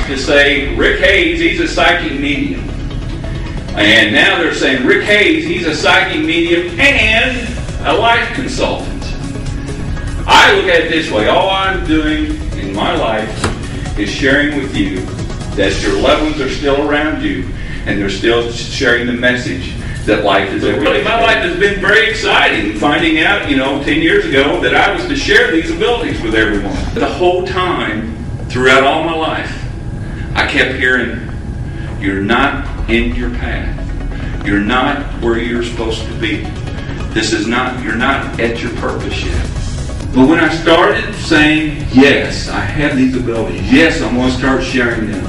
like to say Rick Hayes, he's a psychic medium. And now they're saying Rick Hayes, he's a psychic medium and a life consultant. I look at it this way. All I'm doing in my life is sharing with you that your loved ones are still around you and they're still sharing the message that life is everything. My life has been very exciting, finding out, 10 years ago that I was to share these abilities with everyone. The whole time, throughout all my life, I kept hearing, you're not in your path. You're not where you're supposed to be. You're not at your purpose yet. But when I started saying, yes, I have these abilities. Yes, I'm going to start sharing them.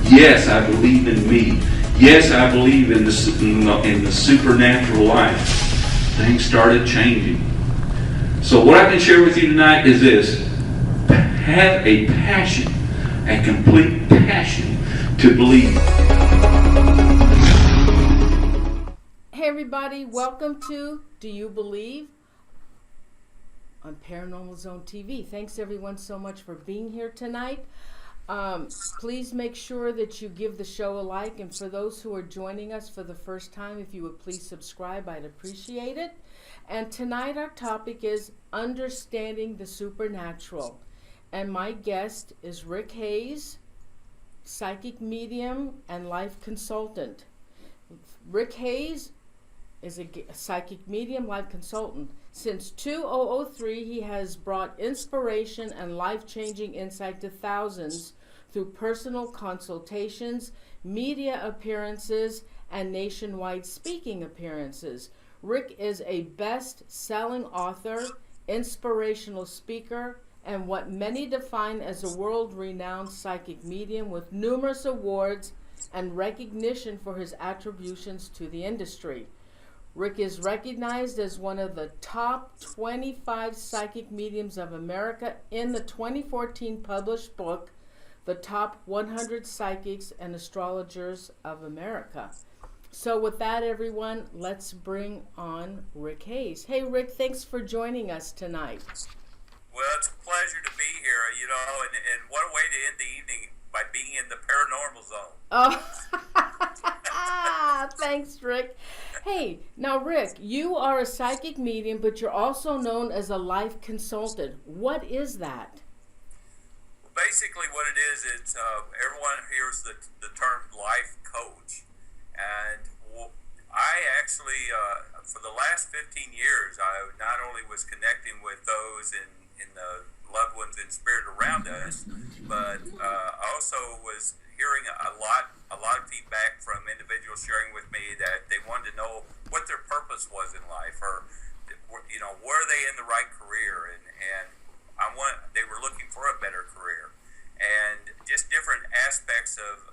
Yes, I believe in me. Yes, I believe in the supernatural life. Things started changing. So what I can share with you tonight is this. Have a passion, a complete passion to believe. Hey everybody, welcome to Do You Believe? On Paranormal Zone TV. Thanks everyone so much for being here tonight. Please make sure that you give the show a like, and for those who are joining us for the first time, if you would please subscribe, I'd appreciate it. And tonight our topic is understanding the supernatural, and my guest is Rick Hayes, psychic medium and life consultant. Rick Hayes is a psychic medium, life consultant. Since 2003, he has brought inspiration and life-changing insight to thousands through personal consultations, media appearances, and nationwide speaking appearances. Rick is a best-selling author, inspirational speaker, and what many define as a world-renowned psychic medium with numerous awards and recognition for his attributions to the industry. Rick is recognized as one of the top 25 psychic mediums of America in the 2014 published book, The Top 100 Psychics and Astrologers of America. So with that, everyone, let's bring on Rick Hayes. Hey, Rick, thanks for joining us tonight. Well, it's a pleasure to be here, and what a way to end the evening by being in the paranormal zone. Oh, thanks, Rick. Hey, now, Rick, you are a psychic medium, but you're also known as a life consultant. What is that? Well, basically, what it is, it's everyone hears the term life coach, and I actually, for the last 15 years, I not only was connecting with those in the loved ones in spirit around us, but I also was hearing a lot of feedback from individuals sharing with me that they wanted to know what their purpose was in life, or were they in the right career, and they were looking for a better career, and just different aspects of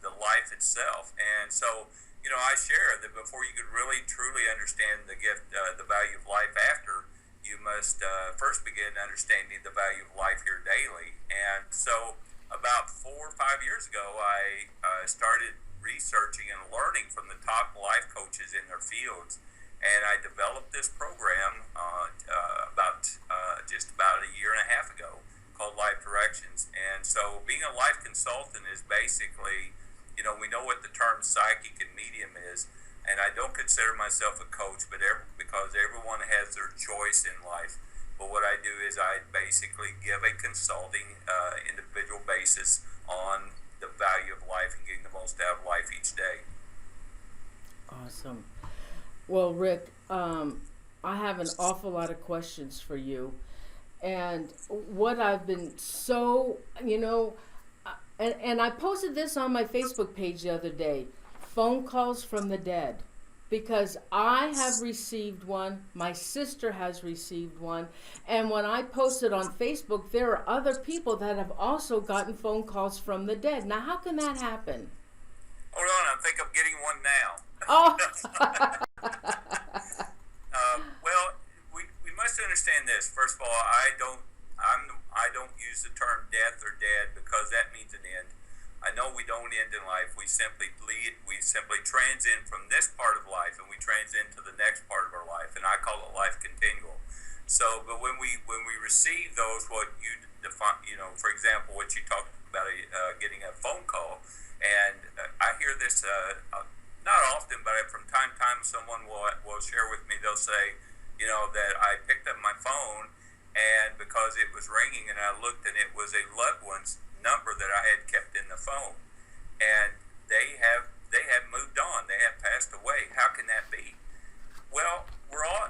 the life itself. And so I share that before you could really truly understand the gift, the value of life after, you must first begin understanding the value of life here daily. And so about 4 or 5 years ago, I started researching and learning from the top life coaches in their fields, and I developed this program just about a year and a half ago called Life Directions. And so being a life consultant is basically, we know what the term psychic and medium is, and I don't consider myself a coach, but because everyone has their choice in life. But what I do is I basically give a consulting individual basis on the value of life and getting the most out of life each day. Awesome. Well, Rick, I have an awful lot of questions for you. And what I've been and I posted this on my Facebook page the other day, phone calls from the dead. Because I have received one, my sister has received one, and when I posted on Facebook, there are other people that have also gotten phone calls from the dead. Now, how can that happen? Hold on, I think I'm getting one now. Oh. Well, we must understand this. First of all, I don't use the term death or dead because that means an end. I know we don't end in life. We simply transcend from this part of life, and we transcend to the next part of our life, and I call it life continual. So, but when we receive those, what you define, for example, what you talked about getting a phone call, and I hear this not often, but from time to time, someone will share with me. They'll say, that I picked up my phone, and because it was ringing, and I looked, and it was a loved one's number that I had kept in the phone, and they have moved on. They have passed away. How can that be? Well,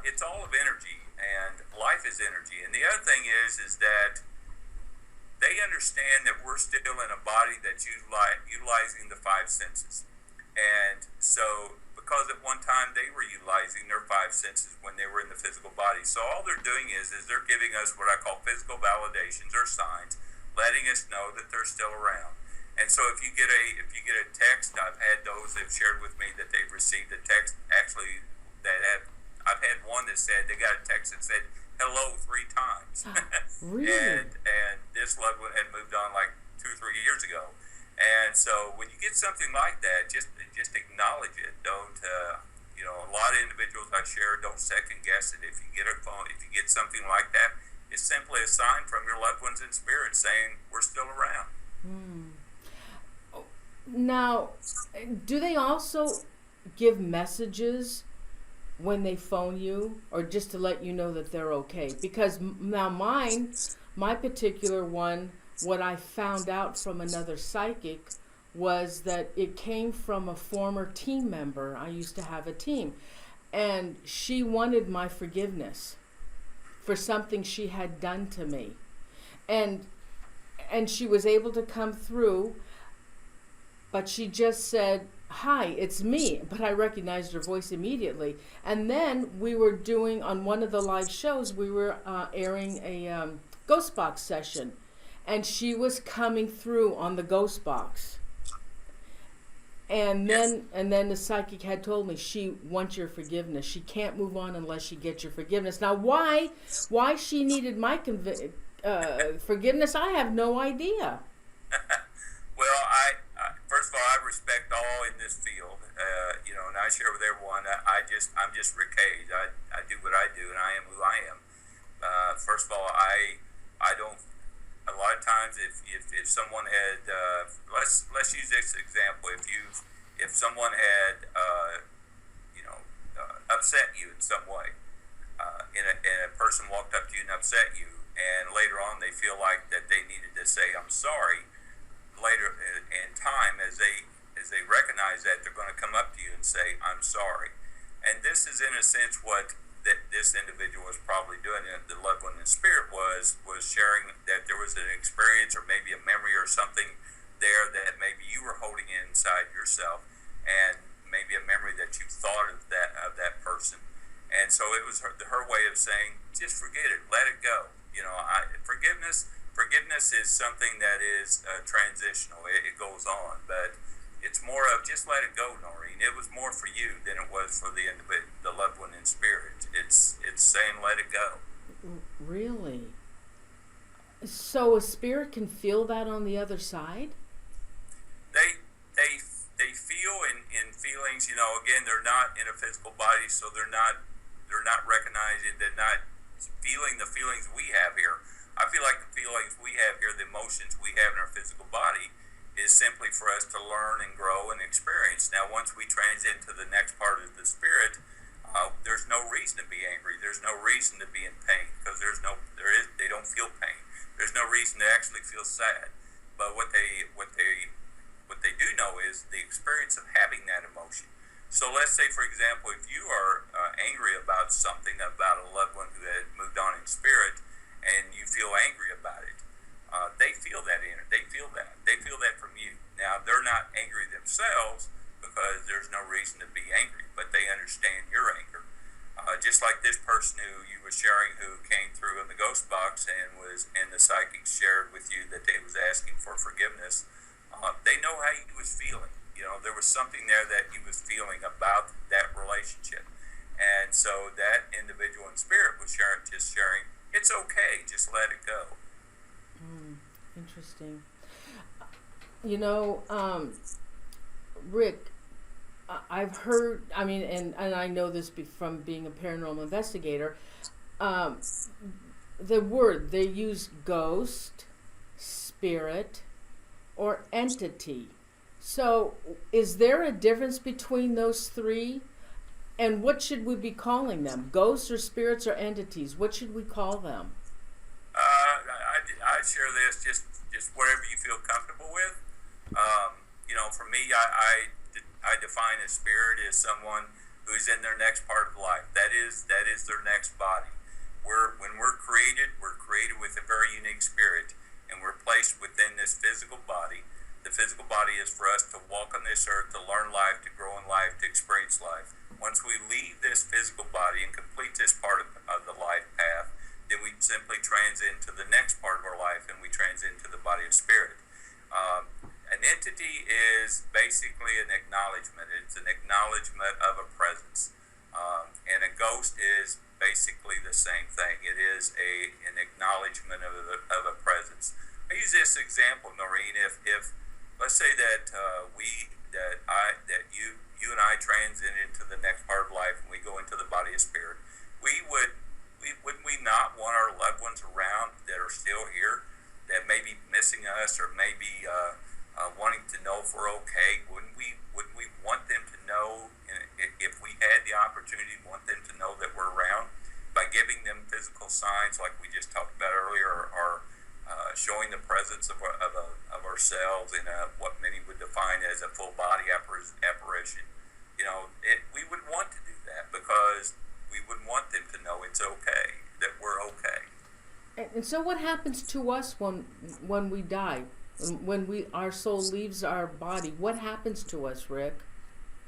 it's all of energy, and life is energy. And the other thing is that they understand that we're still in a body that's utilizing the five senses. And so, because at one time they were utilizing their five senses when they were in the physical body. So all they're doing is they're giving us what I call physical validations or signs, letting us know that they're still around. And so if you get a text, I've had those that shared with me that they've received a text. Actually, I've had one that said they got a text that said hello 3 times. Really? and this loved one had moved on like 2 or 3 years ago. And so when you get something like that, just acknowledge it. Don't a lot of individuals I share don't second guess it. If you get a phone, if you get something like that, it's simply a sign from your loved ones in spirit saying we're still around. Now, do they also give messages when they phone you, or just to let you know that they're okay? Because now my particular one, what I found out from another psychic was that it came from a former team member. I used to have a team, and she wanted my forgiveness for something she had done to me, and she was able to come through, but she just said, "Hi, it's me," but I recognized her voice immediately. And then we were doing, on one of the live shows, we were airing a ghost box session, and she was coming through on the ghost box. And then the psychic had told me she wants your forgiveness. She can't move on unless she gets your forgiveness. Now, why she needed my forgiveness, I have no idea. Well, I first of all, I respect all in this field, and I share with everyone. I'm just Rick Hayes. I do what I do, and I am who I am. First of all, I don't. A lot of times, if someone had, let's use this example. If someone had, upset you in some way, and a person walked up to you and upset you, and later on they feel like that they needed to say I'm sorry. Later in time, as they recognize that, they're going to come up to you and say I'm sorry. And this is in a sense what that this individual was probably doing. The loved one in spirit was sharing that there was an experience or maybe a memory or something there that maybe you were holding inside yourself, and maybe a memory that you thought of that person. And so it was her way of saying, just forget it, let it go. Forgiveness is something that is transitional. It goes on, but it's more of just let it go, Noreen. It was more for you than it was for the loved one in spirit. It's saying let it go. Really? So a spirit can feel that on the other side? They feel in feelings. Again, they're not in a physical body, so they're not recognizing. They're not feeling the feelings we have here. I feel like the feelings we have here, the emotions we have in our physical body, is simply for us to learn and grow and experience. Now, once we transit to the next part of the spirit, there's no reason to be angry. There's no reason to be in pain because they don't feel pain. There's no reason to actually feel sad. But what they do know is the experience of having that emotion. So let's say, for example, if you are angry about something, about a loved one who had moved on in spirit, and you feel angry about it, they feel that. They feel that from you. Now, they're not angry themselves because there's no reason to be angry, but they understand your anger. Just like this person who you were sharing, who came through in the ghost box and the psychic shared with you that they was asking for forgiveness. They know how he was feeling. There was something there that he was feeling about that relationship, and so that individual in spirit was sharing, it's okay, just let it go. Interesting. Rick, I've heard, and I know this from being a paranormal investigator, the word, they use ghost, spirit, or entity. So, is there a difference between those three? And what should we be calling them? Ghosts or spirits or entities? What should we call them? I share this just whatever you feel comfortable with. For me, I define a spirit as someone who's in their next part of life. That is their next body. When we're created with a very unique spirit, and we're placed within this physical body. The physical body is for us to walk on this earth, to learn life, to grow in life, to experience life. Once we leave this physical body and complete this part of the life path, then we simply transit into the next part of our life, and we transit into the body of spirit. An entity is basically an acknowledgement. It's an acknowledgement of a presence. And a ghost is basically the same thing. It is an acknowledgement of a presence. I use this example, Noreen. If let's say that you and I transit into the next part of life, and we go into the body of spirit, wouldn't we not want our loved ones around that are still here, that may be missing us, or maybe wanting to know if we're okay? Wouldn't we want them to know, if we had the opportunity, want them to know that we're around by giving them physical signs like we just talked about earlier, or showing the presence of ourselves in what many would define as a full body apparition? We would want to do that because we would want them to know it's okay, that we're okay. And so, what happens to us when we die? When our soul leaves our body, what happens to us, Rick?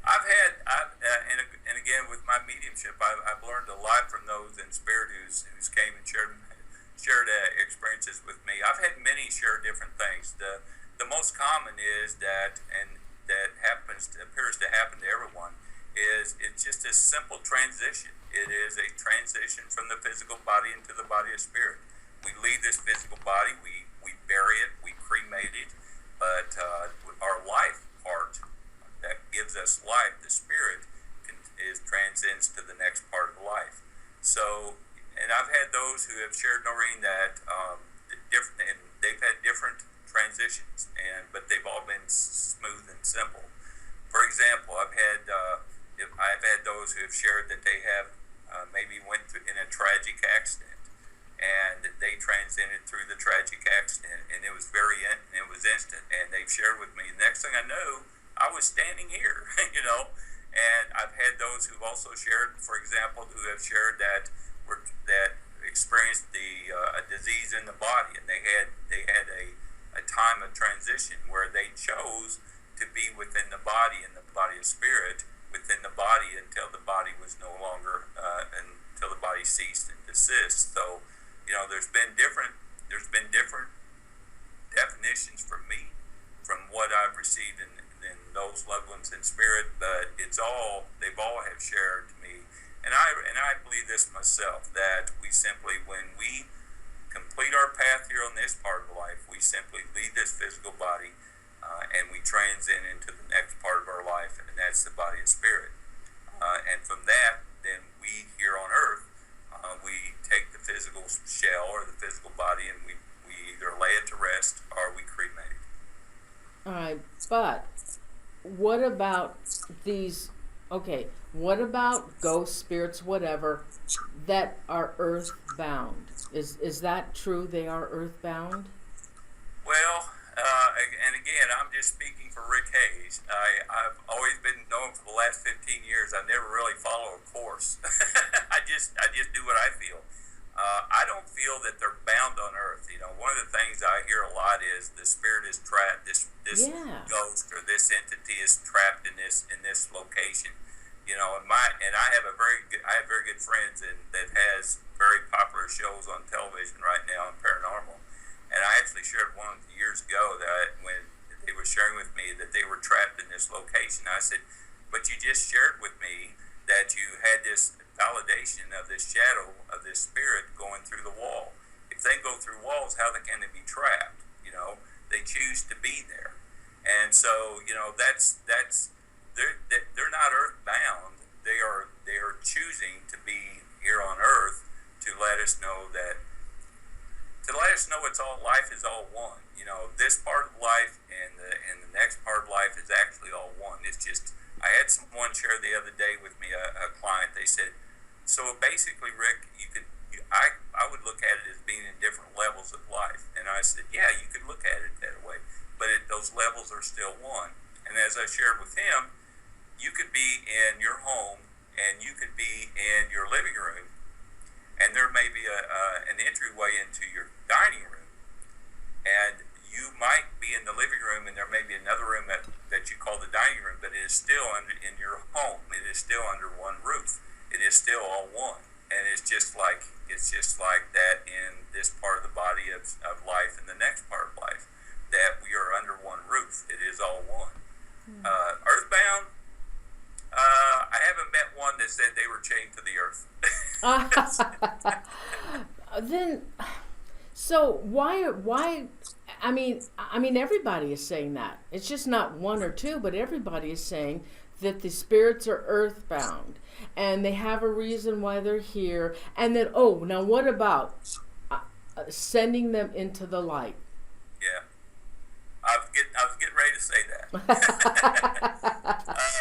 And again, with my mediumship, I've learned a lot from those in spirit who's came and shared experiences with me. I've had many share different things. The most common is that, and that appears to happen to everyone, is it's just a simple transition. It is a transition from the physical body into the body of spirit. We leave this physical body, we bury it, we cremate it, but our life part that gives us life, the spirit, transcends to the next part of life. So, and I've had those who have shared, Noreen, that and they've had different transitions, but they've all been smooth and simple. For example, I've had those who have shared that they have maybe went through in a tragic accident, and they transited through the tragic accident, and it was instant. And they've shared with me, the next thing I know, I was standing here, And I've had those who've also shared, for example, who have shared that experienced a disease in the body, and they had a time of transition where they chose to be within the body, in the body of spirit, within the body until the body was no longer until the body ceased and desist. So, there's been different definitions for me from what I've received in those loved ones in spirit, but they've all have shared to me, and I believe this myself, that we simply, when we complete our path here on this part of life, we simply leave this physical body and we transit into the next part of our life, and that's the body and spirit. And from that, then we here on earth, we take the physical shell or the physical body, and we either lay it to rest or we cremate it. All right, but what about these? Okay, what about ghosts, spirits, whatever, that are earthbound? Is that true? They are earthbound? Well, and again, I'm just speaking for Rick Hayes. I've always been known for the last 15 years. I've never really followed a course. I just do what I feel. I don't feel that they're bound on earth. One of the things I hear a lot is the spirit is trapped. This ghost or this entity is trapped in this location. And I have very good friends that has very popular shows on television right now in Paranormal. And I actually shared one years ago that when they were sharing with me that they were trapped in this location, I said, but you just shared with me that you had this validation of this shadow of this spirit going through the wall. If they go through walls, how can they be trapped? They choose to be there. And so, they're not earthbound. They are choosing to be here on earth to let us know us know it's all life is all one. You know, this part of life and the next part of life is actually all one. It's just, I had someone share the other day with me, a client. They said, so basically, Rick, I would look at it as being in different levels of life. And I said, yeah, you could look at it that way, but those levels are still one. And as I shared with him, you could be in your home and you could be in your living room, and there may be an entryway into your dining room, and you might be in the living room and there may be another room that you call the dining room, but it is still in your home. It is still under one roof. It is still all one. And it's just like that in this part of the body of life and the next part of life, that we are under one roof. It is all one. Earthbound, I haven't met one that said they were chained to the earth. Then, so why? I mean, everybody is saying that. It's just not one or two, but everybody is saying that the spirits are earthbound, and they have a reason why they're here. And then, now what about sending them into the light? Yeah. I was getting ready to say that.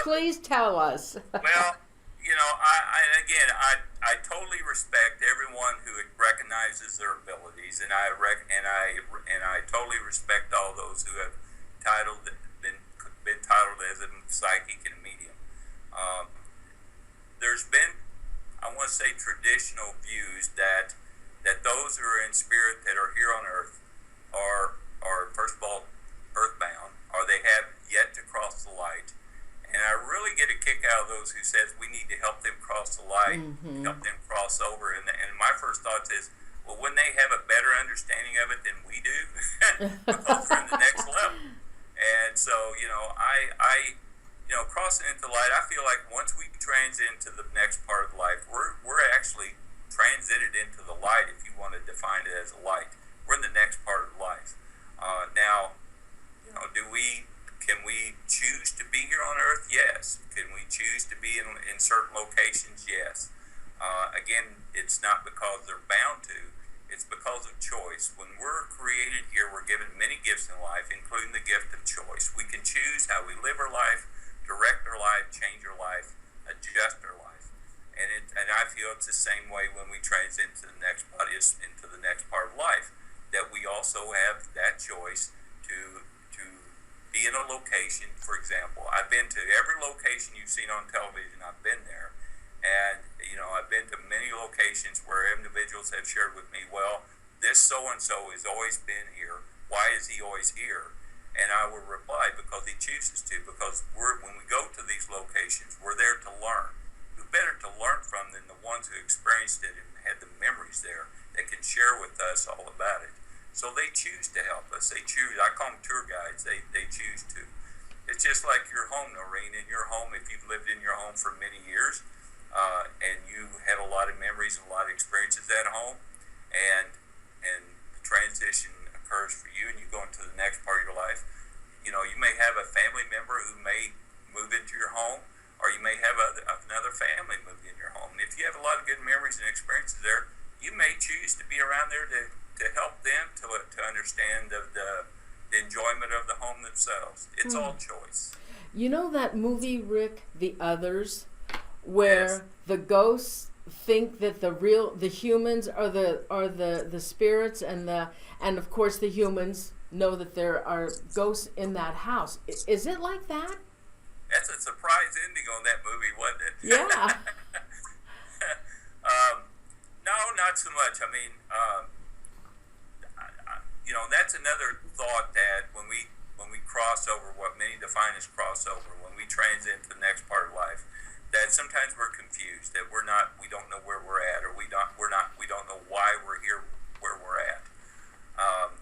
Please tell us. Well, you know, I totally respect everyone who recognizes their abilities, and I totally respect all those who have been titled as a psychic and a medium. There's been, I want to say, traditional views that those who are in spirit that are here on Earth are first of all earthbound, or they have yet to cross the light. And I really get a kick out of those who says we need to help them cross the light, help them cross over. And my first thought is, well, wouldn't they have a better understanding of it than we do? Because they're in the next level. And so, you know, I crossing into light, I feel like once we transit into the next part of life, we're actually transited into the light, if you want to define it as a light. We're in the next part of life. Now, you know, can we choose to be here on Earth? Yes. Can we choose to be in certain locations? Yes. Again, it's not because they're bound to. It's because of choice. When we're created here, we're given many gifts in life, including the gift of choice. We can choose how we live our life, direct our life, change our life, adjust our life. And I feel it's the same way when we transit into the next body, into the next part of life, that we also have that choice to be in a location. For example, I've been to every location you've seen on television. I've been there. And, you know, I've been to many locations where individuals have shared with me, well, this so-and-so has always been here. Why is he always here? And I will reply, because he chooses to. Because when we go to these locations, we're there to learn. Who better to learn from than the ones who experienced it and had the memories there that can share with us all about it. So they choose to help us. They choose. I call them tour guides. They choose to. It's just like your home, Noreen. In your home, if you've lived in your home for many years, and you have a lot of memories and a lot of experiences at home, and the transition occurs for you, and you go into the next part of your life. You know, you may have a family member who may move into your home, or you may have another family move in your home. And if you have a lot of good memories and experiences there, you may choose to be around there to help them to understand the enjoyment of the home themselves. It's all choice. You know that movie, Rick, The Others, where Yes. the ghosts think that the humans are the spirits, and of course the humans know that there are ghosts in that house. Is it like that? That's a surprise ending on that movie, wasn't it? Yeah. No, not so much. I mean, you know, that's another thought that when we cross over, what many define as crossover, when we transit into the next part of life, that sometimes we're confused, that we don't know where we're at, or we don't know why we're here where we're at.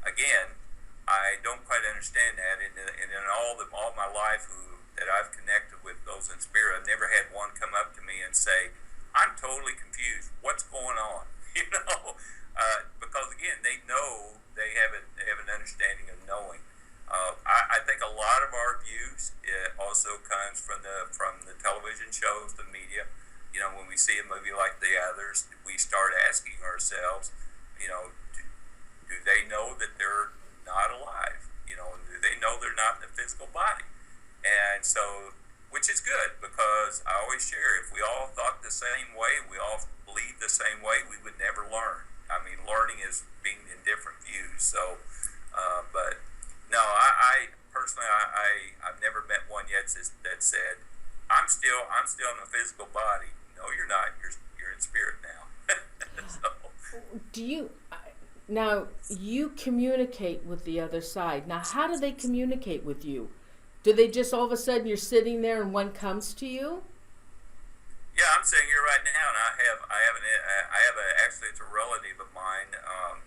Again, I don't quite understand that, and in all my life that I've connected with those in spirit, I've never had one come up to me and say, "I'm totally confused. What's going on?" You know, because again, they know they have an understanding of knowing. I think a lot of our views also comes from the television shows, the media. You know, when we see a movie like The Others, we start asking ourselves, you know, do they the same way. We all believe the same way. We would never learn. I mean, learning is being in different views. So, but no, I personally, I've never met one yet that said, I'm still in a physical body. No, you're not. You're in spirit now. So, Do you now you communicate with the other side? Now, how do they communicate with you? Do they just all of a sudden you're sitting there and one comes to you? yeah, I'm sitting here right now, and actually, it's a relative of mine.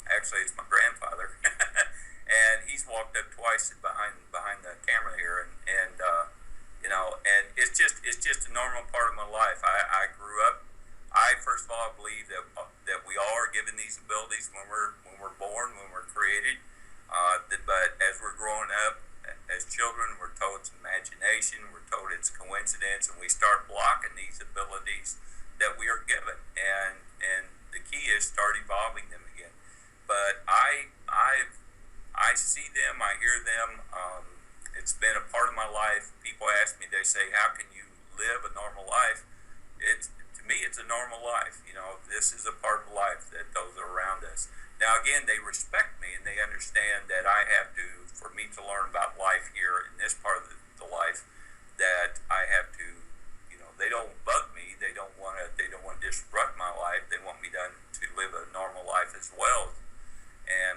Actually, it's my grandfather, and he's walked up twice behind the camera here, and and it's just a normal part of my life. I grew up. I first of all believe that we all are given these abilities when we're born, when we're created. But as we're growing up, as children, we're told it's imagination, we're told it's coincidence, and we start blocking these abilities that we are given. And the key is start evolving them again. But I see them, I hear them. It's been a part of my life. People ask me, they say, "How can you live a normal life?" To me, it's a normal life. This is a part of life that those are around us. Now, again, they respect me and they understand that for me to learn about life here in this part of the life, that I have to, they don't bug me. They don't want to disrupt my life. They want me to live a normal life as well.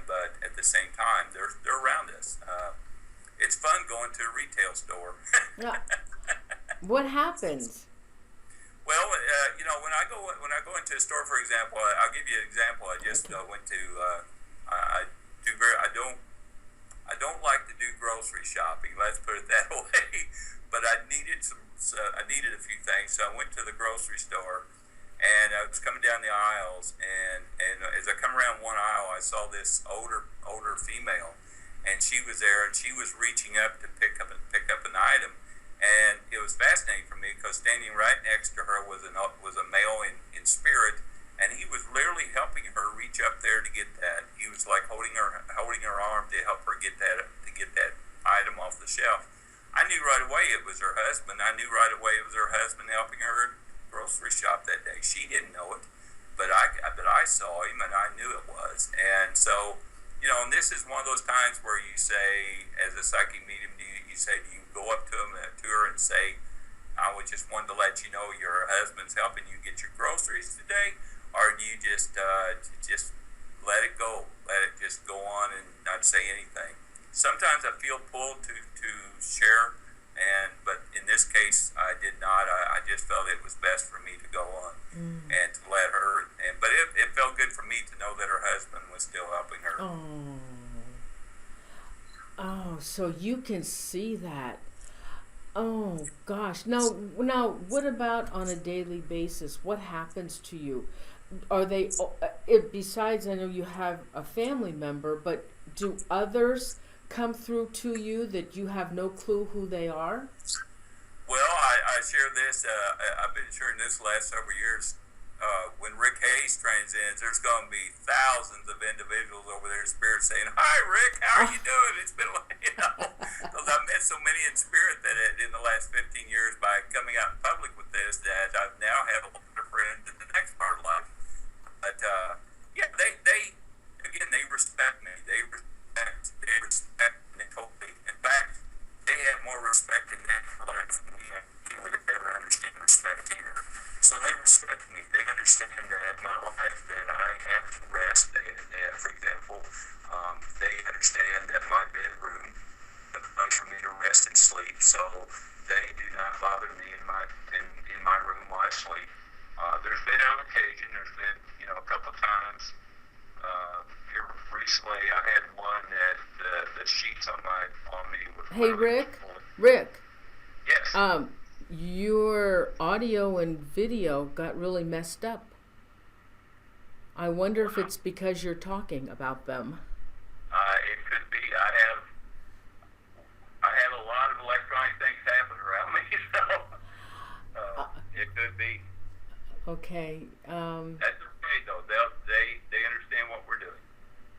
But at the same time, they're around us. It's fun going to a retail store. What happens? Well, when I go into a store, for example, I'll give you an example. I just went to. I don't like to do grocery shopping. Let's put it that way. But I needed a few things, so I went to the grocery store, and I was coming down the aisles, and as I come around one aisle, I saw this older female, and she was there, and she was reaching up to pick up an item. And it was fascinating for me because standing right next to her was a male in spirit, and he was literally helping her reach up there to get that. He was like holding her arm to help her get that item off the shelf. I knew right away it was her husband. I knew right away it was her husband helping her grocery shop that day. She didn't know it, but I saw him and I knew it was. And so, and this is one of those times where you say, as a psychic medium, do you go up to her and say, I would just wanted to let you know your husband's helping you get your groceries today, or do you just let it go, let it just go on and not say anything? Sometimes I feel pulled to share, but in this case I did not. I just felt it was best for me to go on and to let her. But it felt good for me to know that her husband was still helping her. Oh, so you can see that. Oh gosh. Now, what about on a daily basis? What happens to you? Are they? Besides, I know you have a family member, but do others come through to you that you have no clue who they are? Well, I share this. I've been sharing this the last several years. When Rick Hayes transcends, there's going to be thousands of individuals over there in spirit saying, "Hi, Rick, how are you doing?" It's been like, because I've met so many in spirit that in the last 15 years, by coming out in public with this, that I now have a lot of friends in the next part of life. But yeah, they respect me. They respect me totally. In fact, they have more respect in that life than we would ever understand respect either. So they respect me. They understand that my life, that I have to rest. For example, they understand that my bedroom is a place for me to rest and sleep. So they do not bother me in my room while I sleep. There's been on occasion. There's been a couple times. Here recently, I had one that the sheets on me were. Hey, Rick. Yes. Your audio and video got really messed up. I wonder if it's because you're talking about them. It could be. I have a lot of electronic things happen around me, so it could be. Okay. That's okay though. They understand what we're doing.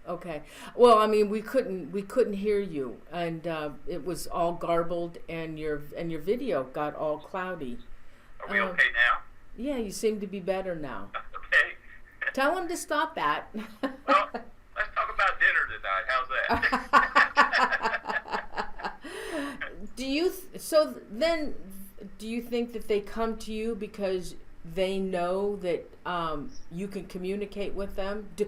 Okay. Well, I mean, we couldn't hear you, and it was all garbled, and your video got all cloudy. Are we okay now? Yeah, you seem to be better now. Okay. Tell him to stop that. Well, let's talk about dinner tonight. How's that? Do you think that they come to you because they know that you can communicate with them? Do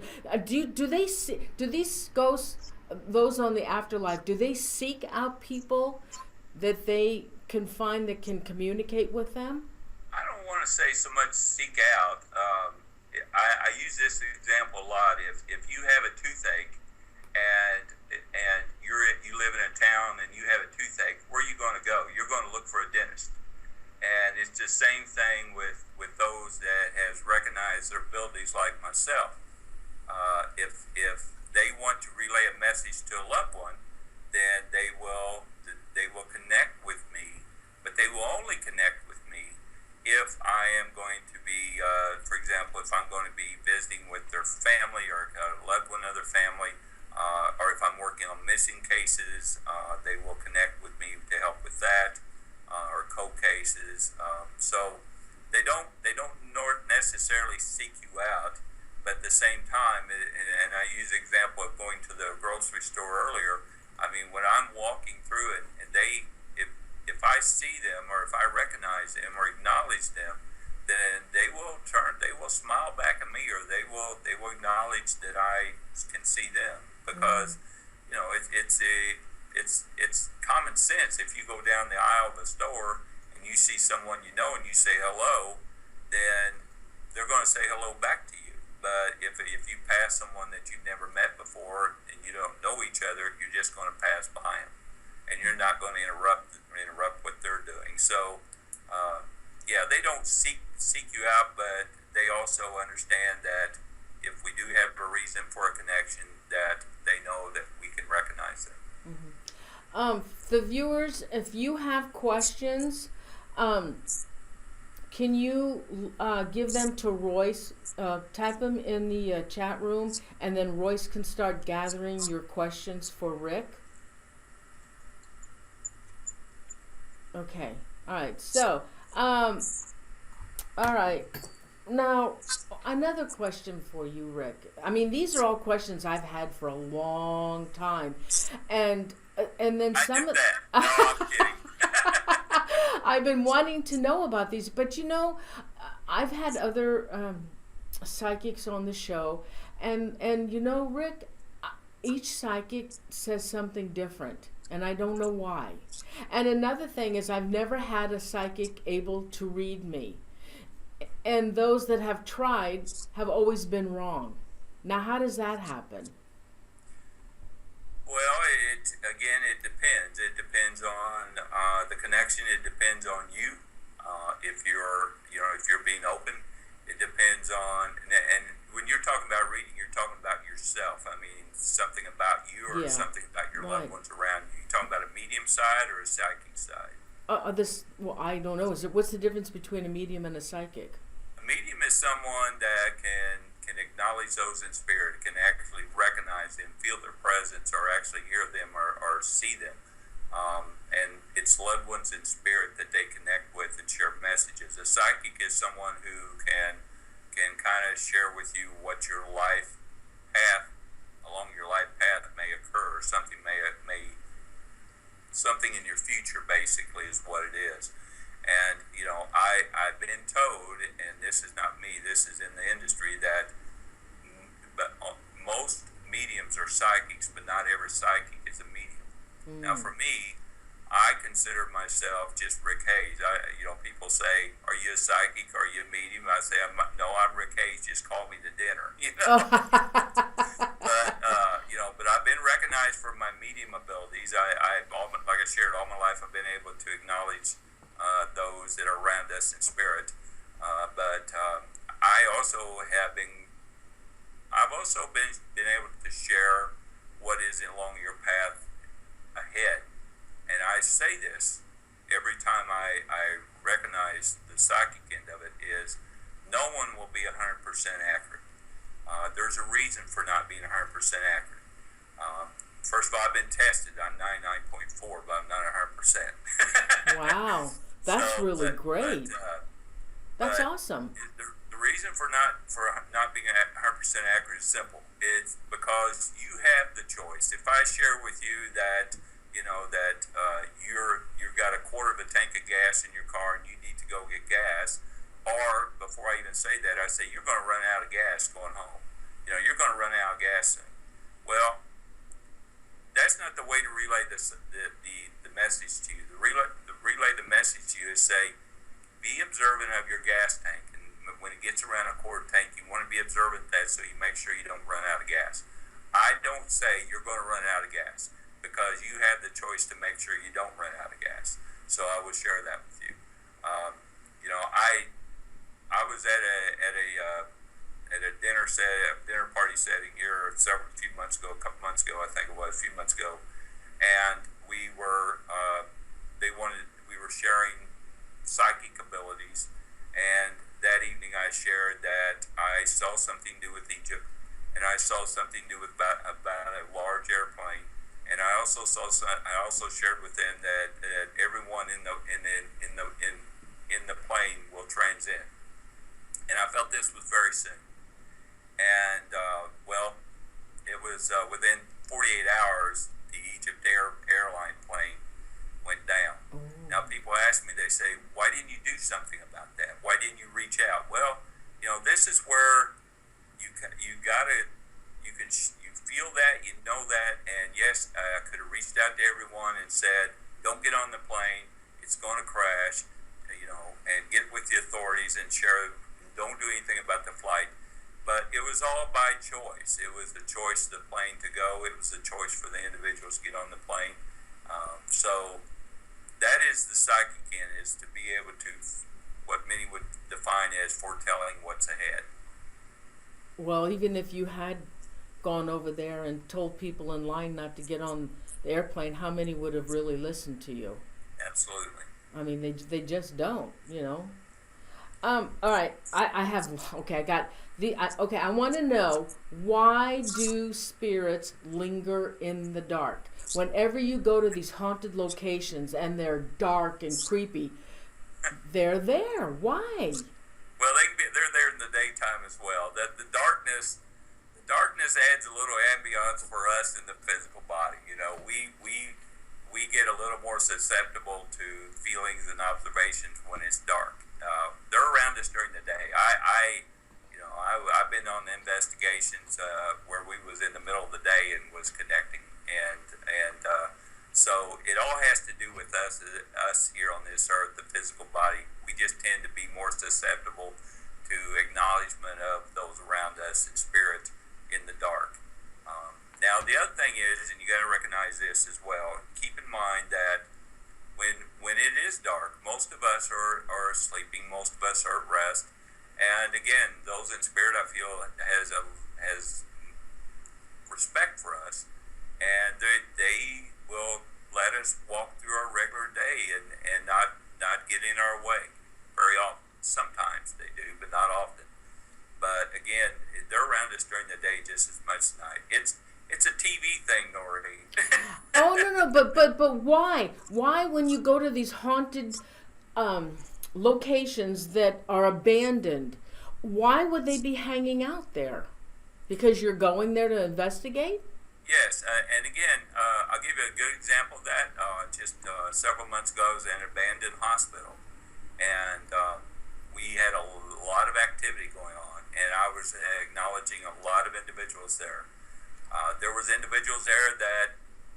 these ghosts, those on the afterlife, do they seek out people that they can find that can communicate with them? I don't want to say so much seek out. I use this example a lot. If you have a toothache and you live in a town and you have a toothache, where are you going to go? You're going to look for a dentist. And it's the same thing with those that has recognized their abilities like myself. If they want to relay a message to a loved one, then they will connect with me, but they will only connect with me if I am going to be, for example, if I'm going to be visiting with their family or a loved one of their family, or if I'm working on missing cases, they will connect with me to help with that, or cold cases. So they don't necessarily seek you out, but at the same time, and I use the example of going to the grocery store earlier. I mean, when I'm walking through it, and if I see them or if I recognize them or acknowledge them, then they will smile back at me, or they will acknowledge that I can see them, because it's common sense. If you go down the aisle of the store and you see someone you know and you say hello, then they're going to say hello back to you. But if you pass someone that you've never met before and you don't know each other, you're just going to pass by them, and you're not going to interrupt what they're doing. So, they don't seek you out, but they also understand that if we do have a reason for a connection, that they know that we can recognize them. Mm-hmm. The viewers, if you have questions, can you give them to Royce? Type them in the chat room, and then Royce can start gathering your questions for Rick. Okay. All right. So, all right. Now, another question for you, Rick. I mean, these are all questions I've had for a long time, and then some of. No, I'm kidding. I've been wanting to know about these, but I've had other psychics on the show, and Rick, each psychic says something different, and I don't know why. And another thing is, I've never had a psychic able to read me, and those that have tried have always been wrong. Now, how does that happen? Well, it depends. It depends on the connection. It depends on you. If you're being open, it depends on. And when you're talking about reading, you're talking about yourself. I mean, something about you or something about your loved ones around you. You're talking about a medium side or a psychic side. I don't know. What's the difference between a medium and a psychic? A medium is someone that can acknowledge those in spirit, can actually recognize them, feel their presence, or actually hear them or see them. And it's loved ones in spirit that they connect with and share messages. A psychic is someone who can kind of share with you what your life path, along your life path, may occur. Something something in your future, basically, is what it is. And I've been told, and this is not me, this is in the industry, that most mediums are psychics, but not every psychic is a medium. Now, for me, I consider myself just Rick Hayes. People say, "Are you a psychic? Are you a medium?" I say, "No, I'm Rick Hayes. Just call me to dinner." But I've been recognized for my medium abilities. Like I shared, all my life I've been able to acknowledge those that are around us in spirit. But I've also been able to share what is along your path ahead. And I say this every time I recognize the psychic end of it, is no one will be 100% accurate. There's a reason for not being 100% accurate. First of all, I've been tested. I'm 99.4, but I'm not 100%. Wow. That's really great. That's But awesome. the reason for not being 100% accurate is simple. It's because you have the choice. If I share with you that you've got a quarter of a tank of gas in your car and you need to go get gas, or before I even say that, I say you're going to run out of gas going home. You're going to run out of gas soon. Well, that's not the way to relay the message to you. Relay the message to you is say, be observant of your gas tank, and when it gets around a quarter tank, you want to be observant of that so you make sure you don't run out of gas. I don't say you're going to run out of gas, because you have the choice to make sure you don't run out of gas. So I will share that with you. I was at a dinner party setting here a few months ago, I think it was a few months ago, and we were sharing psychic abilities, and that evening I shared that I saw something to do with Egypt, and I saw something to do with about a large airplane, and I also shared with them that everyone in the plane will transcend, and I felt this was very soon, and it was within 48 hours the Egypt airline plane went down. Now people ask me, they say, why didn't you do something about that? Why didn't you reach out? Well, this is where you feel that, you know that, and yes, I could have reached out to everyone and said, don't get on the plane, it's going to crash, and get with the authorities and share, don't do anything about the flight. But it was all by choice. It was the choice of the plane to go. It was the choice for the individuals to get on the plane. So that is the psychic is to be able to, what many would define as foretelling what's ahead. Well, even if you had gone over there and told people in line not to get on the airplane, how many would have really listened to you? Absolutely. I mean, they just don't, All right, I want to know, why do spirits linger in the dark? Whenever you go to these haunted locations and they're dark and creepy, they're there. Why? Well, they're there in the daytime as well. The darkness adds a little ambiance for us in the physical body. We get a little more susceptible to feelings and observations when it's dark. They're around us during the day. I've been on investigations where we was in the middle of the day and was connecting, and so it all has to do with us here on this earth, the physical body. We just tend to be more susceptible to acknowledgement of those around us and spirit in the dark. Now the other thing is, and you got to recognize this as well, keep in mind that when it is dark, most of us are sleeping, most of us are at rest, and again, those in spirit, I feel, has respect for us, and they will let us walk through our regular day and not get in our way very often. Sometimes they do, but not often. But again, they're around us during the day just as much as night. It's a TV thing, Noreen. Oh no, but why? Why, when you go to these haunted locations that are abandoned, why would they be hanging out there? Because you're going there to investigate? Yes, and again, I'll give you a good example of that. Just several months ago, I was in an abandoned hospital, and we had a lot of activity going on, and I was acknowledging a lot of individuals there. There was individuals there that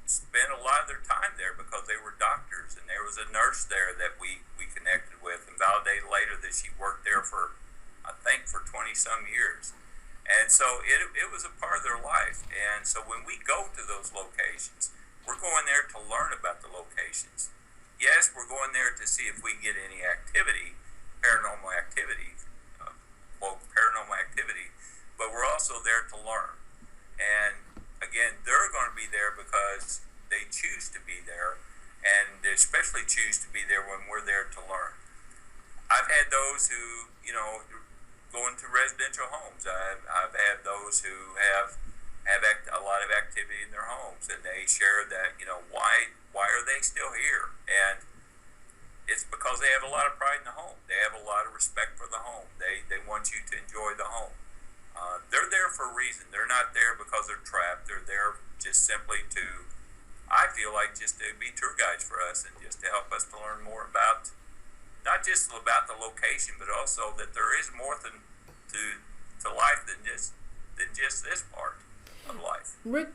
spent a lot of their time there because they were doctors, and there was a nurse there that we connected with and validated later that she worked there for, I think, for 20-some years. And so it was a part of their life. And so when we go to those locations, we're going there to learn about the locations. Yes, we're going there to see if we can get any activity, paranormal activity, but we're also there to learn. And again, they're going to be there because they choose to be there, and they especially choose to be there when we're there to learn. I've had those who, go into residential homes. I've had those who have a lot of activity in their homes, and they share that, why are they still here? And it's because they have a lot of pride in the home. They have a lot of respect for the home. They want you to enjoy the home. They're there for a reason. They're not there because they're trapped. They're there just simply to, I feel like, just to be tour guides for us and just to help us to learn more about, not just about the location, but also that there is more to life than just this part of life. Rick,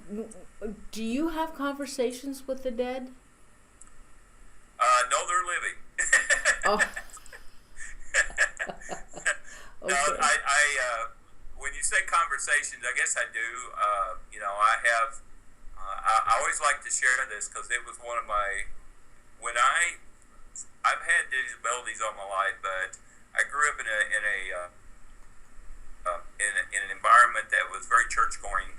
do you have conversations with the dead? No, they're living. Oh. No, Okay. When you say conversations, I guess I do. I have. I always like to share this because it was one of my. I've had disabilities all my life, but I grew up in an environment that was very church going,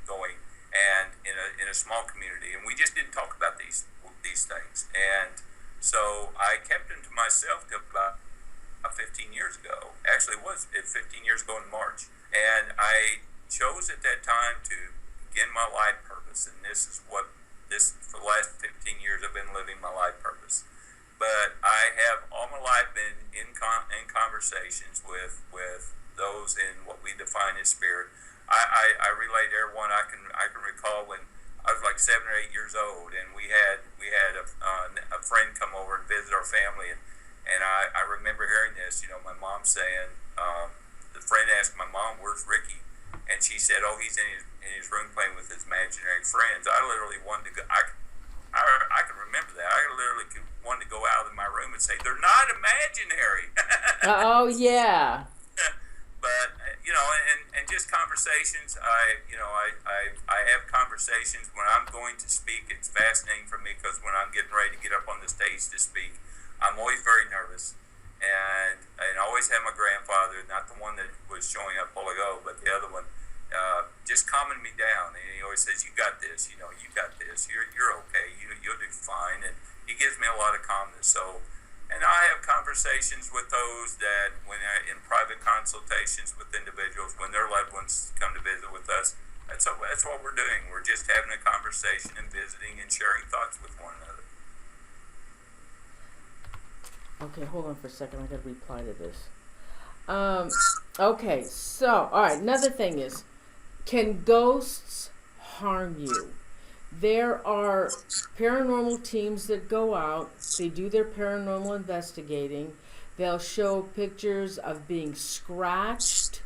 and in a small community, and we just didn't talk about these things, and so I kept them to myself till about 15 years ago. Actually, it was 15 years ago in March. And I chose at that time to begin my life purpose. And for the last 15 years, I've been living my life purpose. But I have all my life been in conversations with those in what we define as spirit. I relate to everyone. I can recall when I was like 7 or 8 years old, and we had a friend come over and visit our family, and I remember hearing this. My mom saying, the friend asked my mom, "Where's Ricky?" And she said, "Oh, he's in his room playing with his imaginary friends." I literally wanted to go. I can remember that. I literally wanted to go out of my room and say, "They're not imaginary." Oh yeah. But and just conversations. I have conversations when I'm going to speak. It's fascinating for me because when I'm getting ready to get up on the stage to speak, I'm always very nervous, and I always have my grandfather, not the one that was showing up a while ago, but the other one, just calming me down. And he always says, "You got this. You got this. You're okay. You'll do fine." And he gives me a lot of calmness. So. And I have conversations with those that, in private consultations with individuals, when their loved ones come to visit with us, that's what we're doing. We're just having a conversation and visiting and sharing thoughts with one another. Okay, hold on for a second. I got to reply to this. Okay, so, all right, another thing is, can ghosts harm you? There are paranormal teams that go out, they do their paranormal investigating. They'll show pictures of being scratched.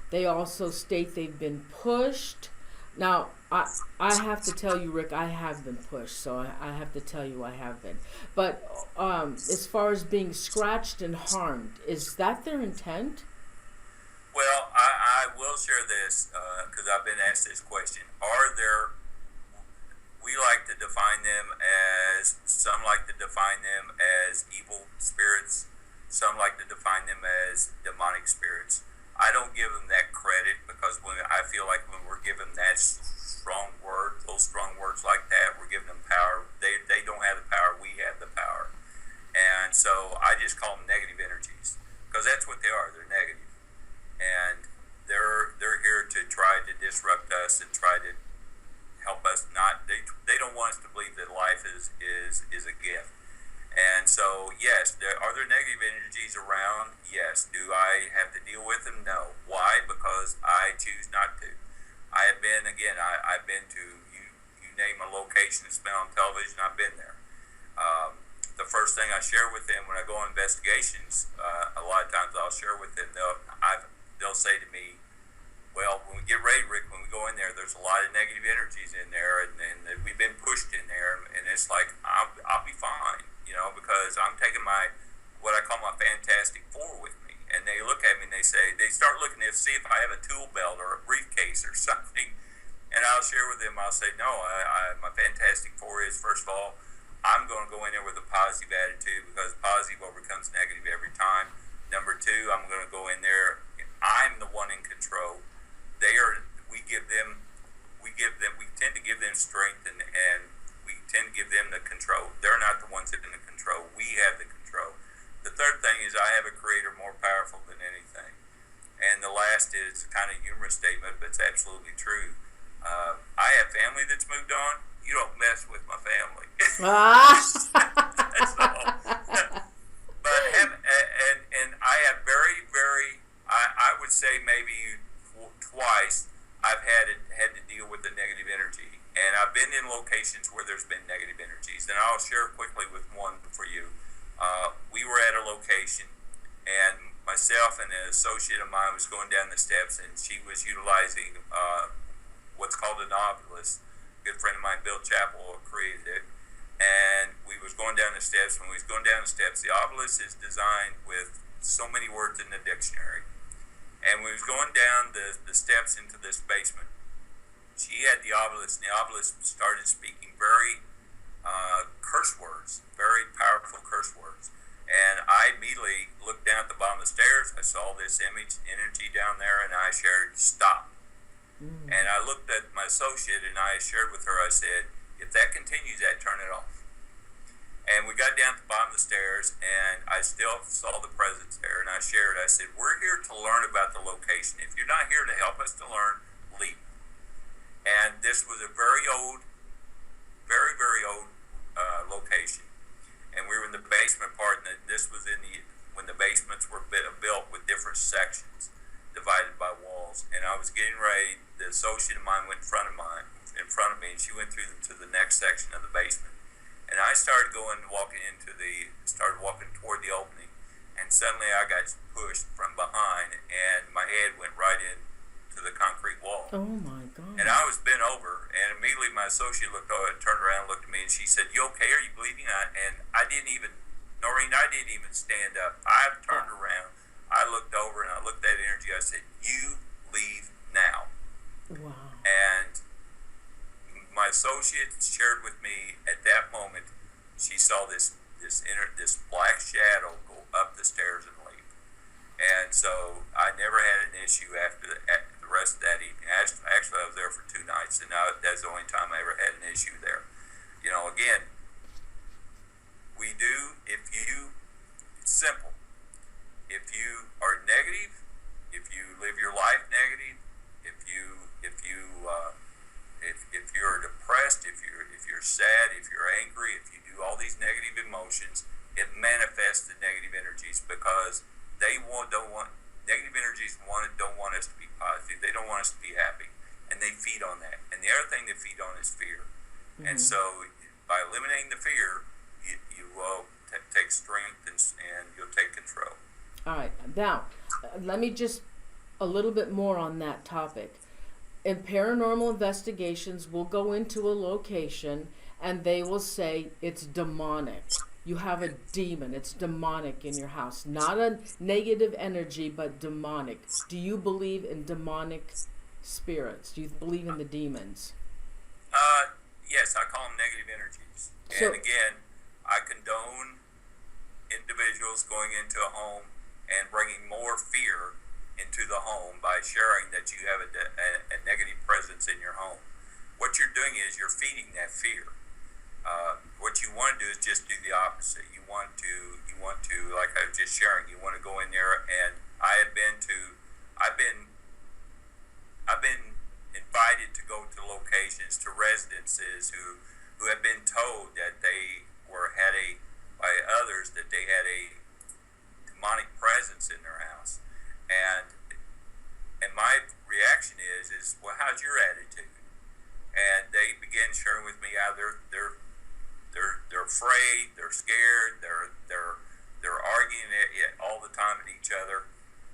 They also state they've been pushed. Now, I have to tell you, Rick, I have been pushed, so I have to tell you I have been. But as far as being scratched and harmed, is that their intent? Well, I will share this because I've been asked this question. We like to define them as, some like to define them as evil spirits. Some like to define them as demonic spirits. I don't give them that credit because I feel like when we're given that strong word, those strong words like that, we're giving them power. They don't have the power, we have the power. And so I just call them negative energies because that's what they are. They're negative. And they're here to try to disrupt us and try to help us not. They don't want us to believe that life is a gift. And so, yes, are there negative energies around? Yes. Do I have to deal with them? No. Why? Because I choose not to. I have been, again, I've been to, you name a location that's been on television, I've been there. The first thing I share with them when I go on investigations, a lot of times I'll share with them, they'll say to me, "Well, when we get ready, Rick, when we go in there, there's a lot of negative energies in there, and we've been pushed in there," and it's like, I'll be fine, because I'm taking what I call my Fantastic Four with me, and they look at me and they start looking to see if I have a tool belt or a briefcase or something, and I'll share with them, I'll say, "No, my Fantastic Four is, first of all, I'm going to go in there with a positive attitude because positive overcomes negative every time. Number two, I'm going to go in there, I'm the one in control. We tend to give them strength and we tend to give them the control. They're not the ones that are in the control. We have the control. The third thing is I have a creator more powerful than anything. And the last is kind of a humorous statement, but it's absolutely true. I have family that's moved on. You don't mess with my family. That's all. locations where there's been negative energies. And I'll share quickly with one for you. We were at a location, and myself and an associate of mine was going down the steps, and she was utilizing what's called an obelisk. A good friend of mine, Bill Chappell, created it. And we was going down the steps. When we was going down the steps, the obelisk is designed with so many words in the dictionary. And we was going down the steps into this basement. She had the obelisk, and the obelisk started speaking very curse words, very powerful curse words. And I immediately looked down at the bottom of the stairs. I saw this energy down there, and I shared, "Stop." And I looked at my associate, and I shared with her, I said, "If that continues, turn it off." And we got down to the bottom of the stairs, and I still saw the presence there. And I shared, I said, "We're here to learn about the location. If you're not here to help us to learn, leave." And this was a very old, very, very old location. And we were in the basement part, and this was when the basements were built with different sections divided by walls. And I was getting ready, the associate of mine went in front of me, and she went through to the next section of the basement. And I started walking toward the opening, and suddenly I got pushed from behind, and my head went right into the concrete wall. Oh my God. And I was bent over, and immediately my associate turned around and looked at me, and she said, "You okay? Are you bleeding?" Noreen, I didn't even stand up. I turned around, I looked over, and I looked at energy. I said, "You leave now." Wow. And my associate shared with me at that moment, she saw this black shadow go up the stairs and leave. And so I never had an issue after the rest of that evening. Actually, I was there for 2 nights, and that's the only time I ever had an issue there. Again, it's simple. If you are negative, if you live your life negative, if you're depressed, if you're sad, if you're angry, if you do all these negative emotions, it manifests the negative energies, because negative energies don't want us to be positive. They don't want us to be happy, and they feed on that. And the other thing they feed on is fear. Mm-hmm. And so by eliminating the fear, you will take strength, and you'll take control. All right. Now, let me just a little bit more on that topic. In paranormal investigations, we'll go into a location, and they will say it's demonic. You have a demon. It's demonic in your house. Not a negative energy, but demonic. Do you believe in demonic spirits? Do you believe in the demons? Yes, I call them negative energies. So, and again, I condone individuals going into a home and bringing more fear into the home by sharing that you have a negative presence in your home. What you're doing is you're feeding that fear. What you want to do is just do the opposite. You want to, like I was just sharing, you want to go in there, and I've been invited to go to locations, to residences who have been told that they by others that they had a demonic presence in their house, and my reaction is, well, how's your attitude? And they begin sharing with me how they're afraid, they're scared, they're arguing all the time at each other,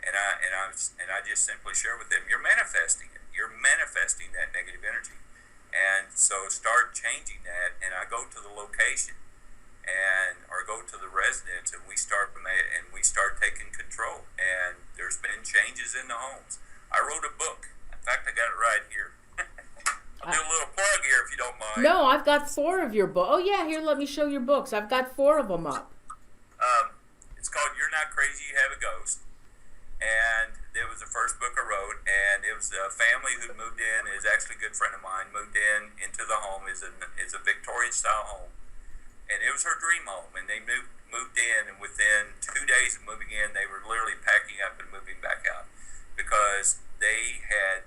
and I just simply share with them, you're manifesting it. You're manifesting that negative energy, and so start changing that. And I go to the location, or go to the residence, and we start taking control. And there's been changes in the homes. I wrote a book. In fact, I got it right here. I'll do a little plug here if you don't mind. No, I've got 4 of your books. Oh yeah, here, let me show your books. I've got 4 of them up. It's called "You're Not Crazy, You Have a Ghost," and it was the first book I wrote. And it was a family who moved in. Is actually a good friend of mine. Moved into the home. Is a Victorian style home, and it was her dream home. And they moved in, and within 2 days of moving in, they were literally packing up and moving back out, because they had,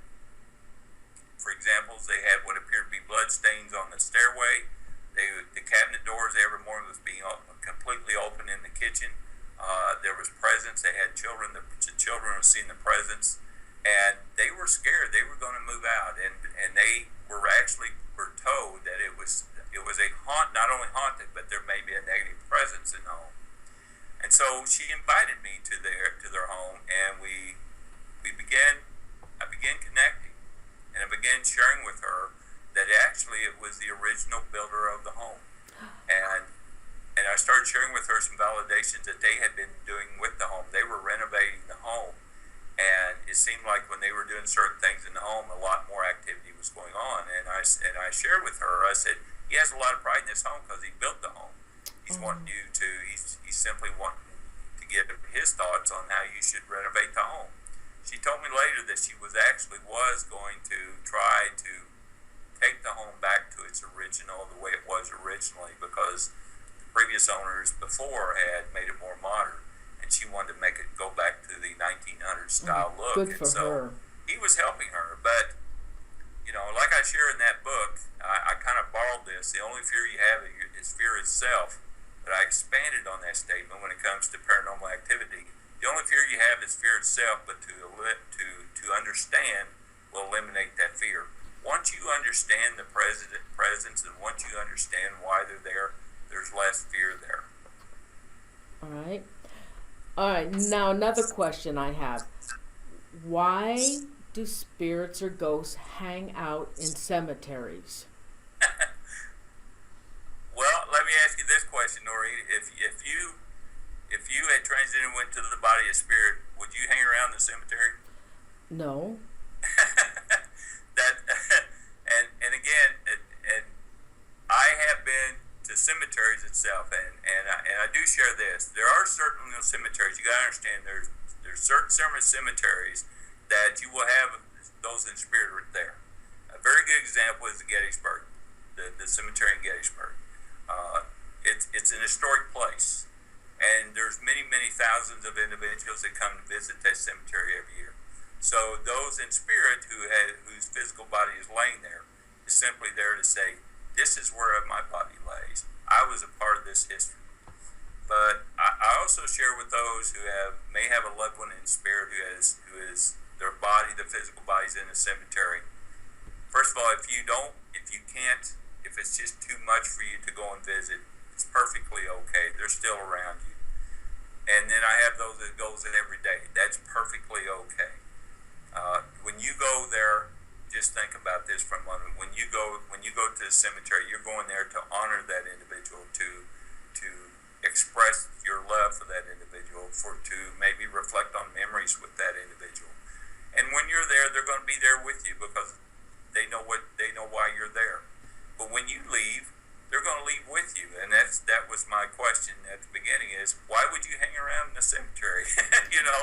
for example, they had what appeared to be blood stains on the stairway. The cabinet doors every morning was being completely open in the kitchen. There was presence. They had children. The children were seeing the presence, and they were scared. They were going to move out, and they were told that it was was a not only haunted, but there may be a negative presence in the home. And so she invited me to their home, and I began connecting, and I began sharing with her that actually it was the original builder of the home. And I started sharing with her some validations that they had been doing with the home. They were renovating the home, and it seemed like when they were doing certain things in the home, a lot more activity was going on. And I shared with her, I said, he has a lot of pride in this home because he built the home. He's wanting you to, he's simply wanting to give his thoughts on how you should renovate the home. She told me later that she was going to try to take the home back to its original, the way it was originally, because previous owners before had made it more modern, and she wanted to make it go back to the 1900s style look. Good for her. He was helping her, but like I share in that book, I kind of borrowed this. The only fear you have is fear itself, but I expanded on that statement when it comes to paranormal activity. The only fear you have is fear itself, but to understand will eliminate that fear. Once you understand the presence, and once you understand why they're there, there's less fear there. All right. Now another question I have: why do spirits or ghosts hang out in cemeteries? Well, let me ask you this question, Nori. If you had transited and went to the body of spirit, would you hang around the cemetery? No. And again, I have been to cemeteries itself, and I do share this. There are certain cemeteries, you got to understand, there's certain cemeteries that you will have those in spirit right there. A very good example is the Gettysburg, the cemetery in Gettysburg. It's an historic place, and there's many thousands of individuals that come to visit that cemetery every year. So those in spirit whose physical body is laying there is simply there to say, this is where my body lays. I was a part of this history. But I also share with those who may have a loved one in spirit who is their body, the physical body's in the cemetery. First of all, if it's just too much for you to go and visit, it's perfectly okay. They're still around you. And then I have those that goes in every day. That's perfectly okay. When you go there, just think about this for a moment. When you go to the cemetery, you're going there to honor that individual, to express your love for that individual, to maybe reflect on memories with that individual. And when you're there, they're going to be there with you because they know why you're there. But when you leave, they're going to leave with you, and that was my question at the beginning: is why would you hang around in the cemetery?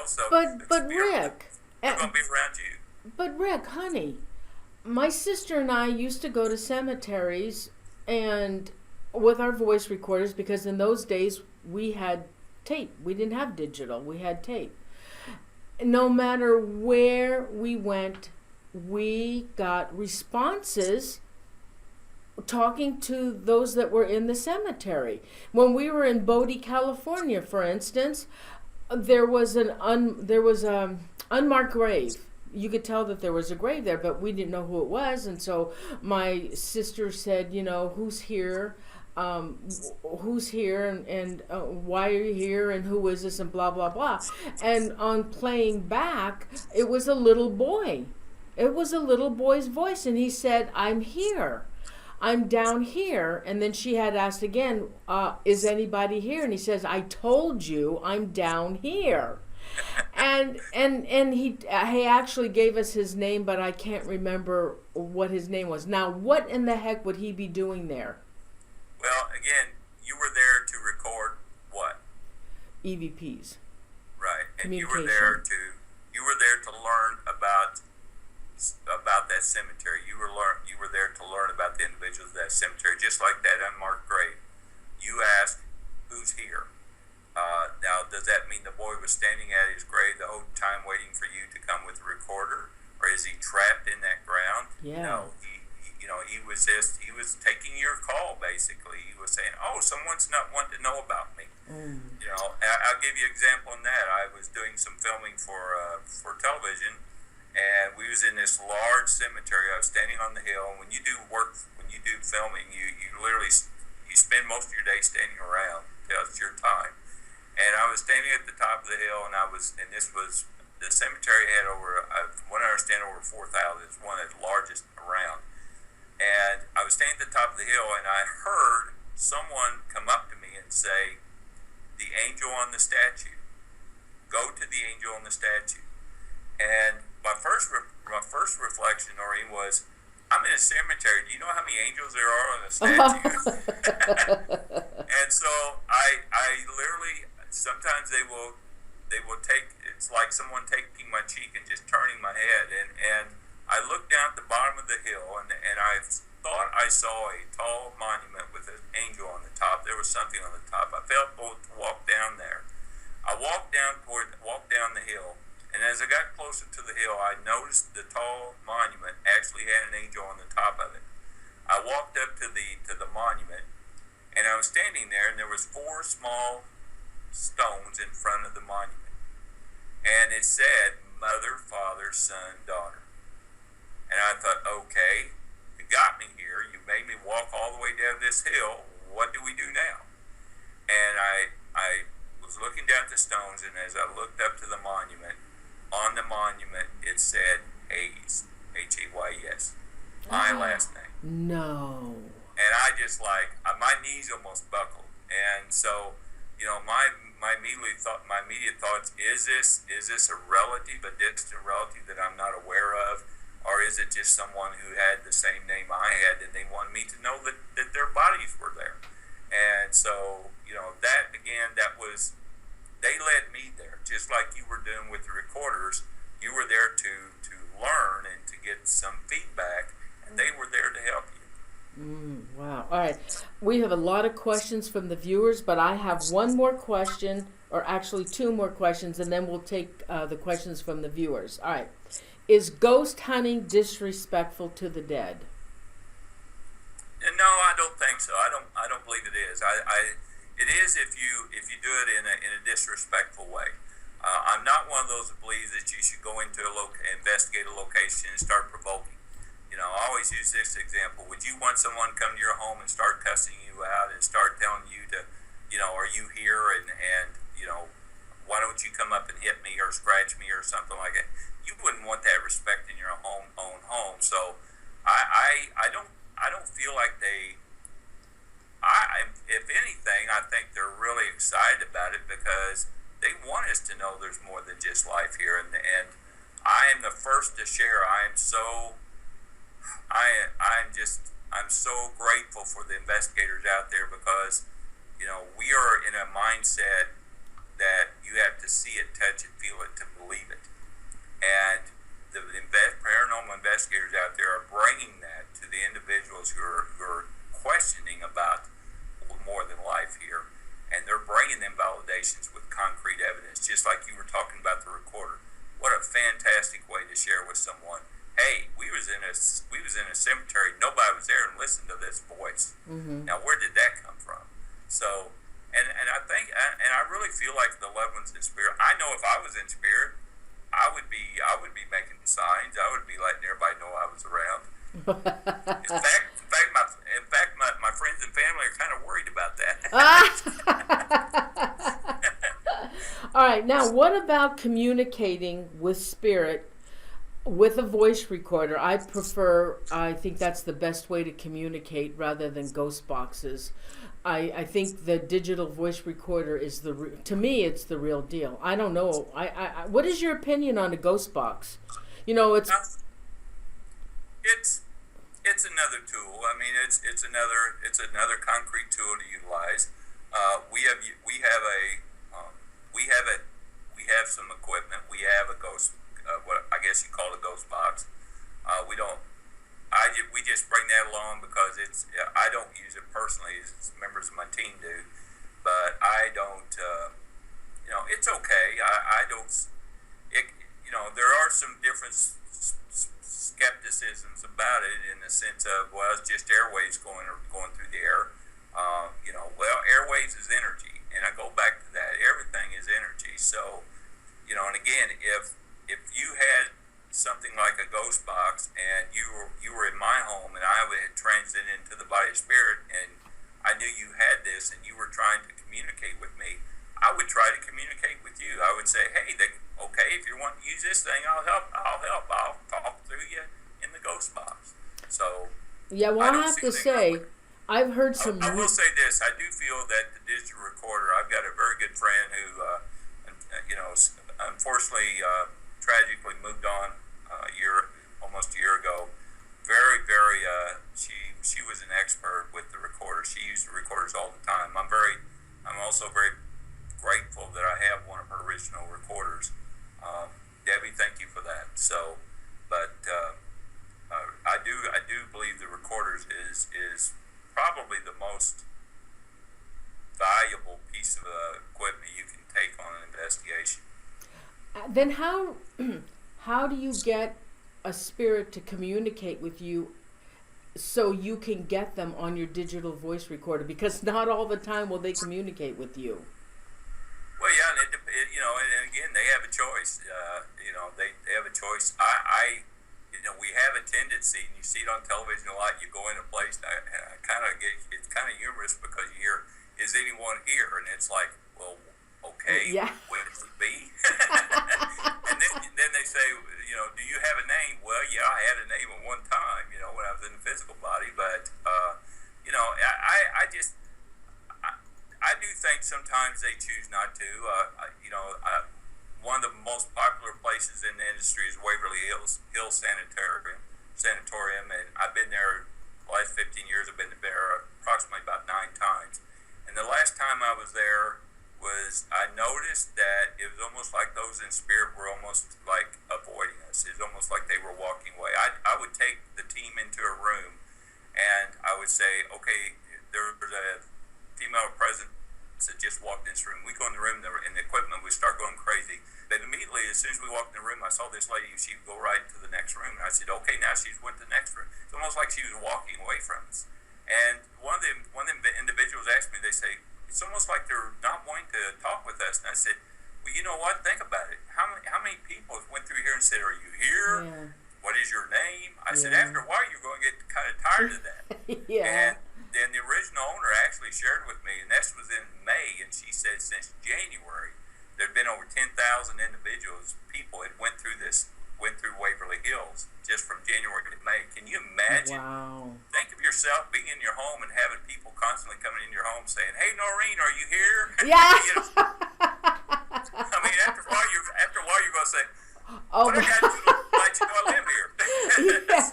So but Rick, they're going to be around you. But Rick, honey, my sister and I used to go to cemeteries and with our voice recorders, because in those days we had tape. We didn't have digital. We had tape. No matter where we went, we got responses talking to those that were in the cemetery. When we were in Bodie, California, for instance, there was an unmarked grave. You could tell that there was a grave there, but we didn't know who it was. And so my sister said, who's here? Who's here and why are you here and who is this and blah, blah, blah. And on playing back, it was a little boy. It was a little boy's voice, and he said, I'm here. I'm down here. And then she had asked again, is anybody here? And he says, I told you I'm down here. And he actually gave us his name, but I can't remember what his name was. Now, what in the heck would he be doing there? Well, again, you were there to record what? EVPs. Right, and you were there to learn about that cemetery. You were there to learn about the individuals of that cemetery, just like that unmarked grave. You asked, who's here? Now, does that mean the boy was standing at his grave the whole time waiting for you to come with a recorder, or is he trapped in that ground? Yeah. No, he was taking your call, basically. He was saying, oh, someone's not wanting to know about me. I'll give you an example on that. I was doing some filming for television, and we was in this large cemetery. I was standing on the hill, and when you do when you do filming, you literally you spend most of your day standing around till it's your time. And I was standing at the top of the hill, and this was the cemetery had over, from what I understand, over 4,000. It's one of the largest around. And I was standing at the top of the hill, and I heard someone come up to me and say, "The angel on the statue. Go to the angel on the statue." And my first reflection, Noreen, was, I'm in a cemetery. Do you know how many angels there are on the statue? And so I literally, sometimes they will take, it's like someone taking my cheek and just turning my head. And I looked down at the bottom of the hill, and I thought I saw a tall monument with an angel on the top. There was something on the top. I felt bold to walk down there. I walked down the hill, and as I got closer to the hill, I noticed the tall monument actually had an angel on the top of it. I walked up to the monument, and I was standing there, and there was 4 small stones in front of the monument, and it said Mother, Father, Son, Daughter. And I thought, okay, you got me here. You made me walk all the way down this hill. What do we do now? And I was looking down at the stones, and as I looked up to the monument, on the monument it said Hayes, Hayes, my last name. No. And I just my knees almost buckled. And so, my immediate thoughts, is this a relative, a distant relative that I'm not aware of? Or is it just someone who had the same name I had, and they wanted me to know that their bodies were there? And so, they led me there, just like you were doing with the recorders. You were there to learn and to get some feedback, and they were there to help you. Wow. All right. We have a lot of questions from the viewers, but I have one more question, or actually 2 more questions, and then we'll take the questions from the viewers. All right. Is ghost hunting disrespectful to the dead? No, I don't think so. I don't believe it is. It is if you do it in a disrespectful way. I'm not one of those that believes that you should go into investigate a location and start provoking. I always use this example. Would you want someone to come to your home and start cussing you out and start telling you to, are you here, and why don't you come up and hit me or scratch me or something like that? You wouldn't want that respect in your own home. So I don't feel like if anything, I think they're really excited about it because they want us to know there's more than just life here. And I am the first to share. I'm so grateful for the investigators out there because, we are in a mindset that you have to see it, touch it, feel it to believe it. And the paranormal investigators out there are bringing that to the individuals who are questioning about more than life here, and they're bringing them validations with concrete evidence, just like you were talking about the recorder. What a fantastic way to share with someone. Hey, we was in a cemetery. Nobody was there, and listened to this voice. Mm-hmm. Now, where did that come from? So, and I think, and I really feel like the loved ones in spirit. I know if I was in spirit, I would be making signs. I would be letting everybody know I was around. In fact, my friends and family are kind of worried about that. All right. Now, what about communicating with spirit with a voice recorder? I think that's the best way to communicate rather than ghost boxes. I think the digital voice recorder is to me, it's the real deal. I don't know. What is your opinion on a ghost box? It's another tool. I mean, it's another concrete tool to utilize. We have some equipment. We have a ghost, what I guess you call it a ghost box. We just bring that along because I don't use it personally. It's members of my team do, but I don't. It's okay. I don't. There are some different skepticisms about it in the sense of, well, it's just airwaves going through the air. Airwaves is energy, and I go back to that. Everything is energy. So, and again, if you had something like a ghost box and you were in my home and I had transited knew you had this and you were trying to communicate with me, I would try to communicate with you. I would say, hey, okay, if you want to use this thing, I'll help. I'll talk through you in the ghost box. So Yeah, well, I have to say, I've heard some. I will say this: I do feel that the digital recorder. I've got a very good friend who, unfortunately, tragically moved on almost a year ago. Very, very. She was an expert with the recorder. She used the recorders all the time. I'm also very grateful that I have one of her original recorders. Debbie, thank you for that. So, but I do believe the recorders is probably the most valuable piece of equipment you can take on an investigation. Then how do you get a spirit to communicate with you so you can get them on your digital voice recorder? Because not all the time will they communicate with you. Well, yeah, and and again, they have a choice. They have a choice. We have a tendency, and you see it on television a lot. You go in a place, and I kind of get it's kind of humorous because you hear, "Is anyone here?" And it's like, well, okay, yeah. When it be? And then they say, do you have a name? Well, yeah, I had a name at one time, when I was in the physical body. But I do think sometimes they choose not to. One of the most popular places in the industry is Waverly Hills Sanatorium, and I've been there the last 15 years. I've been there approximately about 9 times. And the last time I was there I noticed that it was almost like those in spirit were almost like avoiding us. It was almost like they were walking away. I would take the team into a room, and I would say, okay, there's a female presence that just walked in this room. We go in the room, and the equipment would start going crazy. But immediately, as soon as we walked in the room, I saw this lady. She would go right to the next room, and I said, okay, now she's went to the next room. It's almost like she was walking away from us. And one of the individuals asked me, they say, it's almost like they're not wanting to talk with us. And I said, well, you know what? Think about it. How many people went through here and said, are you here? Yeah. What is your name? I said, after a while, you're going to get kind of tired of that. Yeah. And then the original owner actually shared with me, and this was in May, and she said since January, there had been over 10,000 people had went through Waverly Hills just from January to May. Can you imagine? Wow. Think of yourself being in your home and having people constantly coming in your home saying, hey, Noreen, are you here? Yeah. I mean, after a while, you're going to say, oh, what I got to do to let you know I live here? Yeah.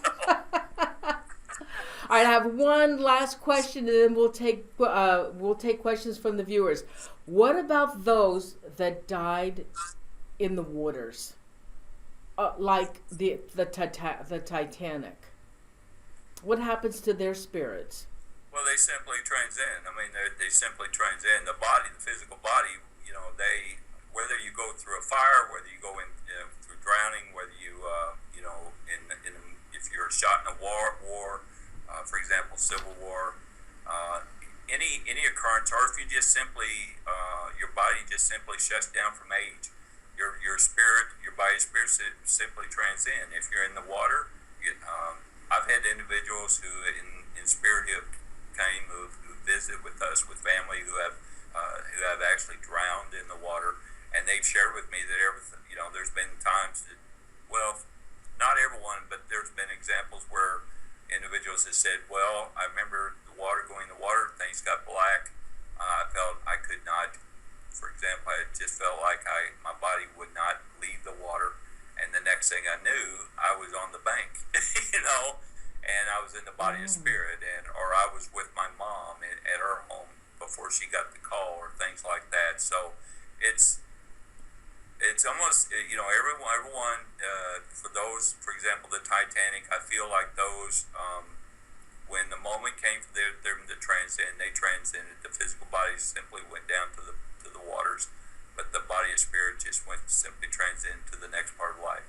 All right, I have one last question, and then we'll take questions from the viewers. What about those that died in the waters, like the Titanic? What happens to their spirits? Well, they simply transcend. I mean, they simply transcend the body, the physical body. Whether you go through a fire, whether you go in through drowning, whether you if you're shot in a war, for example, Civil War, any occurrence, or if you just simply your body just simply shuts down from age, your spirit, your body's spirit simply transcend. If you're in the water, I've had individuals who in spirit who came who visit with us with family who have actually drowned in the water, and they've shared with me that there's been times that, well, not everyone, but there's been examples where individuals have said, well, I remember going in the water, things got black. I felt I could not, for example, I just felt like my body would not leave the water. And the next thing I knew, I was on the bank, and I was in the body of spirit, or I was with my mom at her home before she got the call, or things like that. So it's almost, everyone, for those, for example, the Titanic, I feel like those, when the moment came for them to transcend, they transcended. The physical body simply went down to the waters, but the body and spirit just went simply transcend to the next part of life.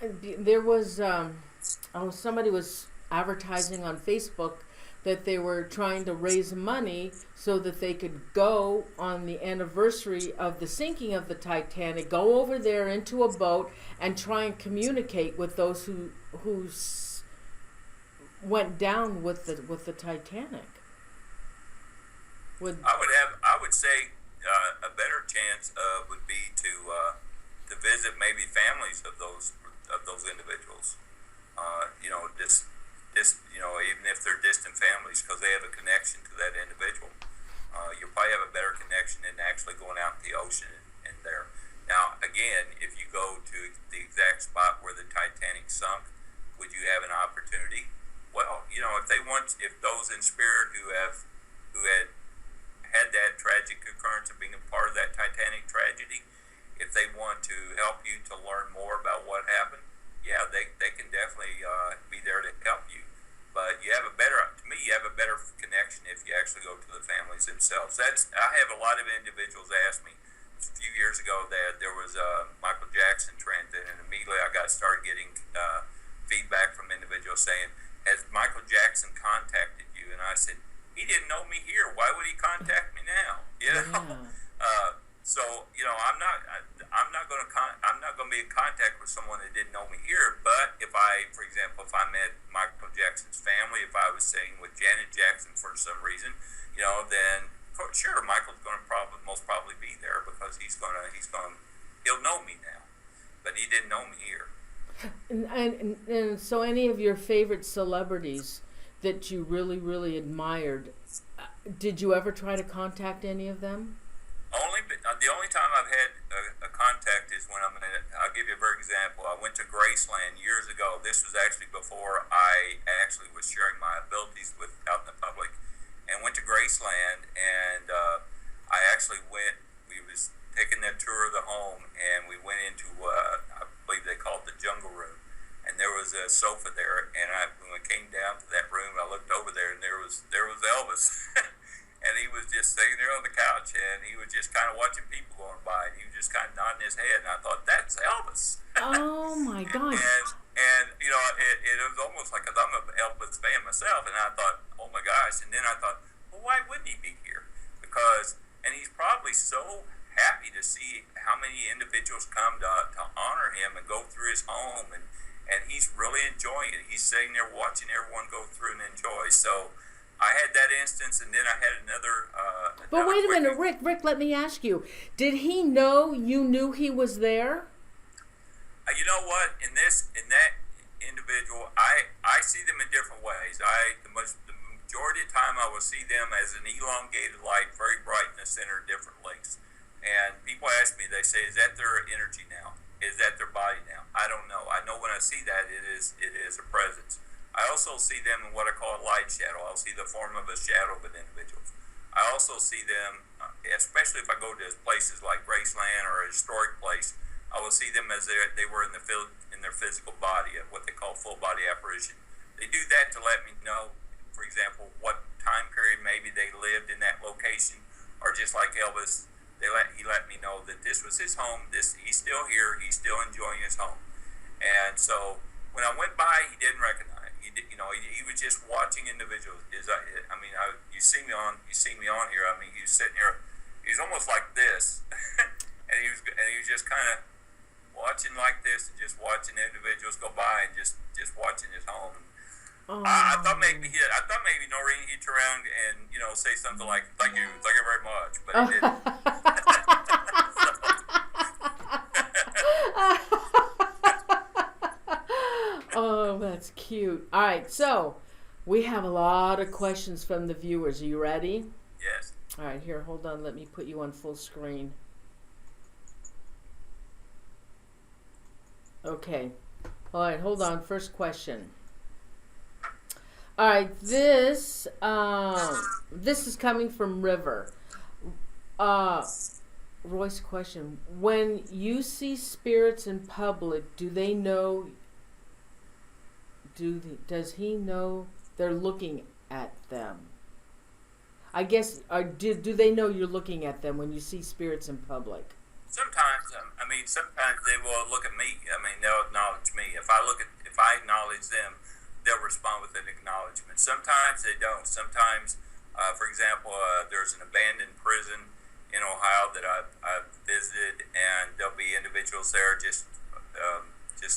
And there was, somebody was advertising on Facebook that they were trying to raise money so that they could go on the anniversary of the sinking of the Titanic, go over there into a boat and try and communicate with those who went down with the Titanic. I would say a better chance would be to visit maybe families of those individuals. Even if they're distant families, because they have a connection to that individual. You'll probably have a better connection than actually going out in the ocean and there. Now, again, if you go to the exact spot where the Titanic sunk, would you have an opportunity? Well, if those in spirit who had that tragic occurrence of being a part of that Titanic tragedy, if they want to help you to learn more about what happened, yeah, they can definitely be there to help you. But you have a better connection if you actually go to the families themselves. I have a lot of individuals ask me a few years ago that there was a Michael Jackson transit, and immediately I started getting feedback from individuals saying, "Has Michael Jackson contacted you?" And I said, "He didn't know me here. Why would he contact me now?" Yeah. So I'm not going to be in contact with someone that didn't know me here. But for example, if I met Michael Jackson's family, if I was staying with Janet Jackson for some reason, then sure, Michael's going to most probably be there because he'll know me now, but he didn't know me here. And so, any of your favorite celebrities that you really, really admired, did you ever try to contact any of them? The only time I've had a contact is when I'll give you a very example. I went to Graceland years ago. This was actually before I actually was sharing my abilities out in the public, and went to Graceland, and I actually we was taking that tour of the home, and we went into I believe they called the jungle room, and there was a sofa there, and when we came down to that room, I looked over there, and there was Elvis. And he was just sitting there on the couch, and he was just kind of watching people going by, and he was just kind of nodding his head, and I thought, that's Elvis. Oh, my gosh. and it was almost like, 'cause I'm an Elvis fan myself, and I thought, oh my gosh, and then I thought, well, why wouldn't he be here? And he's probably so happy to see how many individuals come to honor him and go through his home, and he's really enjoying it. He's sitting there watching everyone go through and enjoy. So I had that instance, and then I had another. But wait a minute, Rick, let me ask you. Did he know you knew he was there? You know what? In that individual, I see them in different ways. The majority of the time, I will see them as an elongated light, very bright in the center, different lengths. And people ask me, they say, "Is that their energy now? Is that their body now?" I don't know. I know when I see that, it is a presence. I also see them in what I call a light shadow. I'll see the form of a shadow of an individual. I also see them, especially if I go to places like Graceland or a historic place, I will see them as they were in their physical body, what they call full body apparition. They do that to let me know, for example, what time period maybe they lived in that location, or just like Elvis, he let me know that this was his home. He's still here. He's still enjoying his home. And so when I went by, he didn't recognize. He was just watching individuals. You see me on here. I mean, he was sitting here. He's almost like this, and he was just kind of watching like this, and just watching individuals go by, and just watching his home. Oh. I thought maybe Noreen, he'd turn around and say something like, "Thank you very much," but he didn't. Oh, that's cute. All right, so we have a lot of questions from the viewers. Are you ready? Yes. All right, here, hold on. Let me put you on full screen. Okay. All right, hold on. First question. All right, this is coming from River. Roy's question: when you see spirits in public, do they know? Does he know they're looking at them? I guess, do they know you're looking at them when you see spirits in public? Sometimes they will look at me. They'll acknowledge me. If I acknowledge them, they'll respond with an acknowledgement. Sometimes they don't. Sometimes, for example, there's an abandoned prison in Ohio that I've visited, and there'll be individuals there just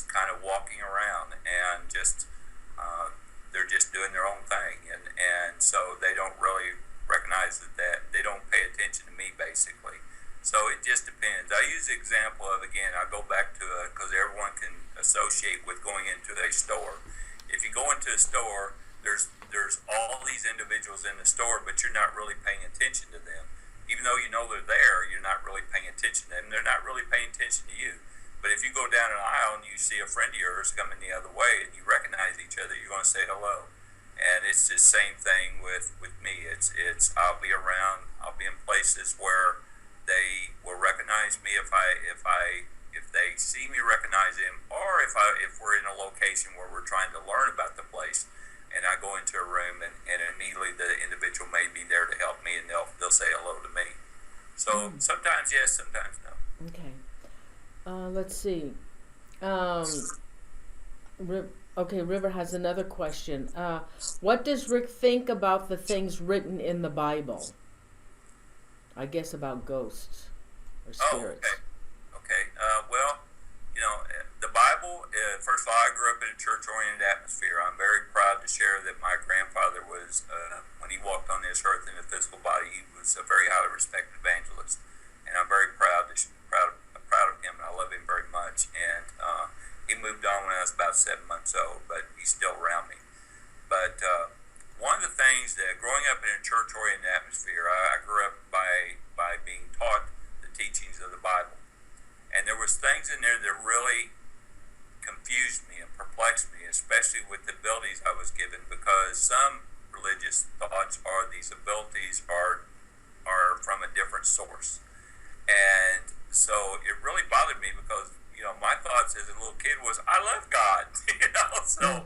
kind of walking around, and they're just doing their own thing, and so they don't really recognize that they example of, again, I go back to because everyone can associate with going into a store. If you go into a store, there's all these individuals in the store, but you're not really paying attention to them. Even though you know they're there, you're not really paying attention to them. They're not really paying attention to you. But if you go down an aisle and you see a friend of yours coming the other way and you recognize each other, you're going to say hello. And it's the same thing with me. It's I'll be around, I'll be in places where they will recognize me if they see me recognize them, or if we're in a location where we're trying to learn about the place, and I go into a room and immediately the individual may be there to help me, and they'll say hello to me. So sometimes yes, sometimes no. Okay. Let's see. River has another question. What does Rick think about the things written in the Bible? I guess about ghosts or spirits. Oh, okay. Well, the Bible, first of all, I grew up in a church-oriented atmosphere. I'm very proud to share that my grandfather was, when he walked on this earth in a physical body, he was a very highly respected evangelist. And I'm very proud of him, and I love him very much. And he moved on when I was about 7 months old, but he's still around me. But one of the things that, growing up in a church-oriented atmosphere, I grew up by being taught the teachings of the Bible. And there was things in there that really confused me and perplexed me, especially with the abilities I was given, because some religious thoughts are these abilities are from a different source. And so it really bothered me because, my thoughts as a little kid was, I love God, so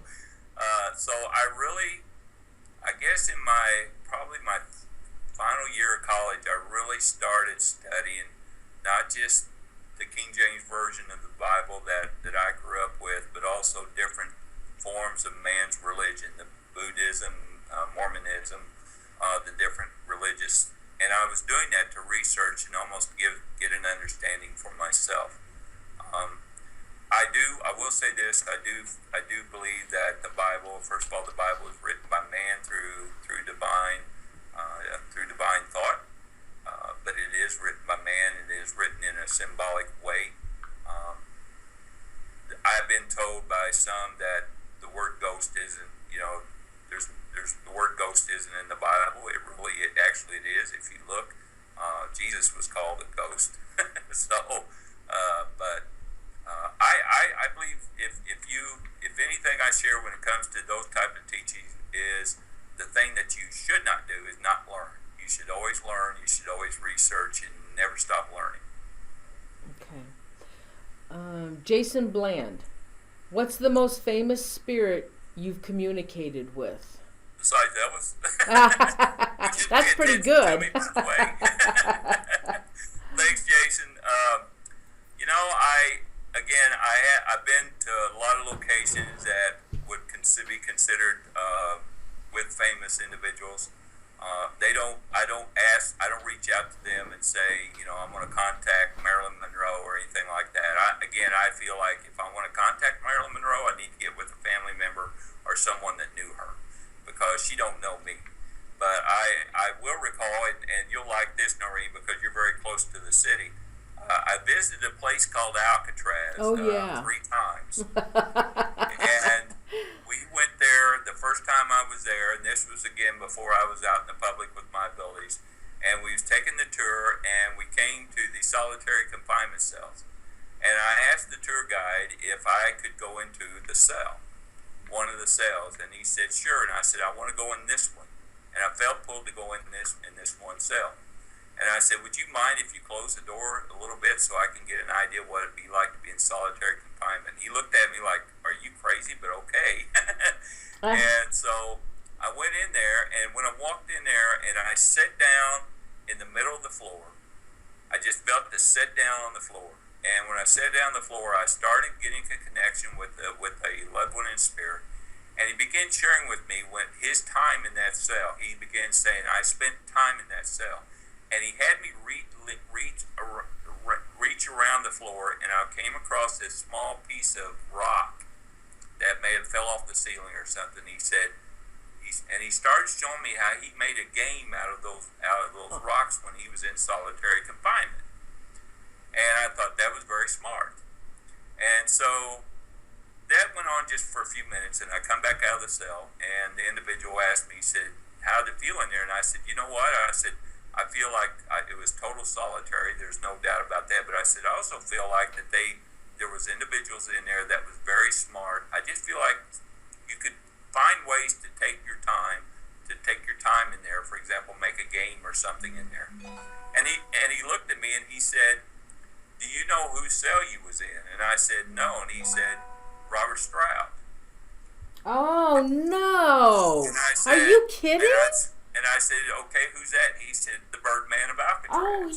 I guess in probably my final year of college, I really started studying not just the King James Version of the Bible that I grew up with, but also different forms of man's religion, the Buddhism, Mormonism, the different religious, and I was doing that to research and almost get an understanding for myself. I will say this, I do believe that the Bible, first of all, the Bible is written by man through divine thought, but it is written by man, it is written in a symbolic way. I've been told by some that the word ghost isn't, there's the word ghost isn't in the Bible. It actually is. If you look, Jesus was called a ghost. So, but I believe if anything I share when it comes to those type of teachings is the thing that you should not do is not learn. You should always learn. You should always research and never stop learning. Okay. Jason Bland, what's the most famous spirit you've communicated with? Besides Elvis. That's pretty good. Thanks, Jason. I've been to a lot of locations that would be considered with famous individuals. I don't reach out to them and say, I'm going to contact Marilyn Monroe or anything like that. I feel like if I want to contact Marilyn Monroe, I need to get with a family member or someone that knew her, because she don't know me. But I will recall, and you'll like this, Noreen, because you're very close to the city. I visited a place called Alcatraz 3 times. And we went there the first time I was there, and this was again before I was out in the public with my abilities. And we was taking the tour, and we came to the solitary confinement cells. And I asked the tour guide if I could go into the cell, one of the cells, and he said sure. And I said I want to go in this one, and I felt pulled to go in this one cell. And I said, would you mind if you close the door a little bit so I can get an idea what it'd be like to be in solitary confinement? He looked at me like, are you crazy? But okay. And so I went in there, and when I walked in there and I sat down in the middle of the floor, I just felt to sit down on the floor. And when I sat down on the floor, I started getting a connection with a loved one in spirit. And he began sharing with me when his time in that cell. He began saying, I spent time in that cell. And he had me reach around the floor, and I came across this small piece of rock that may have fell off the ceiling or something. He said, and he started showing me how he made a game out of those rocks when he was in solitary confinement. And I thought that very smart. And so that went on just for a few minutes, and I come back out of the cell, and the individual asked me, he said, "How did it feel in there?" And I said, "You know what?" I said, "I feel like it was total solitary. There's no doubt about that. But I said, I also feel like that there was individuals in there that was very smart. I just feel like you could find ways to take your time in there. For example, make a game or something in there." And he looked at me and he said, "Do you know whose cell you was in?" And I said, "No." And he said, "Robert Stroud." Oh, no. And I said, Are you kidding? And I said, "Okay, who's that?" He said, "The Birdman of Alcatraz." Oh,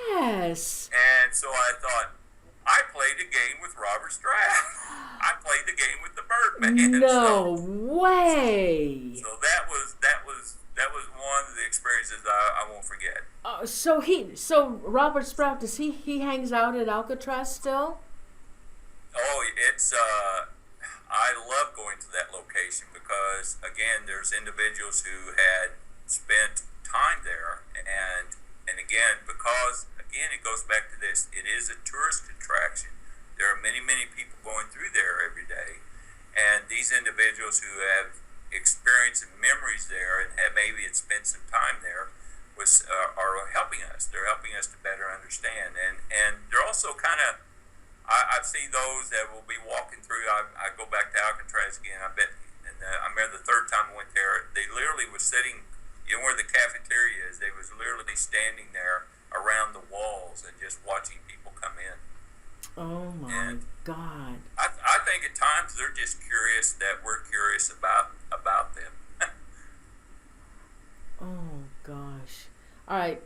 yes. And so I thought, I played a game with Robert Stroud. I played the game with the Birdman. No way. So that was one of the experiences I won't forget. So Robert Sprout, he hangs out at Alcatraz still? Oh, it's I love going to that location because again, there's individuals who had spent time there, and again, because again it goes back to this. It is a tourist attraction. There are many people going through there every day, and these individuals who have experience and memories there and have maybe had spent some time there are helping us. They're helping us to better understand, and they're also kind of. I've seen those that will be walking through. I go back to Alcatraz again. I bet, and I remember the third time I went there, they literally was sitting, where the cafeteria is. They was literally standing there around the walls and just watching people come in. Oh my God! I think at times they're just curious that we're curious about them. Oh gosh! All right.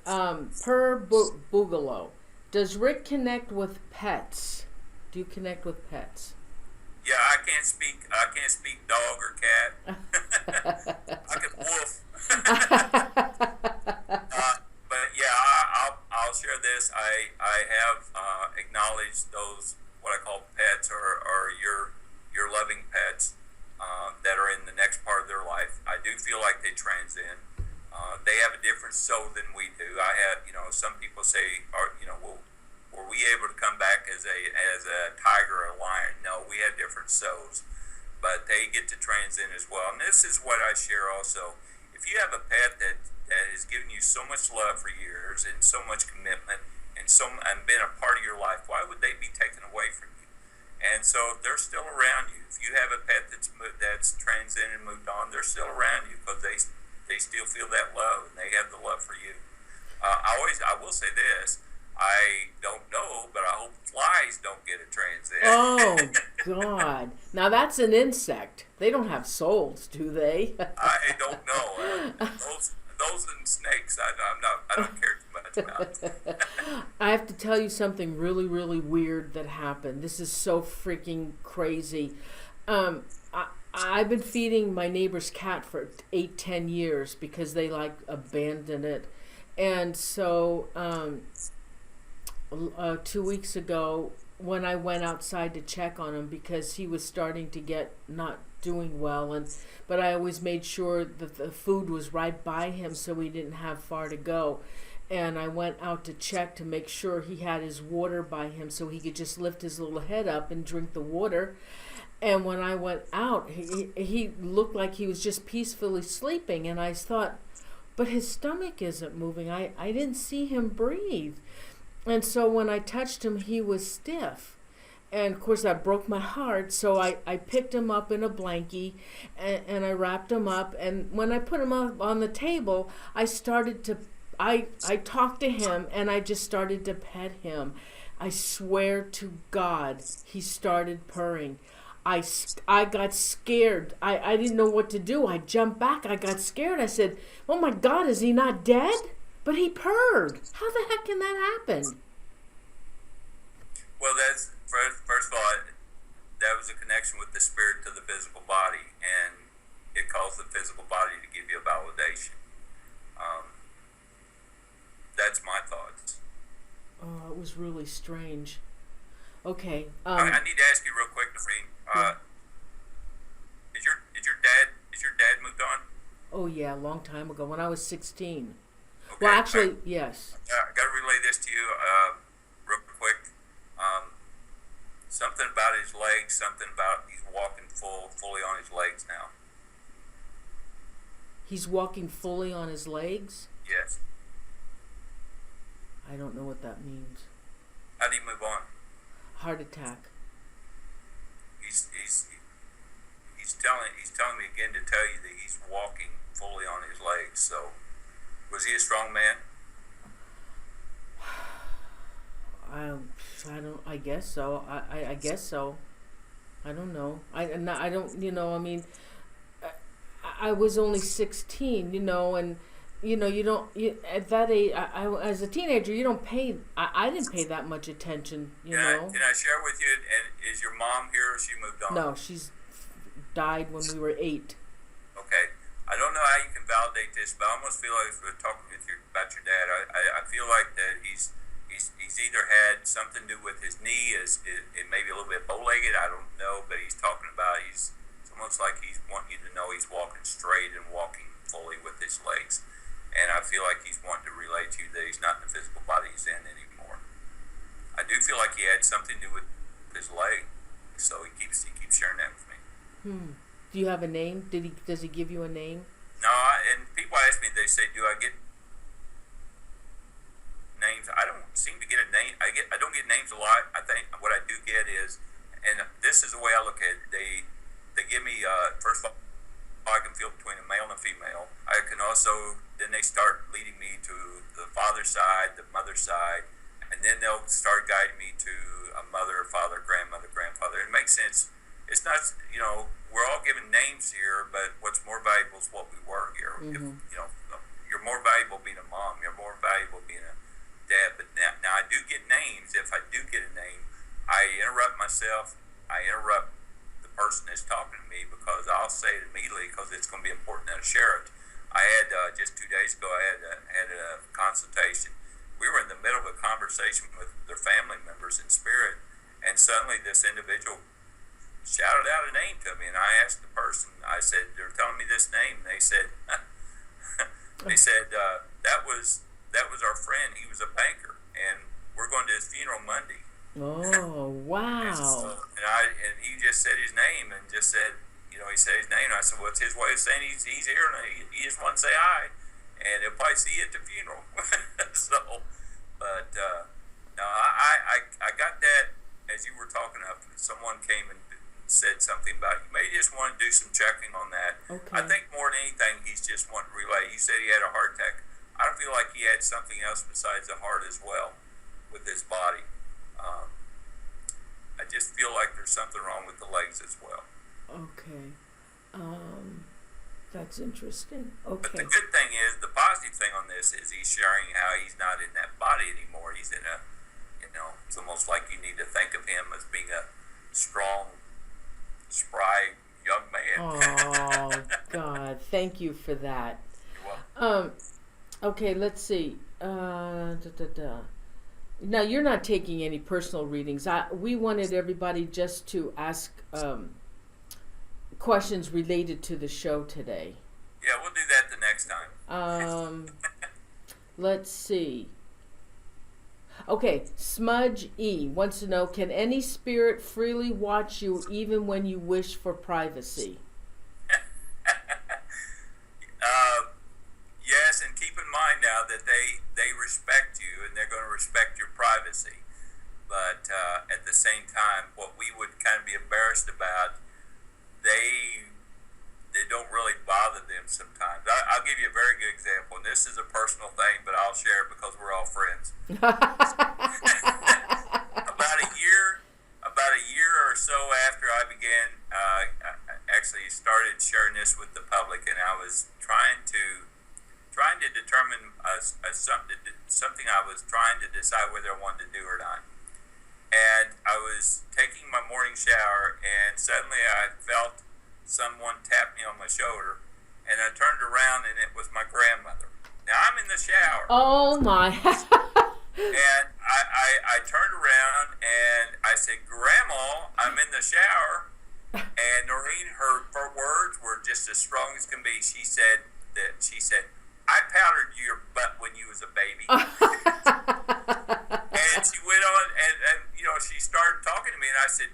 Boogaloo, does Rick connect with pets? Do you connect with pets? Yeah, I can't speak dog or cat. I can wolf. But yeah, I'll share this. I have acknowledged those what I call pets or your loving pets that are in the next part of their life. I do feel like they transcend. They have a different soul than we do. I have, some people say, were we able to come back as a tiger or a lion? No, we have different souls, but they get to transcend as well. And this is what I share also. If you have a pet that has given you so much love for years and so much commitment and been a part of your life, why would they be taken away from you? And so they're still around you. If you have a pet that's transcended and moved on, they're still around you because they still feel that love and they have the love for you. I will say this. I don't know, but I hope flies don't get a transcend. Oh God! Now that's an insect. They don't have souls, do they? I don't know. Those and snakes, I don't care too much about. I have to tell you something really, really weird that happened. This is so freaking crazy. I've been feeding my neighbor's cat for 8-10 years because they abandon it, and so 2 weeks ago when I went outside to check on him because he was starting to get not doing well, but I always made sure that the food was right by him so he didn't have far to go. And I went out to check to make sure he had his water by him so he could just lift his little head up and drink the water. And when I went out, he looked like he was just peacefully sleeping, and I thought, but his stomach isn't moving. I didn't see him breathe. And so when I touched him, he was stiff. And of course that broke my heart, so I picked him up in a blankie and I wrapped him up, and when I put him up on the table, I talked to him and I just started to pet him. I swear to God, he started purring. I got scared. I didn't know what to do. I jumped back. I got scared. I said, "Oh my God, is he not dead?" But he purred. How the heck can that happen? Well, that's first of all, that was a connection with the spirit to the physical body, and it caused the physical body to give you a validation. That's my thoughts. Oh, it was really strange. Okay. I need to ask you real quick, Noreen. Is your dad moved on? Oh yeah, a long time ago when I was 16. Okay, Well, actually, yes. I got to relay this to you real quick. something about his legs, something about he's walking fully on his legs now. He's walking fully on his legs? Yes. I don't know what that means. How do you move on? Heart attack. He's telling me again to tell you that he's walking fully on his legs. So, was he a strong man? I guess so. I guess so. I don't know. I don't, I mean, I was only 16, and, at that age, as a teenager, you don't pay, I didn't pay that much attention, Can I share with you, and is your mom here or she moved on? No, she's died when we were 8. Okay. I don't know how you can validate this, but I almost feel like we're talking about your dad. I feel like that he's either had something to do with his knee, it may be a little bit bow-legged, I don't know, but he's talking about, it's almost like he's wanting you to know he's walking straight and walking fully with his legs. And I feel like he's wanting to relay to you that he's not in the physical body he's in anymore. I do feel like he had something to do with his leg, so he keeps sharing that with me. Do you have a name? Does he give you a name? No, and people ask me, they say, do I get names? I don't seem to get a name. I don't get names a lot. I think what I do get is, and this is the way I look at it, they give me, first of all, I can feel between a male and a female. I can also, then they start leading me to the father's side, the mother's side, and then they'll start guiding me to a mother, father, grandmother, grandfather. It makes sense. It's not, we're all given names here, but what's more valuable is what we were here. Mm-hmm. If, you're more valuable being a mom. You're more valuable being a dad. But now I do get names. If I do get a name, I interrupt myself. I interrupt the person that's talking to me because I'll say it immediately because it's going to be important that I share it. I had, just 2 days ago, I had a consultation. We were in the middle of a conversation with their family members in spirit, and suddenly this individual shouted out a name to me, and I asked the person, I said, they're telling me this name, and they said, that was our friend, he was a banker, and we're going to his funeral Monday. Oh, wow. and he just said his name, and just said, he said his name, and I said, well, it's his way of saying he's here, and he just wants to say hi, and he'll probably see you at the funeral. So, but, no, I got that, as you were talking up, someone came and said something about you may just want to do some checking on that. Okay. I think more than anything, he's just wanting to relay. You said he had a heart attack. I don't feel like he had something else besides the heart as well with his body. I just feel like there's something wrong with the legs as well. Okay. That's interesting. But Okay. the good thing is, the positive thing on this is he's sharing how he's not in that body anymore. He's in a, it's almost like you need to think of him as being a strong, spry young man. Oh, God. Thank you for that. You're welcome. Okay, let's see. Now, you're not taking any personal readings. We wanted everybody just to ask questions related to the show today. Yeah, we'll do that the next time. Let's see. Okay, Smudge E wants to know, can any spirit freely watch you even when you wish for privacy? Yes, and keep in mind now that they respect you and they're going to respect your privacy. But at the same time, what we would kind of be embarrassed about, they don't really bother them sometimes. I'll give you a very good example, and this is a personal thing, but I'll share it because we're all friends. About a year or so after I began, actually started sharing this with the public, and I was trying to determine something I was trying to decide whether I wanted to do or not. And I was taking my morning shower, and suddenly I felt someone tap me on my shoulder, and I turned around, and it was my grandmother. Now, I'm in the shower. Oh, my. And I turned around, and I said, Grandma, I'm in the shower. And Noreen, her words were just as strong as can be. She said, I powdered your butt when you was a baby. And she went on, and she started talking to me, and I said,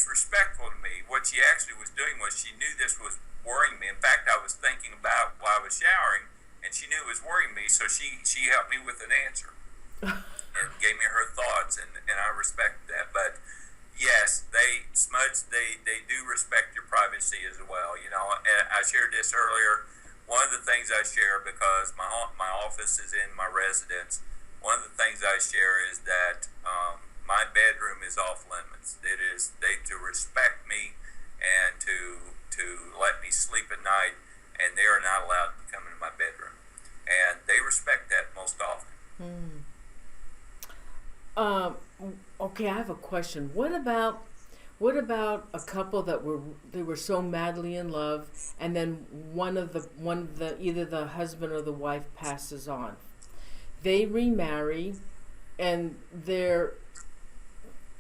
disrespectful to me. What she actually was doing was she knew this was worrying me. In fact, I was thinking about while I was showering, and she knew it was worrying me, so she helped me with an answer and gave me her thoughts, and I respect that. But yes, they do respect your privacy as well. You know, and I shared this earlier. One of the things I share, because my office is in my residence, one of the things I share is that my bedroom is off limits. It is to respect me and to let me sleep at night, and they are not allowed to come into my bedroom, and they respect that most often. Okay, I have a question. What about a couple that were so madly in love, and then one of the either the husband or the wife passes on? They remarry, and they're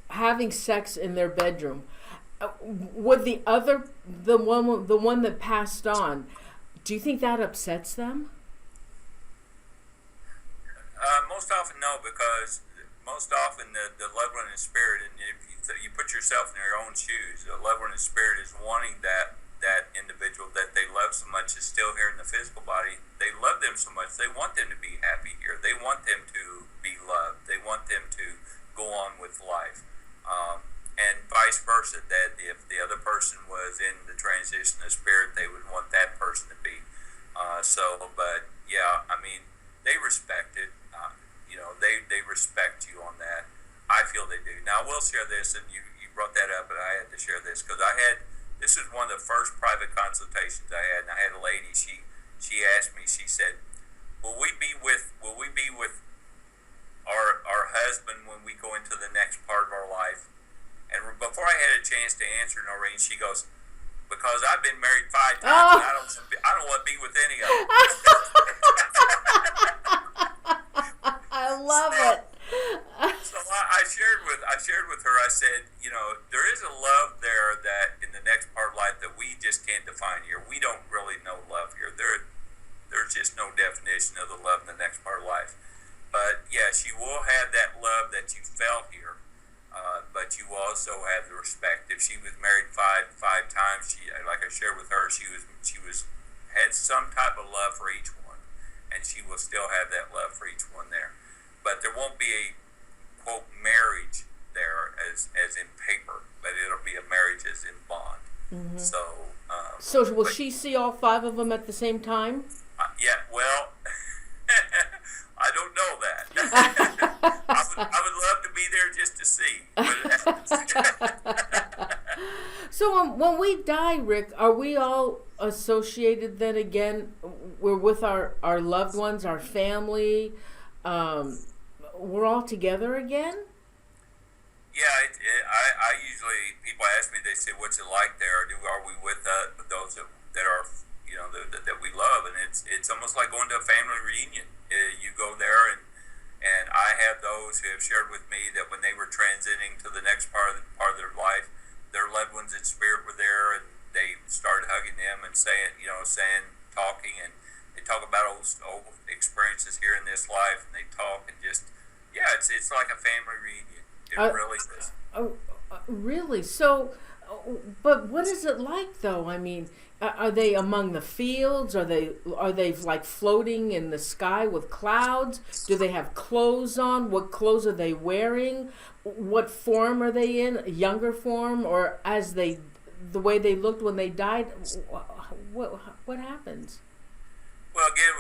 having sex in their bedroom. Would the one that passed on, do you think that upsets them? Most often, no, because most often the loved one in spirit, and if you put yourself in your own shoes, the loved one in spirit is wanting that individual that they love so much is still here in the physical body. They love them so much, they want them to be happy here. They want them to be loved. They want them to go on with life. And vice versa, that if the other person was in the transition of spirit, they would want that person to be. But yeah, I mean, they respect it. They respect you on that. I feel they do. Now, I will share this, and you brought that up, and I had to share this, because this was one of the first private consultations I had, and I had a lady, she asked me, she said, will we be with our husband when we go into the next part of our life? And before I had a chance to answer Noreen, she goes, because I've been married 5 times, and I don't want to be with any of them. I love it. So I shared with her, I said, there is a love there that in the next part of life that we just can't define here. We don't really know love here. There's just no definition of the love in the next part of life. But yes, you will have that love that you felt here. But you also have the respect. If she was married five times, like I shared with her, she had some type of love for each one, and she will still have that love for each one there. But there won't be a quote marriage there as in paper, but it'll be a marriage as in bond. Mm-hmm. So will she see all 5 of them at the same time? Yeah. Well, I don't know that. I would love to be there just to see. So when we die, Rick, are we all associated then again? We're with our loved ones, our family. We're all together again? Yeah, I usually, people ask me, they say, what's it like there? Are we with those that are, that we love? And it's almost like going to a family reunion. You go there, and I have those who have shared with me that when they were transiting to the next part of their life, their loved ones in spirit were there, and they started hugging them and talking, and they talk about old experiences here in this life, and they talk and just, yeah, it's like a family reunion. It really is. Really? So, but what is it like though? I mean, are they among the fields? Are they like floating in the sky with clouds? Do they have clothes on? What clothes are they wearing? What form are they in? A younger form, or the way they looked when they died? What happens? Well, again,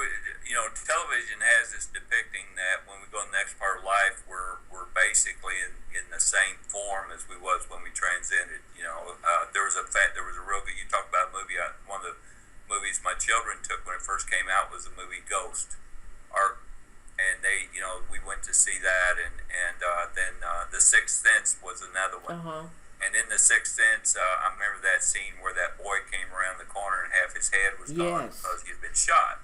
television has this depicting that when we go to the next part of life, we're basically in the same form as we was when we transcended. There was a real good. You talked about a movie. One of the movies my children took when it first came out was the movie Ghost, and they, we went to see that, and then The Sixth Sense was another one. Uh-huh. And in The Sixth Sense, I remember that scene where that boy came around the corner and half his head was gone because he had been shot.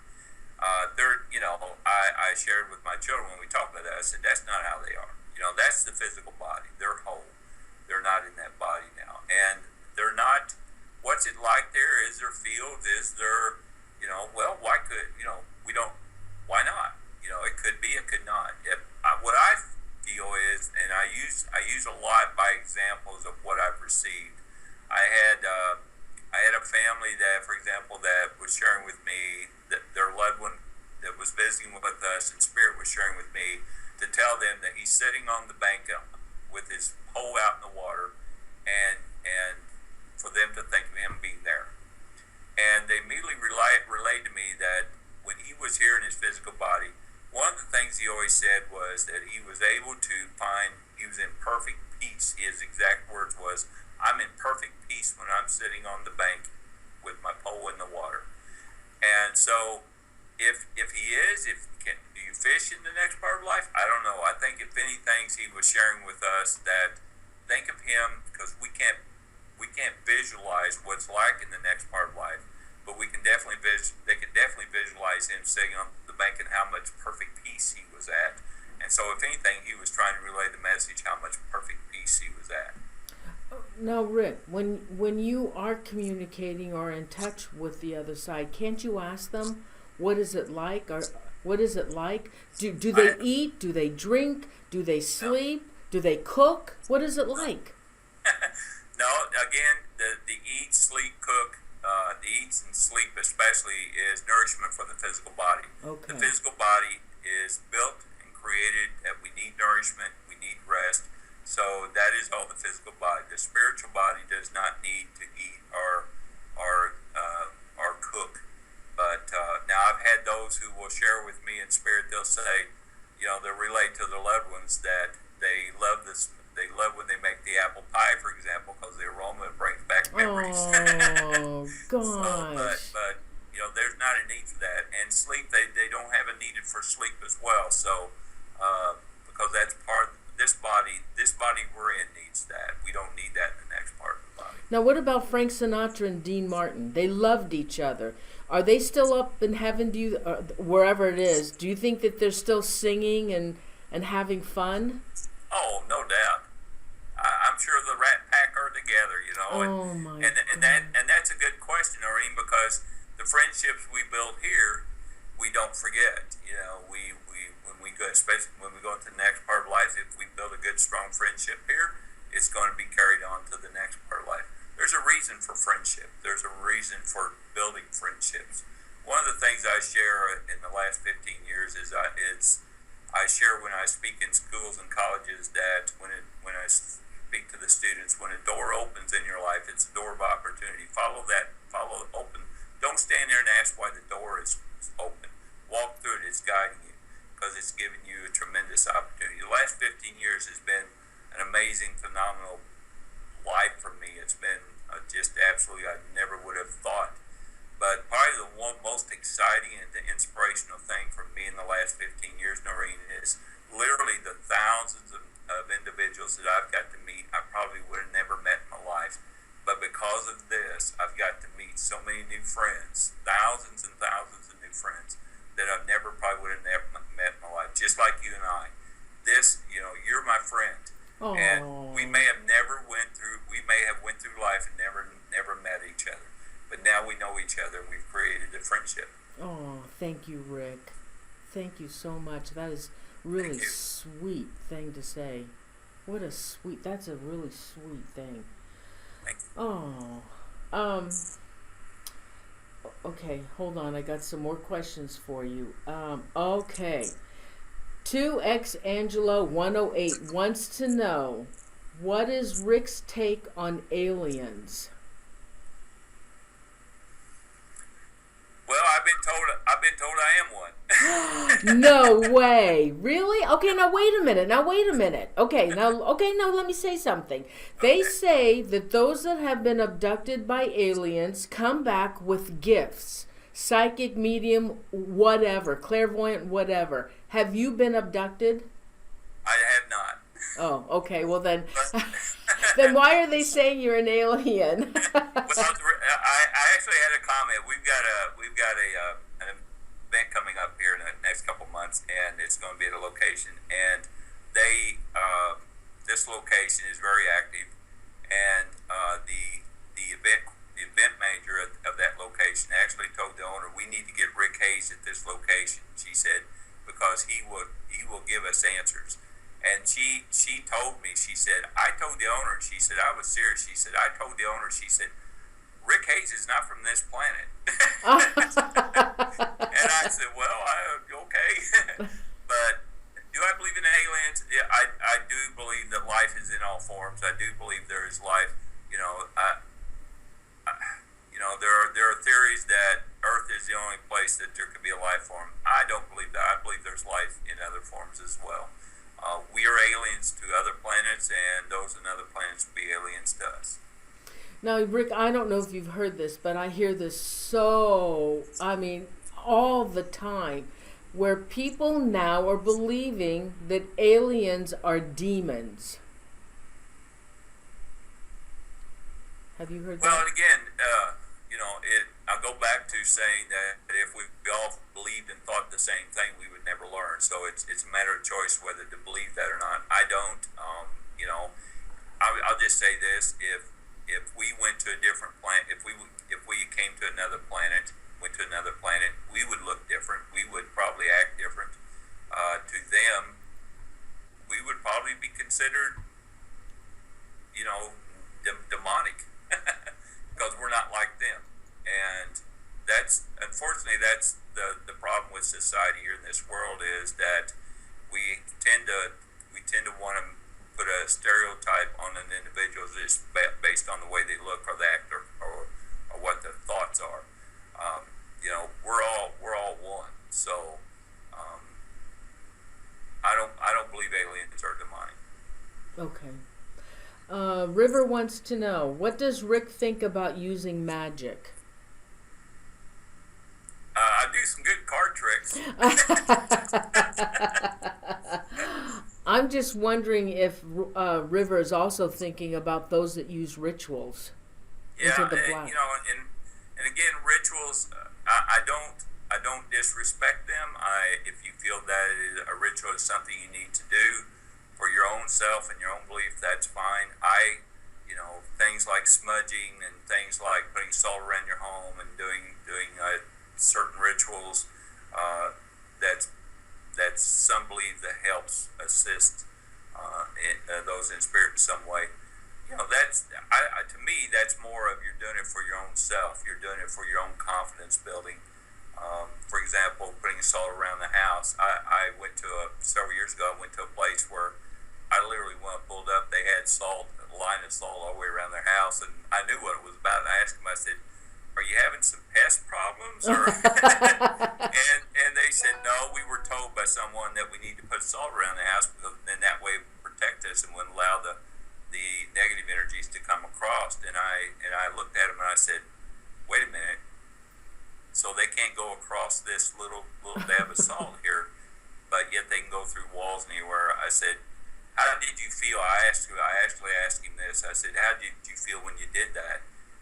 I shared with my children when we talked about that, I said, that's not how they are. That's the physical body. They're whole. They're not in that body now. And they're not, what's it like there? Is there fields? Is there, why not? It could be, it could not. What I deal is, and I use a lot by examples of what I've received. I had a family that, for example, that was sharing with me that their loved one that was visiting with us, and Spirit was sharing with me to tell them that he's sitting on the bank with his pole out in the water, and for them to think of him being there. And they immediately relayed to me that when he was here in his physical body, one of the things he always said was that he was able to find, he was in perfect peace. His exact words was, "I'm in perfect peace when I'm sitting on the bank with my pole in the water." And so, if he is, do you fish in the next part of life? I don't know. I think if anything, he was sharing with us that think of him, because we can't visualize what's like in the next part of life, but we can definitely they could definitely visualize him sitting on the bank and how much perfect peace he was at. And so, if anything, he was trying to relay the message how much perfect peace he was at. Now, Rick, when you are communicating or in touch with the other side, can't you ask them, what is it like? Or what is it like? Do they eat? Do they drink? Do they sleep? No. Do they cook? What is it like? No, again, the eat, sleep, cook, the eats and sleep especially is nourishment for the physical body. Okay. The physical body is built and created that we need nourishment, we need rest. So that is all the physical body. The spiritual body does not need to eat or cook. But now I've had those who will share with me in spirit. They'll say, they'll relate to their loved ones that they love this. They love when they make the apple pie, for example, because the aroma brings back memories. Oh gosh! But there's not a need for that. And sleep, they don't have a need for sleep as well. So because that's part. This body we're in needs that. We don't need that in the next part of the body. Now, what about Frank Sinatra and Dean Martin? They loved each other. Are they still up in heaven? Wherever it is, do you think that they're still singing and having fun? Oh, no doubt. I'm sure the Rat Pack are together. Oh my God. And that's a good question, Noreen, because the friendships we build here, we don't forget. When we go, especially when we go into the next part of life, if we build a good, strong friendship here, it's going to be carried on to the next part of life. There's a reason for friendship. There's a reason for building friendships. One of the things I share in the last 15 years is I share when I speak in schools and colleges that when I speak to the students, when a door opens in your life, it's a door of opportunity. Follow open. Don't stand there and ask why the door is open. Walk through it. It's guiding you, because it's given you a tremendous opportunity. The last 15 years has been an amazing, phenomenal life for me. It's been just absolutely, I never would have thought. But probably the most exciting and the inspirational thing for me in the last 15 years, Noreen, is literally the thousands of individuals that I've got to meet. I probably would have never met in my life. But because of this, I've got to meet so many new friends, thousands and thousands of new friends that I've probably would have never met in my life, just like you and I. You're my friend. Aww. And we may have went through life and never met each other. But now we know each other and we've created a friendship. Oh, thank you, Rick. Thank you so much. That is really sweet thing to say. That's a really sweet thing. Thank you. Oh, okay, hold on. I got some more questions for you. Okay. 2X Angela 108 wants to know, what is Rick's take on aliens? Well, I've been told I am one. No way. Really? Okay, now wait a minute. Okay, now let me say something. They say that those that have been abducted by aliens come back with gifts. Psychic, medium, whatever, clairvoyant, whatever. Have you been abducted? I have not. Oh, okay. Well then, then why are they saying you're an alien? Well, I actually had a comment. We've got an event coming up here in the next couple months, and it's going to be at a location. And this location is very active, and the event manager of that location actually told the owner, we need to get Rick Hayes at this location. She said, because he will give us answers. And And she told me, she said, I told the owner, she said, I was serious. She said, I told the owner, she said, Rick Hayes is not from this planet. And I said, well, okay. But do I believe in aliens? Yeah, I do believe that life is in all forms. I do believe there is life. There are theories that Earth is the only place that there could be a life form. I don't believe that. I believe there's life in other forms as well. We are aliens to other planets, and those in other planets will be aliens to us. Now, Rick, I don't know if you've heard this, but I hear this all the time, where people now are believing that aliens are demons. Have you heard that? Well, and again, I'll go back to saying that if we all believed and thought the same thing, we would never learn. So it's a matter of choice whether to believe that or not. I don't. I'll just say this: if we went to a different planet, if we came to another planet, we would look different. We would probably act different. To them, we would probably be considered, demonic, because we're not like them. And unfortunately, that's the problem with society here in this world, is that we tend to want to put a stereotype on an individual just based on the way they look or they act or what their thoughts are. We're all one. So I don't believe aliens are demonic. Okay. River wants to know, what does Rick think about using magic? I do some good card tricks. I'm just wondering if River is also thinking about those that use rituals. Yeah, into the black. And again, rituals. I don't disrespect them. If you feel that a ritual is something you need to do for your own self and your own belief, that's fine. Things like smudging and things like putting salt around your home and doing certain rituals, that's some believe that helps assist those in spirit in some way. That's to me, that's more of, you're doing it for your own self. You're doing it for your own confidence building. For example, putting salt around the house. I went to several years ago. I went to a place where I literally pulled up. They had a line of salt all the way around their house, and I knew what it was about. And I asked them, I said, are you having some pest problems? And they said, no, we were told by someone that we need to put salt around the house, because then that way it would protect us and wouldn't allow the negative energies to come across. And I looked at them and I said, wait a minute. So they can't go across this little dab of salt here, but yet they can go through walls anywhere. I said, how did you feel? I actually asked him this. I said, how did you feel when you did that?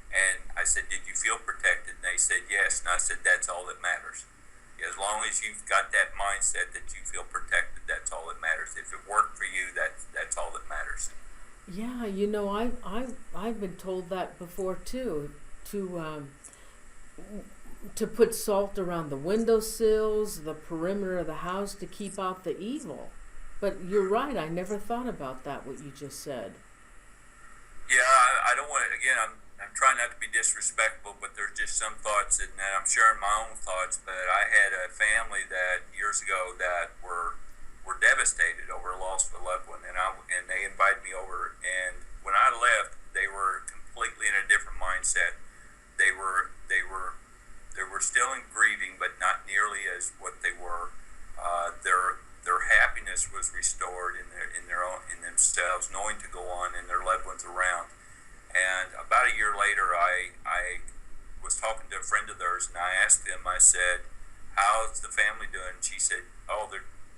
And I said, did you feel protected? And they said, yes. And I said, that's all that matters. As long as you've got that mindset that you feel protected, that's all that matters. If it worked for you, that's all that matters. Yeah, I've been told that before too, to put salt around the windowsills, the perimeter of the house, to keep out the evil. But you're right, I never thought about that, what you just said. Yeah, I don't want to, again, I'm trying not to be disrespectful, but there's just some thoughts, and I'm sharing my own thoughts. But I had a family that years ago that were devastated over a loss of a loved one, and they invited me over. And when I left, they were completely in a different mindset. They were still in grieving, but not nearly as what they were. Their happiness was restored in themselves, knowing to go on, and their loved ones around. And about a year later, I was talking to a friend of theirs, and I asked them, I said, how's the family doing? She said,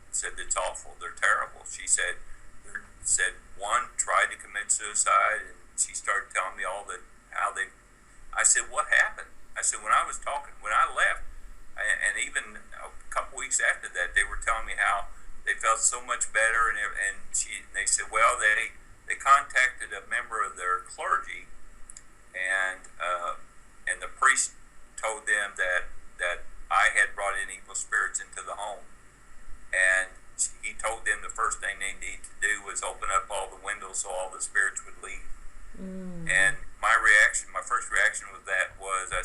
it's awful. They're terrible. She said one tried to commit suicide, and she started telling me I said, what happened? I said, when I left, and even a couple weeks after that, they were telling me how they felt so much better, and they said, well, they contacted a member of their clergy, and the priest told them that I had brought in evil spirits into the home, and he told them the first thing they need to do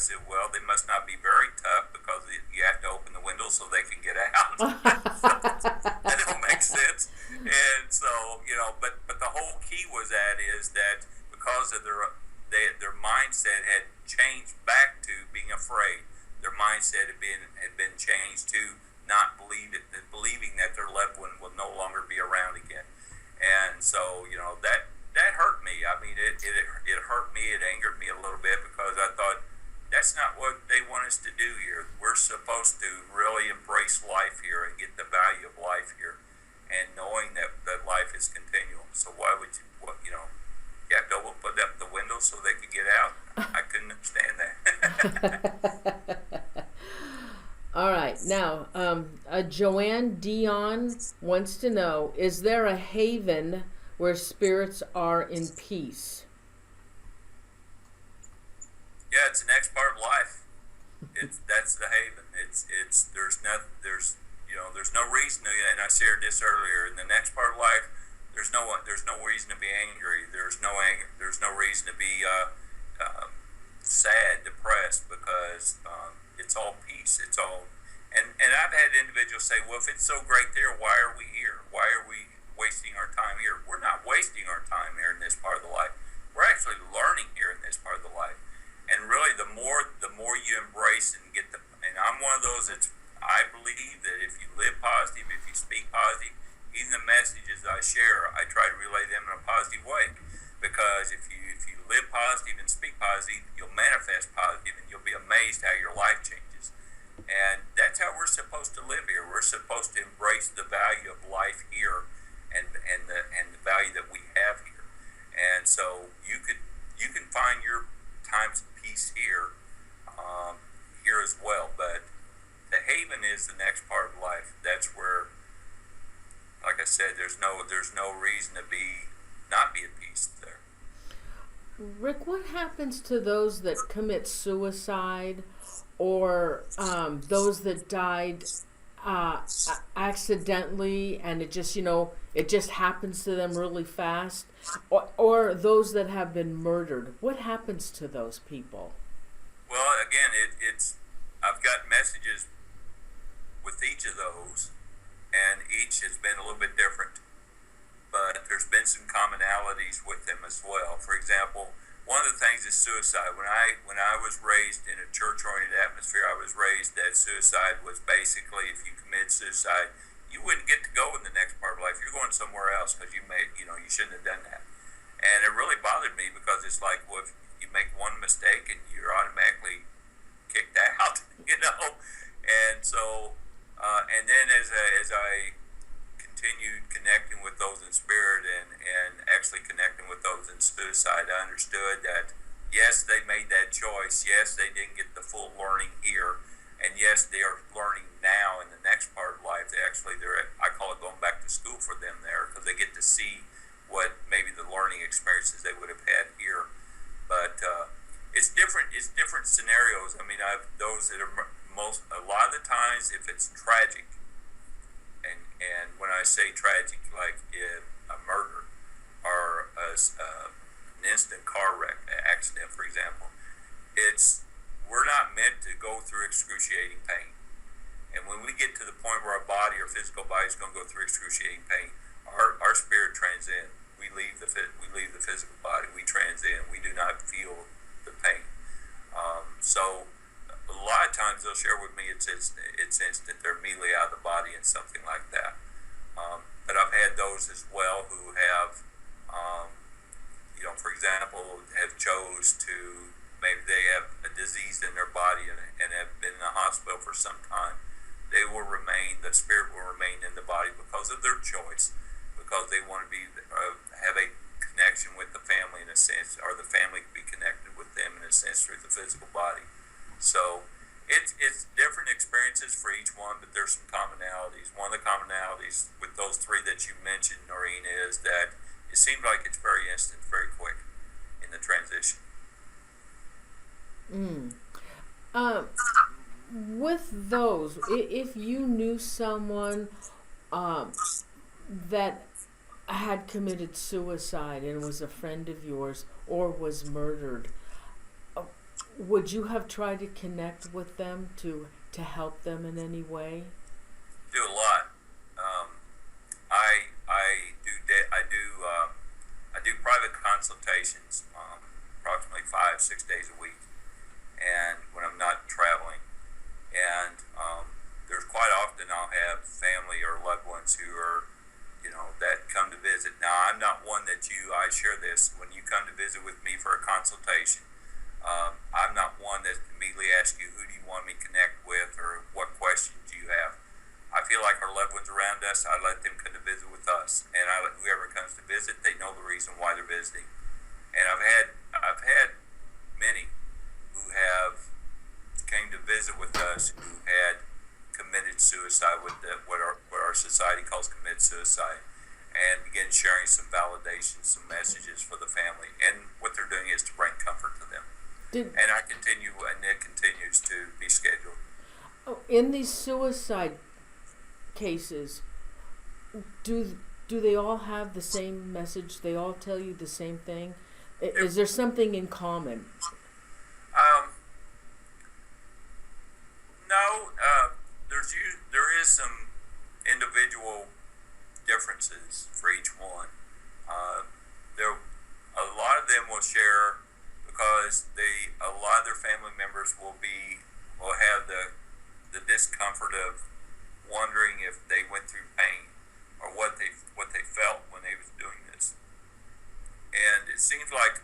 said, well, they must not be very tough because you have to open the window so they can get out. That don't make sense. And so, but the whole key was that because of their mindset had changed back to being afraid. Their mindset had been changed to not believing that their loved one will no longer be around again. And so, that hurt me. I mean, it hurt me. It angered me a little bit because I thought that's not what they want us to do here. We're supposed to really embrace life here and get the value of life here, and knowing that life is continual. So why would you have to open up the window so they could get out? I couldn't understand that. All right. Now, Joanne Dion wants to know, is there a haven where spirits are in peace? Yeah, it's the next part of life. That's the haven. There's no reason to, and I shared this earlier. In the next part of life, there's no reason to be angry. There's no anger. There's no reason to be sad, depressed, because it's all peace. It's all, and I've had individuals say, well, if it's so great there, why are we here? Why are we wasting our time here? We're not wasting our time here in this part of the life. We're actually learning here in this part of the life. And really, the more you embrace and and I'm one of those I believe that if you live positive, if you speak positive, even the messages I share, I try to relay them in a positive way. Because if you live positive and speak positive, you'll manifest positive, and you'll be amazed how your life changes. And that's how we're supposed to live here. We're supposed to embrace the value of life here, and the value that we have here. And so you can find your times of peace here as well. But the haven is the next part of life. That's where, like I said, there's no reason to not be at peace there. Rick, what happens to those that commit suicide, or those that died accidentally, and it just happens to them really fast, or those that have been murdered? What happens to those people? Well, again, I've got messages with each of those, and each has been a little bit different, but there's been some commonalities with them as well. For example, one of the things is suicide. When I was raised in a church-oriented atmosphere, I was raised that suicide was basically, if you commit suicide, you wouldn't get to go in the next part of life. You're going somewhere else because you shouldn't have done that. And it really bothered me because it's like, well, if you make one mistake and you're automatically kicked out, And so, and then as I continued connecting with those in spirit and actually connecting with those in suicide, I understood that yes, they made that choice. Yes, they didn't get the full learning here, and yes, they are learning now in the next part of life. I call it going back to school for them there, because they get to see what maybe the learning experiences they would have had here. But it's different. It's different scenarios. I mean, I've those that are a lot of the times, if it's tragic, and when I say tragic, like a murder or an instant car wreck, accident, for example, we're not meant to go through excruciating pain. And when we get to the point where our body, our physical body, is going to go through excruciating pain, our spirit transcends. We leave the physical body. We transcend. We do not feel the pain. So a lot of times they'll share with me it's instant. They're immediately out of the body and something like that. But I've had those as well who have, for example, have chose to, maybe they have a disease in their body and have been in the hospital for some time. The spirit will remain in the body because of their choice, because they want to have a connection with the family in a sense, or the family can be connected with them in a sense through the physical body. So it's different experiences for each one, but there's some commonalities. One of the commonalities with those three that you mentioned, Noreen, is that it seems like it's very instant, very quick in the transition. With those, if you knew someone that had committed suicide and was a friend of yours or was murdered, Would you have tried to connect with them to help them in any way? Do a lot. I do private consultations, approximately 5-6 days a week, and when I'm not traveling, and there's quite often I'll have family or loved ones who are, that come to visit. Now, I'm not one that I share this. When you come to visit with me for a consultation, I'm not one that immediately asks you, who do you want me to connect with, or what questions do you have? I feel like our loved ones around us, I let them come to visit with us, and I let whoever comes to visit, they know the reason why they're visiting. And I've had many who have came to visit with us who had committed suicide, with what our society calls committed suicide, and begin sharing some validation, some messages for the family. And what they're doing is to bring comfort to them. And it continues to be scheduled. Oh, in these suicide cases, do they all have the same message? They all tell you the same thing? Is there something in common? No, there is some individual differences for each one. A lot of them will share because a lot of their family members will have the discomfort of wondering if they went through pain or what they felt when they was doing this. And it seems like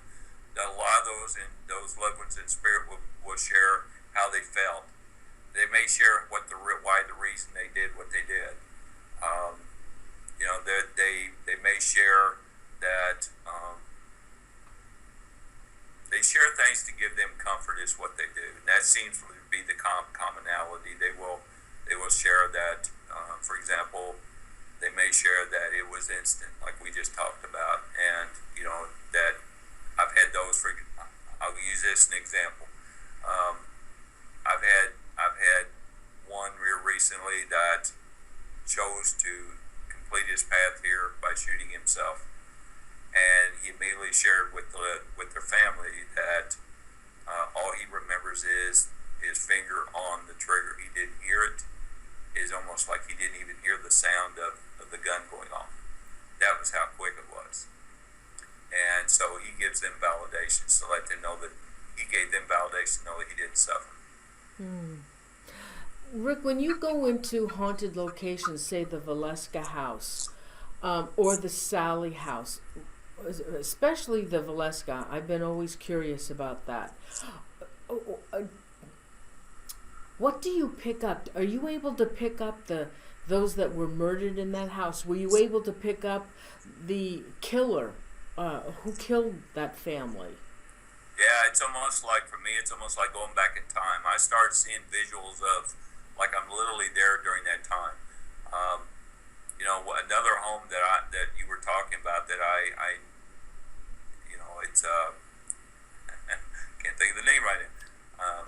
a lot of those loved ones in spirit will share how they felt. They may share why the reason they did what they did. They may share that they share things to give them comfort is what they do, and that seems to be the commonality. They will share that, for example, they may share that it was instant, like we just talked about, and that I've had those. I'll use this as an example. I've had one real recently that chose to complete his path here by shooting himself, and he immediately shared with their family that all he remembers is his finger on the trigger. He didn't hear it. It's almost like he didn't even hear the sound of the gun going off. That was how quick it was. And so he gives them validations to let them know that he gave them validation to know that he didn't suffer. Rick, when you go into haunted locations, say the Valeska house or the Sally house, especially the Valeska, I've been always curious about that. What do you pick up? Are you able to pick up those that were murdered in that house? Were you able to pick up the killer who killed that family? Yeah, it's almost like, for me, it's almost like going back in time. I start seeing visuals of, like I'm literally there during that time. Another home that you were talking about that I it's can't think of the name right now.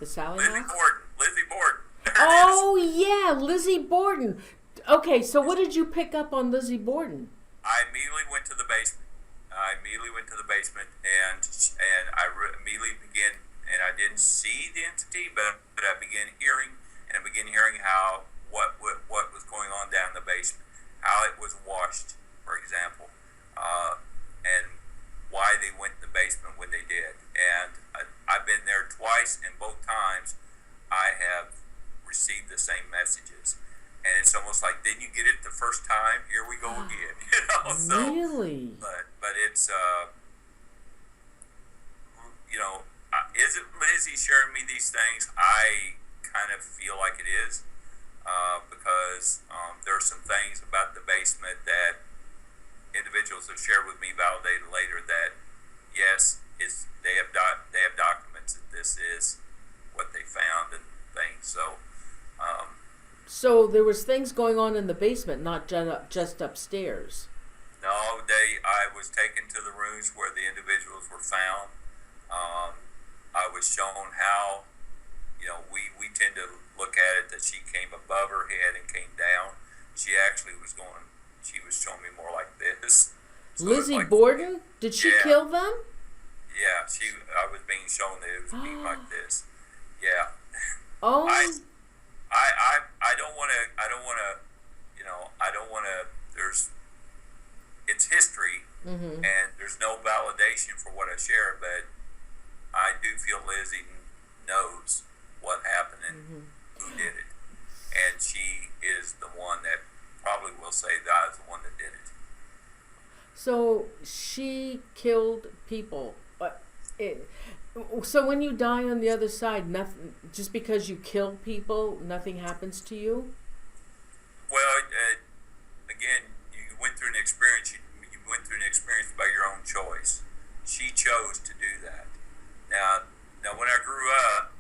The Sally Lizzie house? Lizzie Borden. Oh yeah, Lizzie Borden. Okay, so what did you pick up on Lizzie Borden? I immediately went to the basement. And I immediately began, and I didn't see the entity, but I began hearing how what was going on down in the basement, how it was washed, for example, and why they went in the basement when they did. And I've been there twice, and both times I have received the same messages. And it's almost like, didn't you get it the first time? Here we go again. So, really? But it's is it Lizzie sharing me these things? I kind of feel like it is, because there are some things about the basement that individuals have shared with me, validated later, that yes, they have documents that this is what they found and things. So there was things going on in the basement, not just upstairs. No, I was taken to the rooms where the individuals were found. I was shown how, we tend to look at it that she came above her head and came down. She actually was showing me more like this. So Lizzie like, Borden? Did she yeah. kill them? Yeah, I was being shown that it was being like this. Yeah. Oh. I don't want to. I don't want to. I don't want to. It's history, and there's no validation for what I share, but I do feel Lizzie knows what happened and who did it, and she is the one that probably will say that I was the one that did it. So she killed people. So when you die on the other side, nothing, just because you kill people, nothing happens to you? Well, again, you went through an experience. You went through an experience by your own choice. She chose to do that. Now, when I grew up,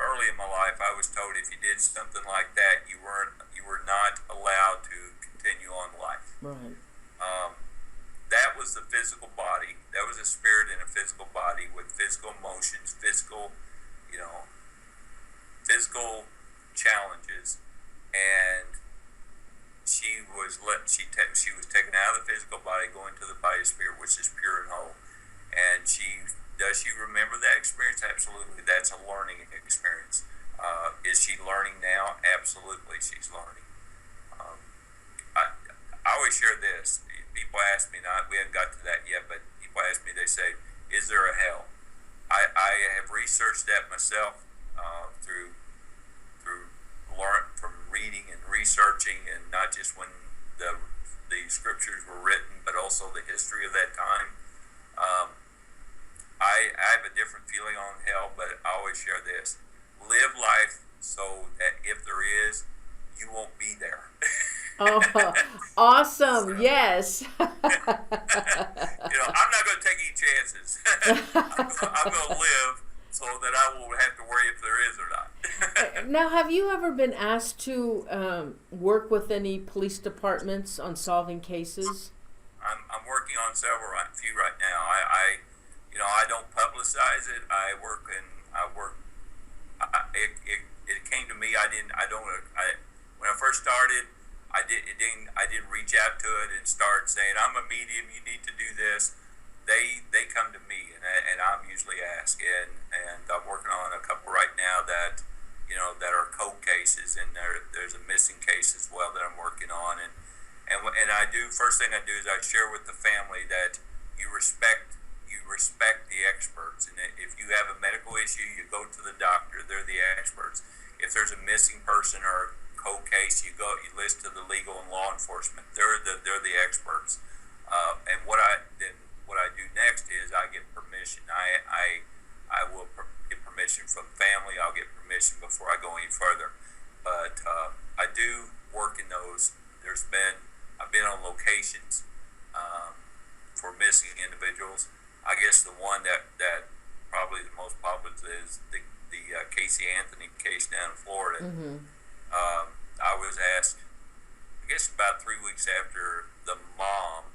early in my life, I was told if you did something like that, you were not allowed to continue on life. Right. That was the physical body. That was a spirit in a physical body with physical emotions, physical challenges, and she was taken out of the physical body, going to the body of spirit, which is pure and whole. And does she remember that experience? Absolutely. That's a learning experience. Is she learning now? Absolutely, she's learning. I always share this. People ask me, we haven't got to that yet, but people ask me, they say, is there a hell? I have researched that myself from reading and researching, and not just when the scriptures were written, but also the history of that time. I have a different feeling on hell, but I always share this. Live life so that if there is, you won't be there. Oh, awesome. Yes. I'm not going to take any chances. I'm going to live so that I won't have to worry if there is or not. Now, have you ever been asked to work with any police departments on solving cases? I'm working on a few right now. I don't publicize it. It came to me. When I first started, I didn't reach out to it and start saying, I'm a medium, you need to do this. They come to me, and I'm usually asked, and I'm working on a couple right now that are cold cases, and there's a missing case as well that I'm working on, and first thing I do is I share with the family that you respect the experts, and if you have a medical issue, you go to the doctor. They're the experts. If there's a missing person or a cold case, you list to the legal and law enforcement. They're the experts. And what I do next is I get permission. I will get permission from family. I'll get permission before I go any further. But I do work in those. I've been on locations for missing individuals. I guess the one that probably the most popular is the Casey Anthony case down in Florida. I was asked, I guess about 3 weeks after the mom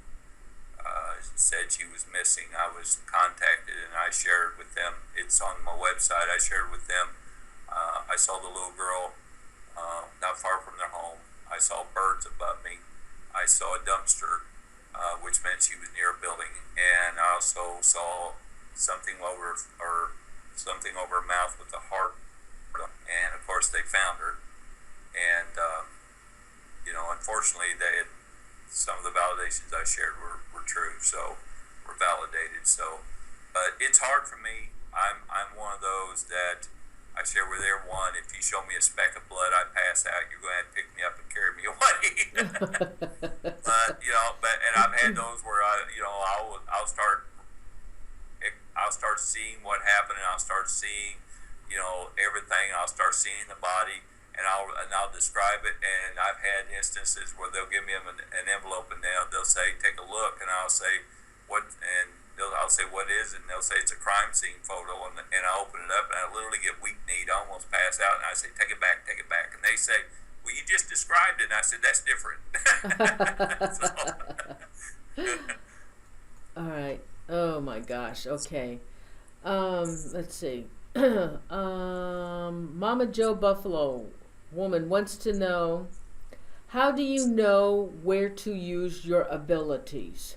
said she was missing, I was contacted, and I shared with them. It's on my website. I shared with them. I saw the little girl not far from their home. I saw birds above me. I saw a dumpster, which meant she was near a building, and I also saw something over her mouth with a heart. And of course, they found her. And unfortunately, some of the validations I shared were true, so were validated. So, but it's hard for me. I'm one of those that I share with everyone. If you show me a speck of blood, I pass out. You're going to have to pick me up and carry me away. And I've had those where I'll start seeing what happened, and I'll start seeing everything. I'll start seeing the body, and I'll describe it. And I've had instances where they'll give me an envelope, and they'll say, take a look, and I'll say, what? And I'll say, what is it? And they'll say, it's a crime scene photo, and I open it up, and I literally get weak-kneed. I almost pass out, and I say, take it back. And they say, well, you just described it. And I said, that's different. All right. Oh my gosh. Okay. Let's see. Mama Joe Buffalo woman wants to know, how do you know where to use your abilities?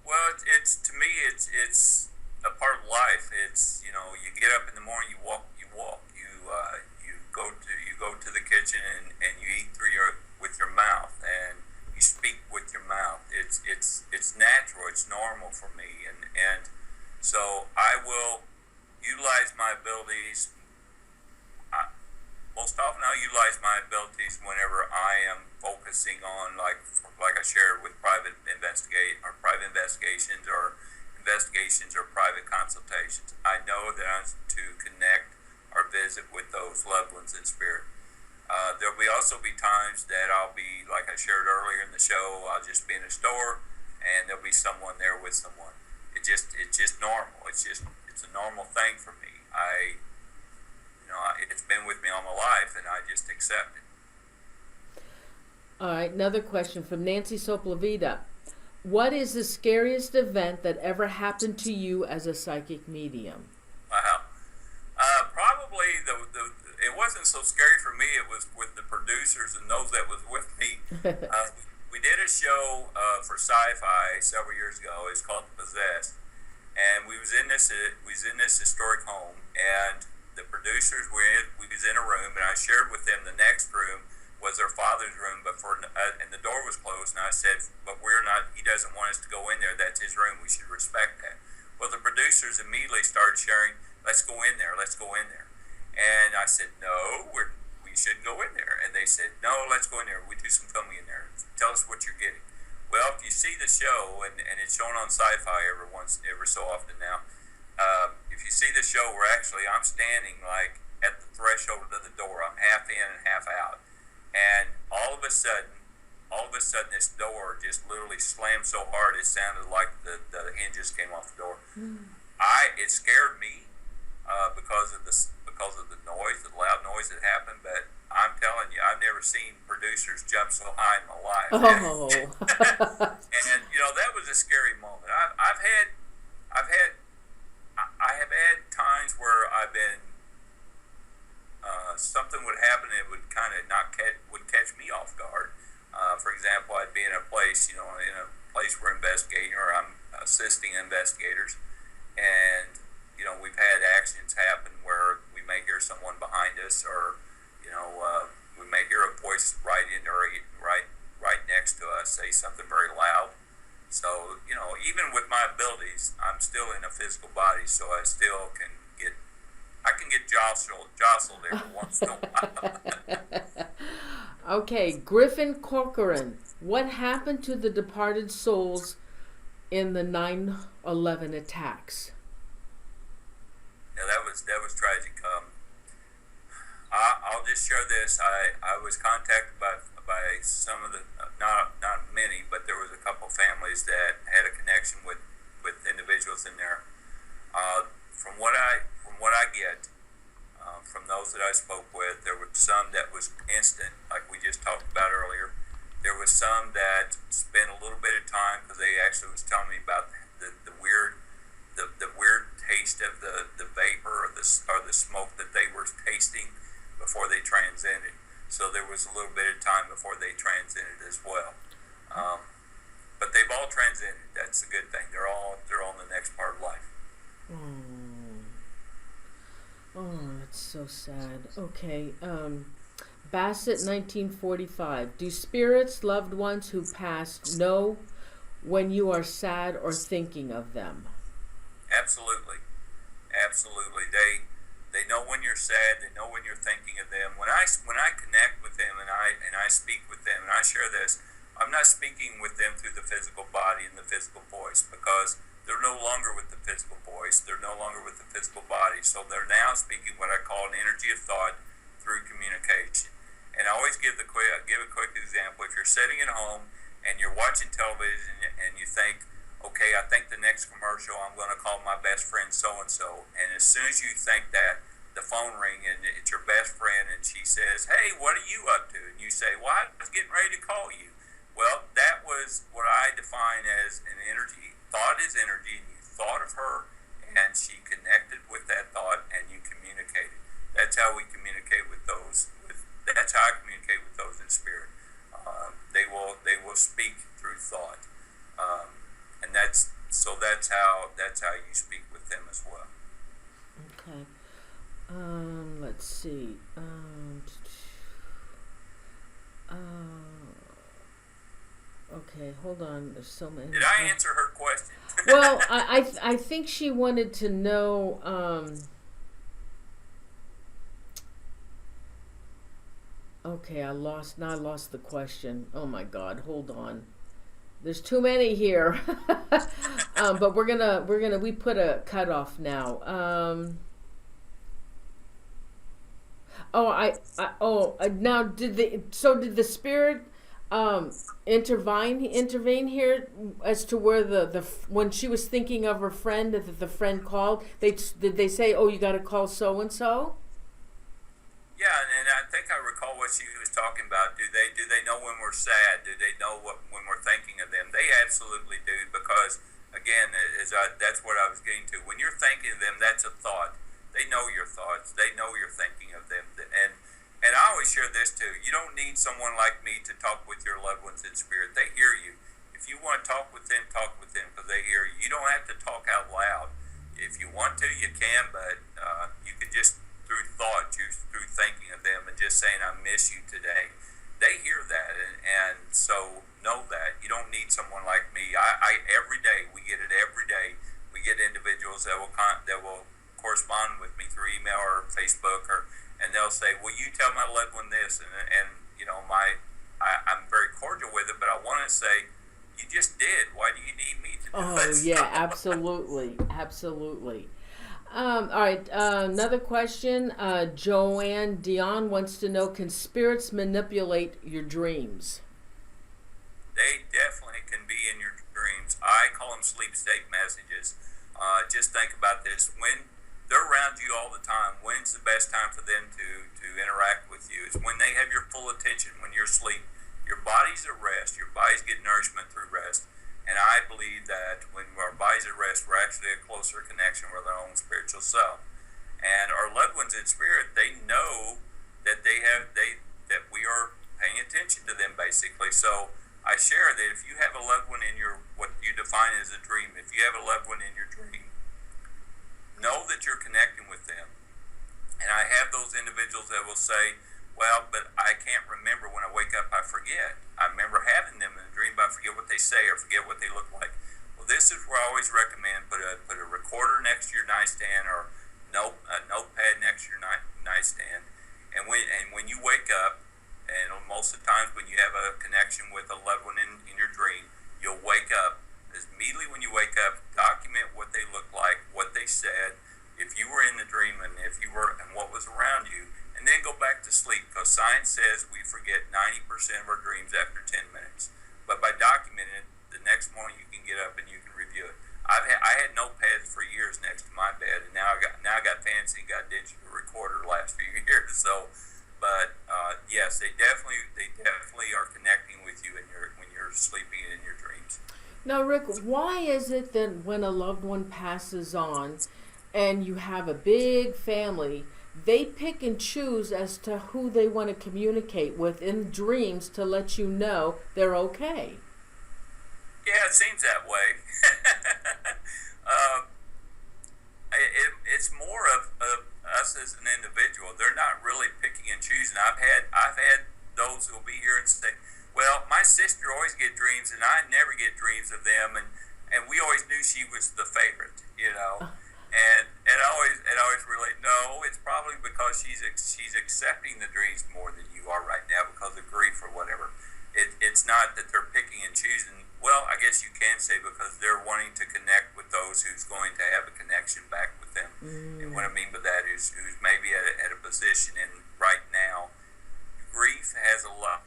Well, to me, me, it's a part of life. It's, you know, you get up in the morning, you walk, you go to the kitchen and you eat with your mouth, and you speak with your mouth. It's natural. It's normal for me, and so I will utilize my abilities. Most often, I'll utilize my abilities whenever I am focusing on, like I shared with private investigations or private consultations. I know that I'm to connect or visit with those loved ones in spirit. There'll also be times that I'll be, like I shared earlier in the show, I'll just be in a store and there'll be someone there with someone. It's just normal. It's a normal thing for me. It's been with me all my life, and I just accept it. All right, another question from Nancy Soplavita. What is the scariest event that ever happened to you as a psychic medium? Wow. Probably it wasn't so scary for me. It was with the producers and those that was with me. We did a show for Sci-Fi several years ago. It's called Possessed, and we was in this historic home, and the producers we was in a room, and I shared with them the next room was their father's room, and the door was closed, and I said, but we're not. He doesn't want us to go in there. That's his room. We should respect that. Well, the producers immediately started sharing, let's go in there. And I said, no, we shouldn't go in there. And they said, no, let's go in there. We do some filming in there. Tell us what you're getting. Well, if you see the show, and it's shown on Sci-Fi every so often now, if you see the show, I'm standing like at the threshold of the door. I'm half in and half out. And all of a sudden, this door just literally slammed so hard, it sounded like the hinges came off the door. It scared me because of the noise, the loud noise that happened. But I'm telling you, I've never seen producers jump so high in my life. Oh. And that was a scary moment. I have had times where I've been something would happen and it would kind of would catch me off guard. For example, I'd be in a place we're investigating, or I'm assisting investigators, and we've had accidents happen where we may hear someone behind us, or we may hear a voice right next to us say something very loud. So even with my abilities, I'm still in a physical body, so I still can get jostled every once in a while. Okay, Griffin Corcoran. What happened to the departed souls in the 9/11 attacks? Yeah, that was tragic. I'll just share this. I was contacted by some of the not many, but there was a couple families that had a connection with individuals in there. From what I get from those that I spoke with, there were some that was instant, like we just talked about earlier. There was some that spent a little bit of time, because they actually was telling me about the weird taste of the vapor or the smoke that they were tasting before they transcended. So there was a little bit of time before they transcended as well. But they've all transcended. That's a good thing. They're all in the next part of life. Oh, that's so sad. Okay, Bassett, 1945. Do spirits, loved ones who passed, know when you are sad or thinking of them? Absolutely. They know when you're sad. They know when you're thinking of them. When I connect with them and I speak with them and I share this, I'm not speaking with them through the physical body and the physical voice, because they're no longer with the physical voice. They're no longer with the physical body. So they're now speaking what I call an energy of thought through communication. And I always give a quick example. If you're sitting at home and you're watching television and you think, okay, I think the next commercial I'm going to call my best friend so-and-so. And as soon as you think that, the phone ring and it's your best friend and she says, hey, what are you up to? And you say, well, I was getting ready to call you. Well, that was what I define as an energy. Thought is energy, and you thought of her, and she connected with that thought, and you communicated. That's how we communicate with those. That's how I communicate with those in spirit. They will speak through thought, and that's how Let's see. Okay, hold on. There's so many. Did I answer her question? Well, I think she wanted to know. Okay, I lost the question. Oh my God, hold on. There's too many here. But we put a cutoff now. Now did the spirit intervene here as to where the when she was thinking of her friend that the friend called, did they say, oh, you got to call so and so? Yeah, and I think I recall what she was talking about. Do they know when we're sad? Do they know when we're thinking of them? They absolutely do, because again, that's what I was getting to. When you're thinking of them, that's a thought. They know your thoughts. They know you're thinking of them. And I always share this too. You don't need someone like me to talk with your loved ones in spirit. They hear you. If you want to talk with them because they hear you. You don't have to talk out loud. If you want to, you can, but you can just through thought, through thinking of them and just saying, I miss you today. They hear that, and so know that. You don't need someone like me. I every day, we get it every day. We get individuals that will correspond with me through email or Facebook, and they'll say, will you tell my loved one this? And you know, I'm very cordial with it, but I want to say, you just did. Why do you need me to do it? Oh, yeah, absolutely. Absolutely. All right, another question. Joanne Dion wants to know, can spirits manipulate your dreams? They definitely can be in your dreams. I call them sleep state messages. Just think about this. When they're around you all the time, when's the best time for them to interact with you? It's when they have your full attention, when you're asleep. Your body's at rest. Your body's get nourishment through rest. And I believe that when our body's at rest, we're actually a closer connection with our own spiritual self. And our loved ones in spirit, they know that that we are paying attention to them, basically. So I share that if you have a loved one in your, what you define as a dream, if you have a loved one in your dream, know that you're connecting with them. And I have those individuals that will say, well, but I can't remember. When I wake up, I forget. I remember having them in a dream, but I forget what they say or forget what they look like. Well, this is where I always recommend put a recorder next to your nightstand, or a notepad next to your nightstand. And when you wake up, and most of the times when you have a connection with a loved one in your dream, you'll wake up. Immediately when you wake up, document what they look like, what they said, if you were in the dream, and what was around you. And then go back to sleep, because science says we forget 90% of our dreams after 10 minutes. But by documenting it, the next morning you can get up and you can review it. I had notepads for years next to my bed, and now I got fancy, got digital recorder the last few years. So, but yes, they definitely are connecting with you when you're sleeping in your dreams. Now, Rick, why is it that when a loved one passes on, and you have a big family, they pick and choose as to who they want to communicate with in dreams to let you know they're okay? Yeah, it seems that way. It's more of us as an individual. They're not really picking and choosing. I've had those who will be here and say, well, my sister always get dreams and I never get dreams of them, and we always knew she was the favorite, you know. And I always relate, no, it's probably because she's accepting the dreams more than you are right now because of grief or whatever. It's not that they're picking and choosing. Well, I guess you can say because they're wanting to connect with those who's going to have a connection back with them. And what I mean by that is who's maybe at a position in right now. Grief has a lot,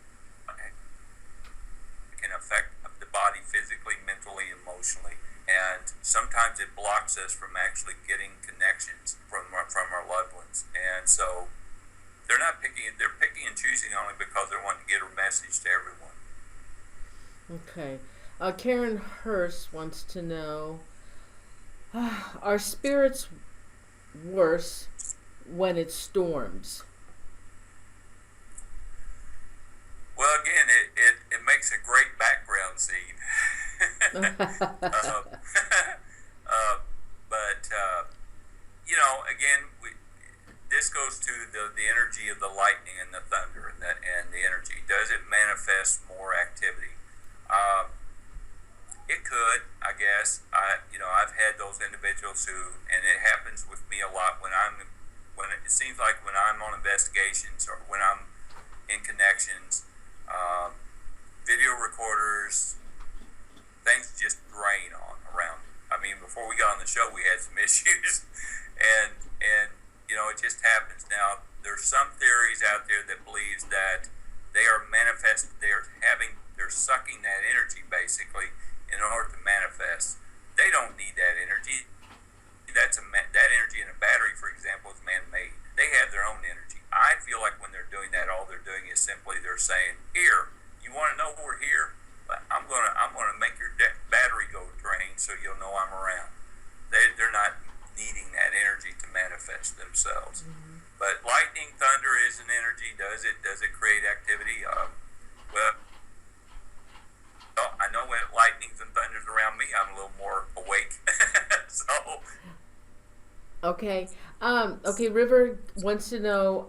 can affect the body physically, mentally, emotionally. And sometimes it blocks us from actually getting connections from our loved ones. And so they're picking and choosing only because they want to get a message to everyone. Okay. Karen Hurst wants to know, are spirits worse when it storms? Well, again, it makes a great background scene. But you know, again, this goes to the energy of the lightning and the thunder and the energy. Does it manifest more activity? It could, I guess. I've had those individuals who, and it happens with me a lot when it seems like when I'm on investigations or when I'm in connections, video recorders, things just drain on around me. I mean, before we got on the show, we had some issues, and it just happens. Now, there's some theories out there that believes that they are they're sucking that energy basically in order to manifest. They don't need that energy. That energy in a battery, for example, is man-made. They have their own energy. I feel like when they're doing that, all they're doing is simply they're saying, "Here, you want to know we're here? I'm gonna make your battery go drain so you'll know I'm around." They're not needing that energy to manifest themselves. Mm-hmm. But lightning, thunder is an energy. Does it create activity? Well, I know when lightnings and thunders around me, I'm a little more awake. So. Okay. Okay. River wants to know.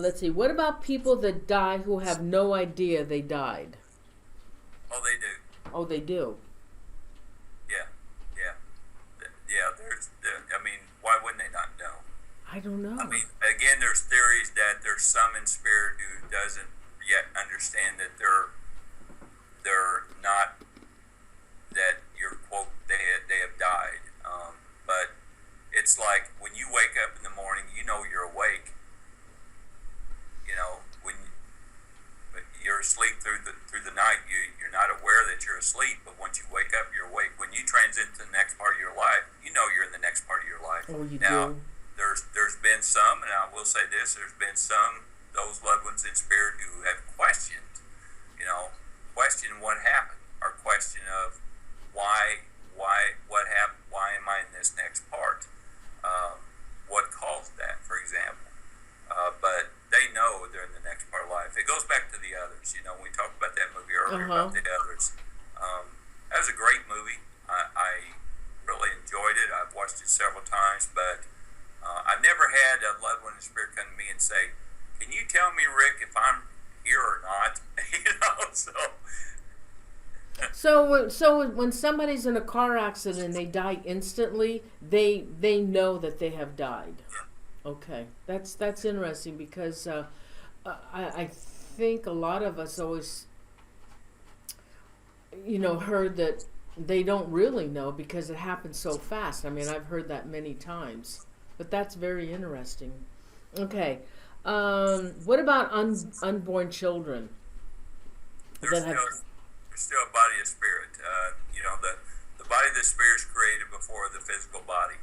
Let's see. What about people that die who have no idea they died? Oh, they do. Oh, they do. Yeah. Why wouldn't they not know? I don't know. I mean, again, there's theories that there's some in spirit who doesn't yet understand that they're not, that your quote, they have died. But it's like when you wake up in the morning, you know you're awake. When you're asleep through the night, you're not aware that you're asleep, but once you wake up, you're awake. When you transit to the next part of your life, you know you're in the next part of your life. Oh, you now, do. There's been some, and I will say this, there's been some, those loved ones in spirit who have questioned what happened, or question of what happened, why am I in this next part? What caused that, for example? But they know they're in the next part of life. It goes back to The Others. We talked about that movie earlier about The Others. That was a great movie. I really enjoyed it. I've watched it several times, but I've never had a loved one in spirit come to me and say, "Can you tell me, Rick, if I'm here or not?" So when somebody's in a car accident and they die instantly, they know that they have died. Yeah. Okay, that's interesting because I think a lot of us always heard that they don't really know because it happens so fast. I mean, I've heard that many times, but that's very interesting. Okay, what about unborn children? There's still a body of spirit. The body of the spirit is created before the physical body.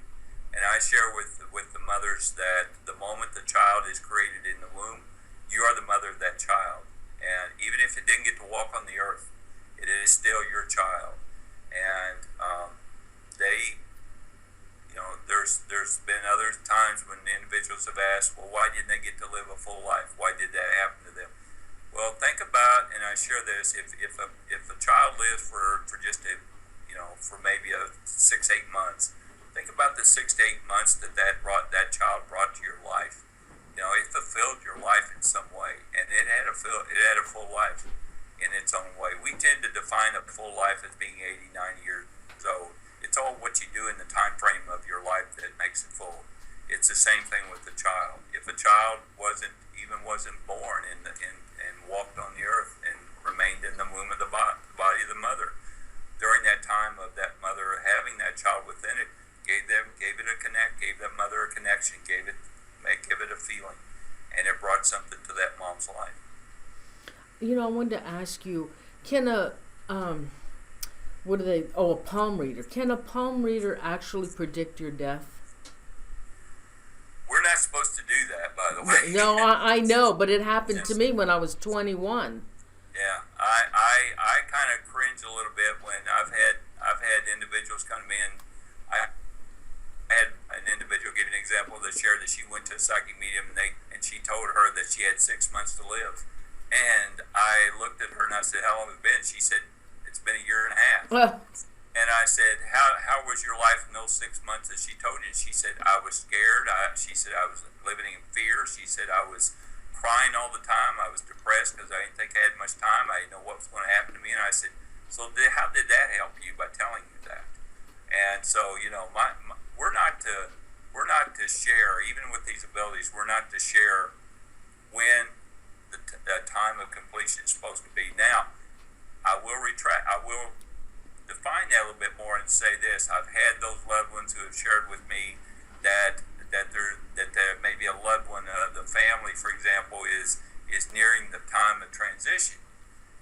And I share with the mothers that the moment the child is created in the womb, you are the mother of that child. And even if it didn't get to walk on the earth, it is still your child. And there's been other times when individuals have asked, well, why didn't they get to live a full life? Why did that happen to them? Well, think about, and I share this, if a child lives for just for maybe 6-8 months, think about the 6 to 8 months that child brought to your life. It fulfilled your life in some way, and it had a full life in its own way. We tend to define a full life as being 89 years old. It's all what you do in the time frame of your life that makes it full. It's the same thing with the child. If a child wasn't born and walked on the earth and remained in the womb of the body of the mother, during that time of that mother having that child within it, gave that mother a connection, give it a feeling, and it brought something to that mom's life. I wanted to ask you, can a palm reader, can a palm reader actually predict your death? We're not supposed to do that, by the way. No, I know, but it happened to me when I was 21. Yeah, I kind of cringe a little bit when I've had individuals come in. I had an individual give an example that shared that she went to a psychic medium and she told her that she had 6 months to live. And I looked at her and I said, "How long has it been?" She said, "It's been 1.5 years." And I said, how was your life in those 6 months that she told you? And she said, I was scared. She said, I was living in fear. She said, I was crying all the time. I was depressed because I didn't think I had much time. I didn't know what was going to happen to me. And I said, how did that help you by telling you that? And so, we're not to share, even with these abilities, we're not to share when the time of completion is supposed to be. Now, I will define that a little bit more and say this: I've had those loved ones who have shared with me that there may be a loved one of the family, for example, is nearing the time of transition.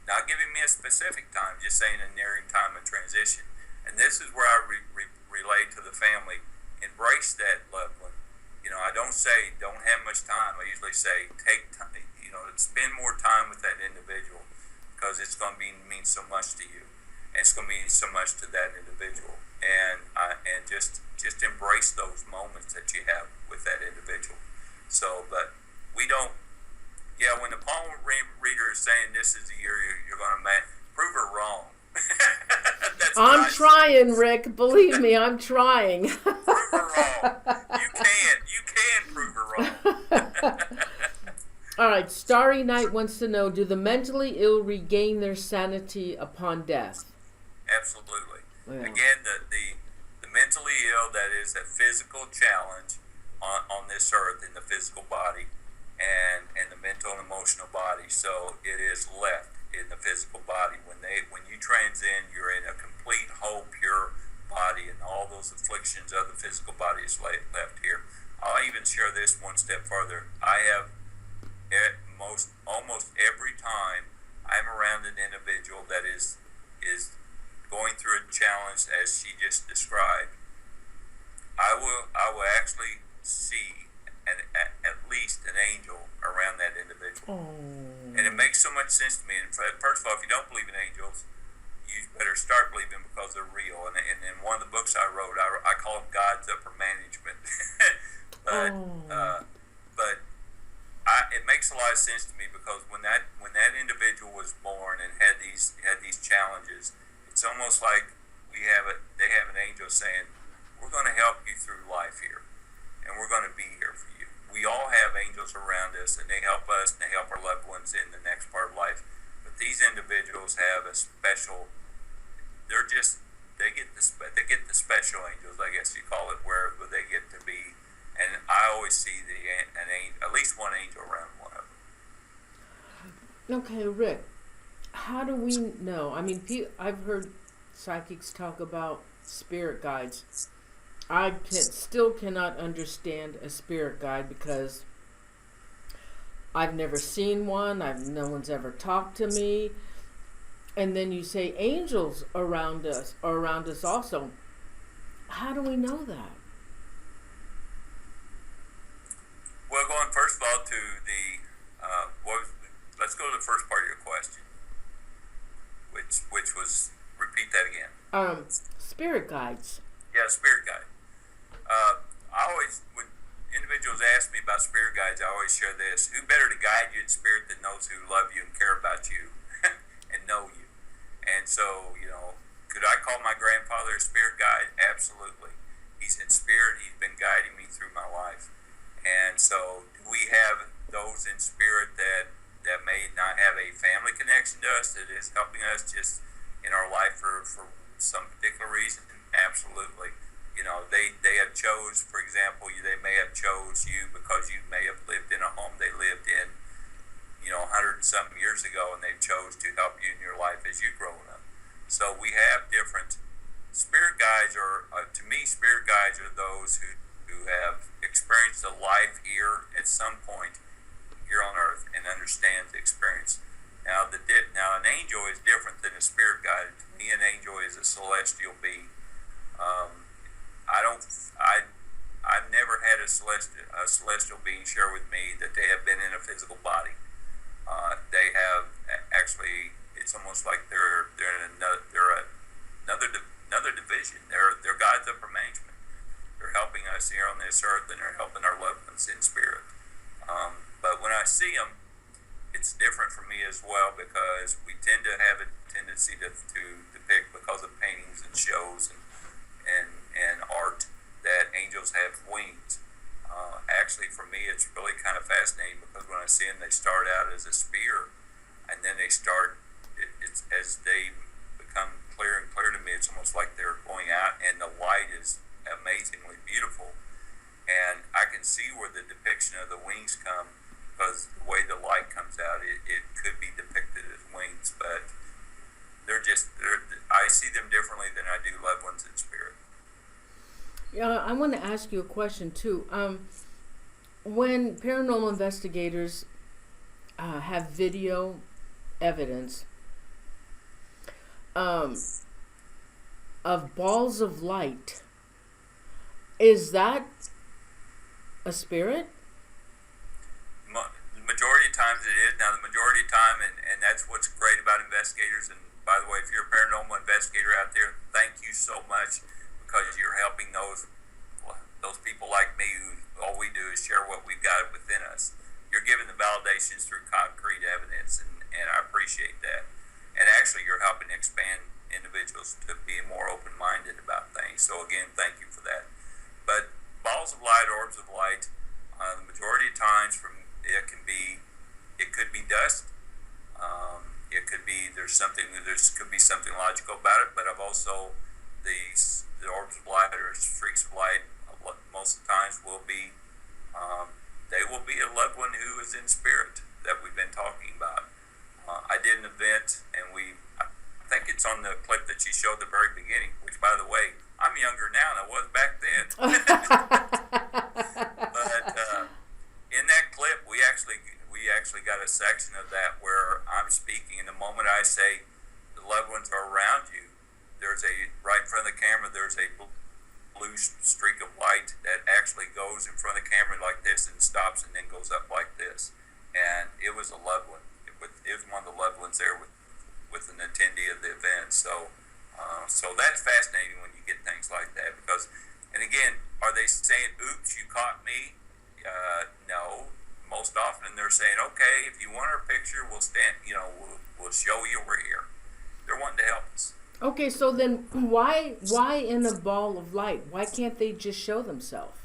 Not giving me a specific time, just saying a nearing time of transition. And this is where I relate to the family: embrace that loved one. I don't say don't have much time. I usually say take time. Spend more time with that individual, because it's going to mean so much to you. And it's going to mean so much to that individual, and just embrace those moments that you have with that individual. So, but we don't. Yeah, when the palm reader is saying this is the year you're going to prove her wrong. I'm trying, Rick. Believe me, I'm trying. Prove her wrong. You can prove her wrong. All right, Starry Night wants to know: do the mentally ill regain their sanity upon death? Absolutely. Yeah. Again, the mentally ill, that is a physical challenge on this earth, in the physical body and the mental and emotional body. So it is left in the physical body. When you transcend, you're in a complete, whole, pure body, and all those afflictions of the physical body is left here. I'll even share this one step further. I have almost every time I'm around an individual that is going through a challenge as she just described, I will actually see at least an angel around that individual. Oh. And it makes so much sense to me. And first of all, if you don't believe in angels, you better start believing, because they're real. And in one of the books I wrote, I call them God's upper management. But it makes a lot of sense to me, because when that individual was born and had these challenges, it's almost like they have an angel saying, we're going to help you through life here, and we're going to be here for you. We all have angels around us, and they help us, and they help our loved ones in the next part of life. But these individuals have a special. They get the special angels, I guess you call it, where they get to be. And I always see at least one angel around one of them. Okay, Rick. How do we know? I mean, I've heard psychics talk about spirit guides. I still cannot understand a spirit guide, because I've never seen one. No one's ever talked to me. And then you say angels around us also. How do we know that? Well, going first of all to let's go to the first part of your question, which was, repeat that again. Spirit guides. Yeah, spirit guide. When individuals ask me about spirit guides, I always share this: who better to guide you in spirit than those who love you and care about you and know you? And so, could I call my grandfather a spirit guide? Absolutely. He's in spirit. He's been guiding me through my life. And so, do we have those in spirit that may not have a family connection to us, that is helping us just in our life for some particular reason? Absolutely. They have chose, for example, they may have chose you because you may have lived in a home they lived in, 100 and something years ago, and they chose to help you in your life as you've grown up. So we have different spirit guides. To me, spirit guides are those who have experienced a life here at some point here on earth and understand the experience. Now an angel is different than a spirit guide. To me, an angel is a celestial being. I've never had a celestial being share with me that they have been in a physical body. They have actually. It's almost like they're another division. They're God's upper management. They're helping us here on this earth, and they're helping our loved ones in spirit. But when I see them, it's different for me as well, because we tend to have a tendency tendency to depict, because of paintings and shows and art, that angels have wings. Actually, for me, it's really kind of fascinating, because when I see them, they start out as a spear, and then they start, it's as they become clear and clear to me, it's almost like they're going out, and the light is amazingly beautiful. And I can see where the depiction of the wings come, because the way the light comes out, it could be depicted as wings, but I see them differently than I do loved ones in spirit. Yeah, I want to ask you a question too. When paranormal investigators have video evidence of balls of light, is that a spirit? The majority of times it is. Now, the majority of time, and that's what's great about investigators. And by the way, if you're a paranormal investigator out there, thank you so much, because you're helping those people like me who all we do is share what we've got within us. You're giving the validations through concrete evidence, and I appreciate that. And actually, you're helping expand individuals to be more open-minded about things. So again, thank you for that. But balls of light, orbs of light, the majority of times it could be dust. It could be there could be something logical about it. But I've also the orbs of light or streaks of light, most of the times they will be a loved one who is in spirit that we've been talking about. I did an event, and I think it's on the clip that you showed at the very beginning, which, by the way, I'm younger now than I was back then. But in that clip, we actually got a section of that where I'm speaking, and the moment I say the loved ones are around you, right in front of the camera, there's a blue streak of light that actually goes in front of the camera like this and stops and then goes up like this. And it was a loved one. It was one of the loved ones there with an attendee of the event. So that's fascinating when you get things like that, because, and again, are they saying, oops, you caught me? No. Most often they're saying, okay, if you want our picture, we'll show you we're here. They're wanting to help us. Okay, so then why in a ball of light? Why can't they just show themselves?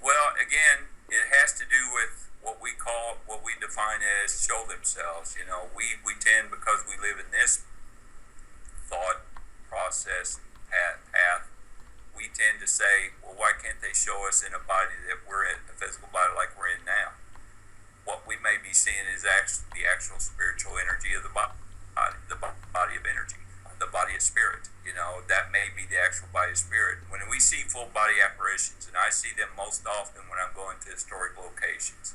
Well, again, it has to do with what we define as show themselves. We tend, because we live in this thought process path, we tend to say, well, why can't they show us in a body that we're in, a physical body like we're in now? What we may be seeing is actually the actual spiritual energy of the body of energy, the body of spirit. That may be the actual body of spirit. When we see full body apparitions, and I see them most often when I'm going to historic locations,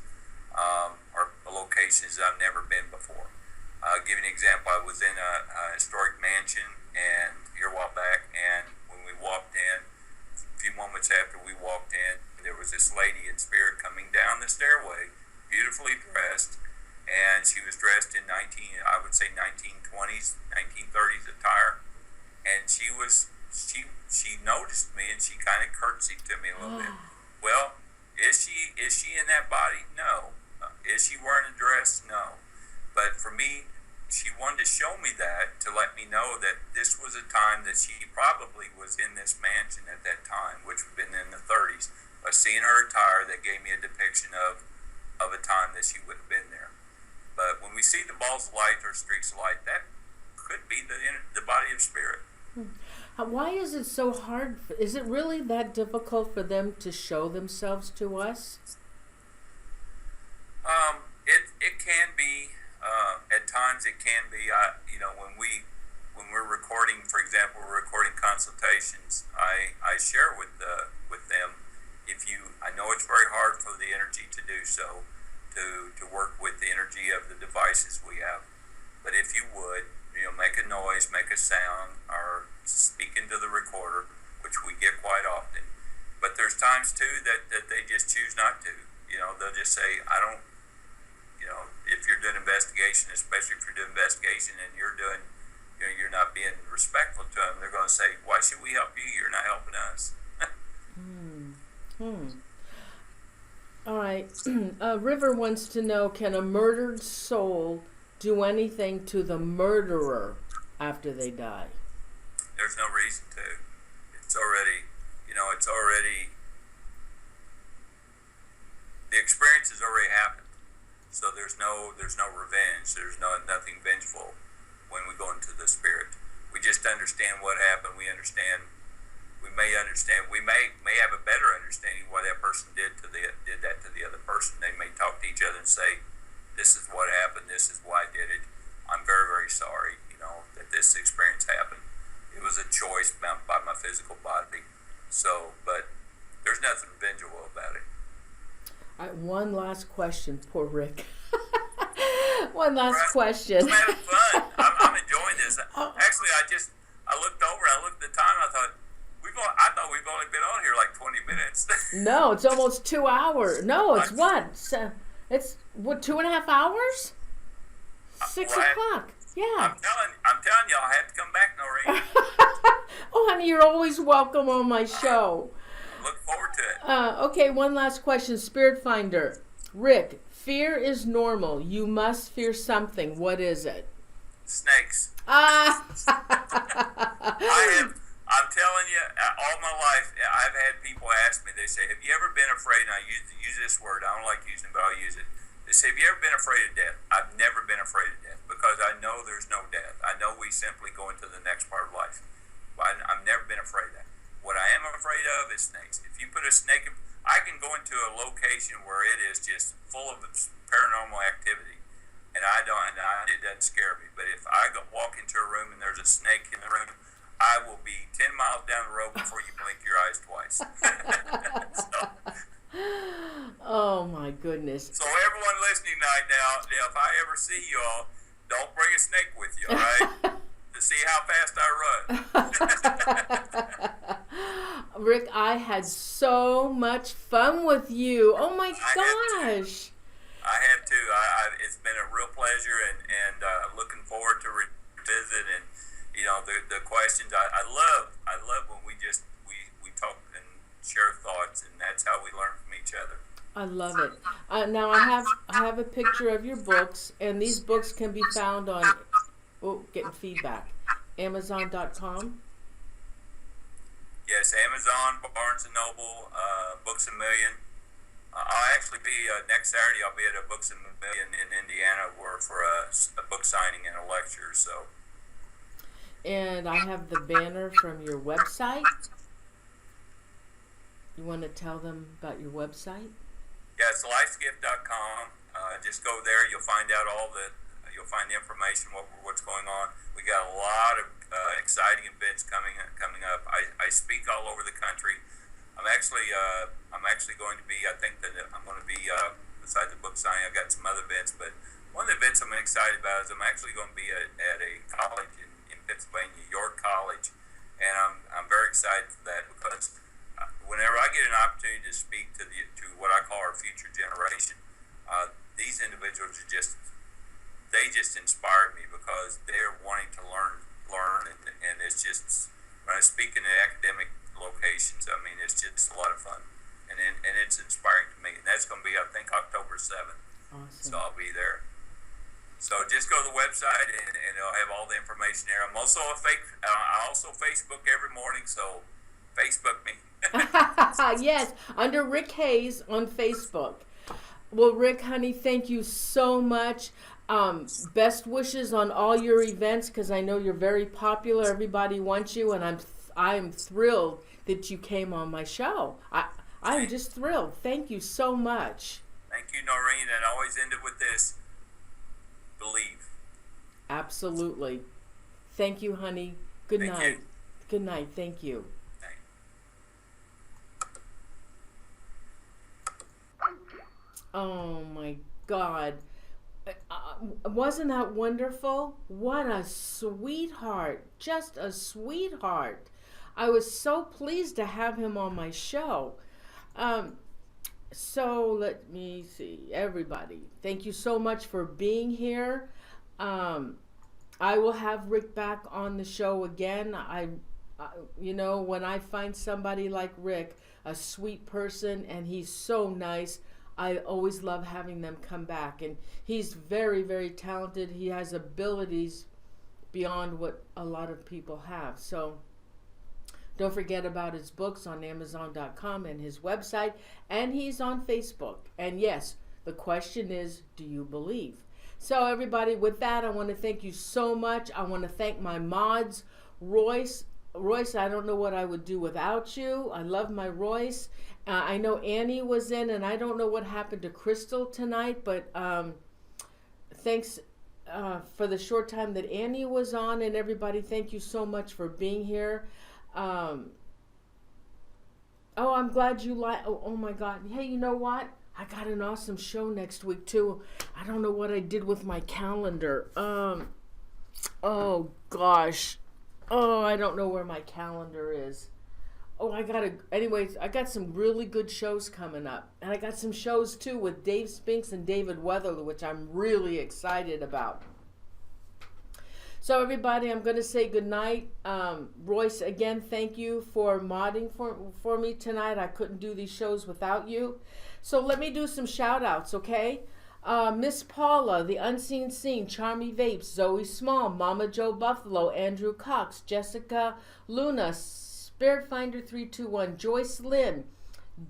or locations that I've never been before. I'll give you an example. I was in a historic mansion and here a while back, and when we walked in, a few moments after we walked in, there was this lady in spirit coming down the stairway, beautifully dressed, and she was dressed in 1920s, 1930s attire, and she noticed me, and she kind of curtsied to me a little bit. Well, is she in that body? No. Is she wearing a dress? No. But for me, she wanted to show me that, to let me know that this was a time that she probably was in this mansion at that time, which would have been in the 30s. By seeing her attire, that gave me a depiction of a time that she would have been there. But when we see the balls of light or streaks of light, that could be the body of spirit. Why is it so hard? Is it really that difficult for them to show themselves to us? It can be. At times it can be. When we're recording, for example, we're recording consultations, I share with them, I know it's very hard for the energy to do so, to work with the energy of the devices we have. But if you would, make a noise, make a sound, or speak into the recorder, which we get quite often. But there's times too that they just choose not to. They'll just say, I don't, if you're doing investigation, especially if you're doing investigation and you're not being respectful to them, they're going to say, why should we help you? You're not helping us. All right. River wants to know, can a murdered soul do anything to the murderer after they die? There's no reason to. It's already, it's already, the experience has already happened. So there's no revenge. There's nothing vengeful when we go into the spirit. We just understand what happened. We may understand. We may have a better understanding why that person did that to the other person. They may talk to each other and say, "This is what happened. This is why I did it. I'm very, very sorry. That this experience happened. It was a choice by my physical body." So, but there's nothing vengeful about it. All right, one last question, poor Rick. One last question. I'm having fun. I'm enjoying this. Actually, I looked over. I looked at the time. I thought we've only been on here like 20 minutes. No, it's almost 2 hours. No, it's what? It's what, 2.5 hours? 6 o'clock. Yeah. I'm telling y'all, I have to come back, Noreen. Oh, honey, you're always welcome on my show. Look forward to it. Okay, one last question. Spirit Finder. Rick, fear is normal. You must fear something. What is it? Snakes. I'm telling you, all my life, I've had people ask me, they say, "Have you ever been afraid?" And I use this word. I don't like using it, but I'll use it. They say, "Have you ever been afraid of death?" I've never been afraid of death because I know there's no death. I know we simply go into the next part of life. I've never been afraid of that. What I am afraid of is snakes. If you put a snake in, I can go into a location where it is just full of paranormal activity, and it doesn't scare me. But if I walk into a room and there's a snake in the room, I will be 10 miles down the road before you blink your eyes twice. Oh my goodness. So everyone listening right now, if I ever see y'all, don't bring a snake with you, all right? To see how fast I run. Rick, I had so much fun with you. Oh my gosh. I had to. It's been a real pleasure, and looking forward to revisit and the questions. I love when we talk and share thoughts, and that's how we learn from each other. I love it. Now I have a picture of your books, and these books can be found on getting feedback. Amazon.com. Yes, Amazon, Barnes and Noble, Books A Million. I'll actually be next Saturday. I'll be at a Books A Million in Indiana, for a book signing and a lecture. So. And I have the banner from your website. You want to tell them about your website? Yeah, it's LifesGift.com. Just go there. You'll find out you'll find the information, what's going on. We got a lot of exciting events coming up. I speak all over the country. I'm actually going to be. I think that I'm going to be besides the book signing. I've got some other events, but one of the events I'm excited about is I'm actually going to be at a college in Pennsylvania, York College, and I'm very excited for that because whenever I get an opportunity to speak to what I call our future generation, these individuals they just inspire me because they're wanting to learn, and it's just when I speak in the academic locations, I mean it's just a lot of fun, and it's inspiring to me, and that's going to be I think October 7th. Awesome. So I'll be there. So just go to the website and it'll have all the information there. I'm also I also Facebook every morning, so Facebook me. Yes, under Rick Hayes on Facebook. Well, Rick, honey, thank you so much. Best wishes on all your events because I know you're very popular. Everybody wants you, and I'm thrilled that you came on my show. I'm just thrilled. Thank you so much. Thank you, Noreen, and I always end it with this. Believe. Absolutely. Thank you, honey. Good Thank night. you. Good night. Thank you. Oh my God. Wasn't that wonderful? What a sweetheart. Just a sweetheart. I was so pleased to have him on my show. So let me see. Everybody, thank you so much for being here. I will have Rick back on the show again. When I find somebody like Rick, a sweet person, and he's so nice, I always love having them come back. And he's very, very talented. He has abilities beyond what a lot of people have. So don't forget about his books on Amazon.com and his website. And he's on Facebook. And yes, the question is, do you believe? So everybody, with that, I want to thank you so much. I want to thank my mods. Royce, I don't know what I would do without you. I love my Royce. I know Annie was in, and I don't know what happened to Crystal tonight, but thanks for the short time that Annie was on. And everybody, thank you so much for being here. Oh, I'm glad you like. Oh my God. Hey, you know what? I got an awesome show next week too. I don't know what I did with my calendar. Oh gosh. Oh, I don't know where my calendar is. Oh, anyways, I got some really good shows coming up. And I got some shows too with Dave Spinks and David Weatherly, which I'm really excited about. So everybody, I'm going to say goodnight. Royce, again, thank you for modding for me tonight. I couldn't do these shows without you. So let me do some shout outs, okay? Miss Paula, The Unseen Scene, Charmy Vapes, Zoe Small, Mama Joe Buffalo, Andrew Cox, Jessica Luna, Spirit Finder 321, Joyce Lynn,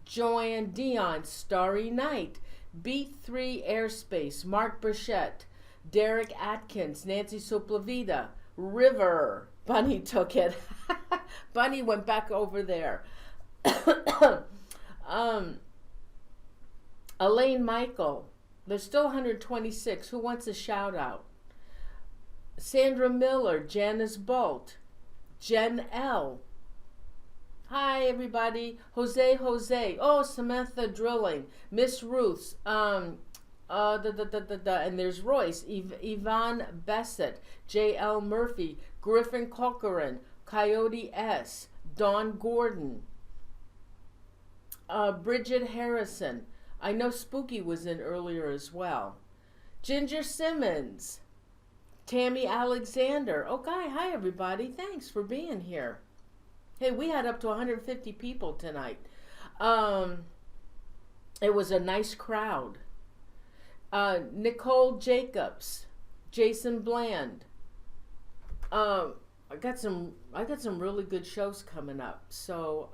Joanne Dion, Starry Night, Beat 3 Airspace, Mark Burchett, Derek Atkins, Nancy Soplavita, River, Bunny took it. Bunny went back over there. Elaine Michael, there's still 126. Who wants a shout out? Sandra Miller, Janice Bolt, Jen L. Hi everybody. Jose. Oh, Samantha Drilling, Miss Ruth's, and there's Royce, Yvonne Bassett, J.L. Murphy, Griffin Corcoran, Coyote S, Dawn Gordon, Bridget Harrison. I know Spooky was in earlier as well. Ginger Simmons, Tammy Alexander. Oh, hi everybody. Thanks for being here. Hey, we had up to 150 people tonight. It was a nice crowd. Nicole Jacobs, Jason Bland. I got some really good shows coming up. So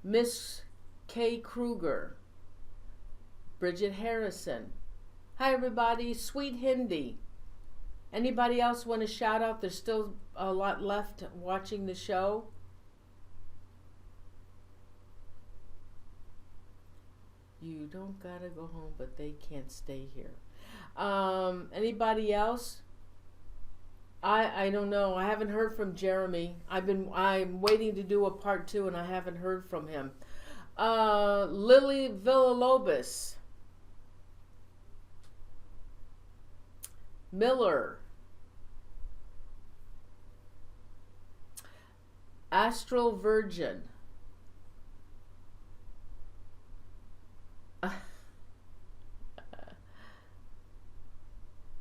Miss Kay Kruger, Bridget Harrison. Hi everybody, Sweet Hindi. Anybody else want to shout out? There's still a lot left watching the show. You don't gotta go home, but they can't stay here. Anybody else? I don't know. I haven't heard from Jeremy. I'm waiting to do a part 2, and I haven't heard from him. Lily Villalobos, Miller, Astral Virgin.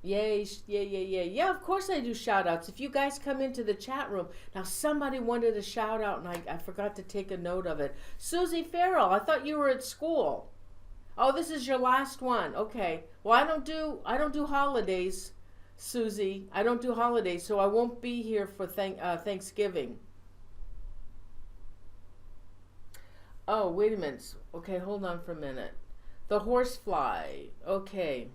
Yay, yeah, of course I do shout outs. If you guys come into the chat room, now somebody wanted a shout out and I forgot to take a note of it. Susie Farrell, I thought you were at school. Oh, this is your last one. Okay. Well, I don't do holidays, Susie. I don't do holidays, so I won't be here for Thanksgiving. Oh, wait a minute. Okay, hold on for a minute. The horsefly. Okay.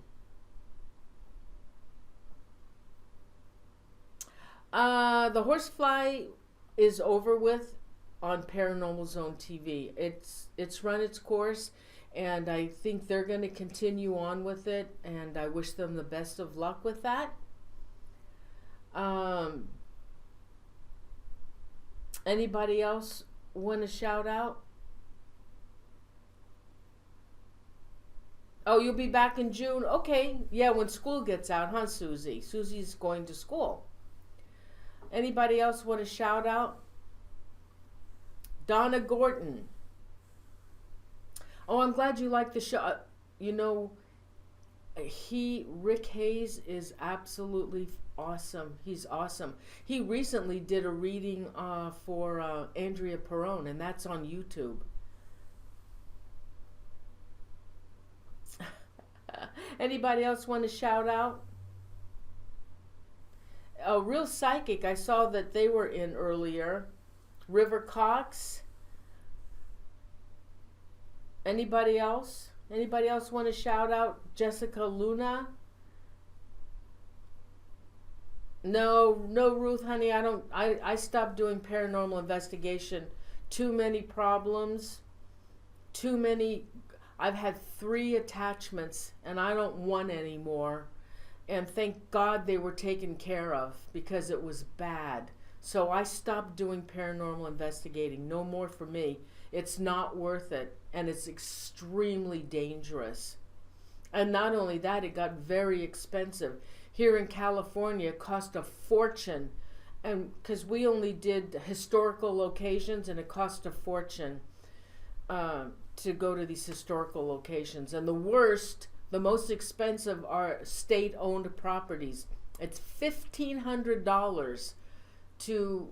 The horsefly is over with on Paranormal Zone TV. It's run its course, and I think they're going to continue on with it, and I wish them the best of luck with that. Anybody else want to shout out? Oh, you'll be back in June? Okay. Yeah, when school gets out, huh, Susie? Susie's going to school. Anybody else want to shout out? Donna Gorton. Oh, I'm glad you like the show. You know, Rick Hayes is absolutely awesome. He's awesome. He recently did a reading for Andrea Perron, and that's on YouTube. Anybody else want to shout out? A Real Psychic, I saw that they were in earlier. River Cox. Anybody else? Anybody else want to shout out? Jessica Luna? No, Ruth, honey, I stopped doing paranormal investigation. Too many problems. Too many. I've had 3 attachments and I don't want any more. And thank God they were taken care of because it was bad. So I stopped doing paranormal investigating. No more for me. It's not worth it. And it's extremely dangerous. And not only that, it got very expensive. Here in California, it cost a fortune. And because we only did historical locations, and it cost a fortune to go to these historical locations. And the most expensive are state-owned properties. It's $1,500 to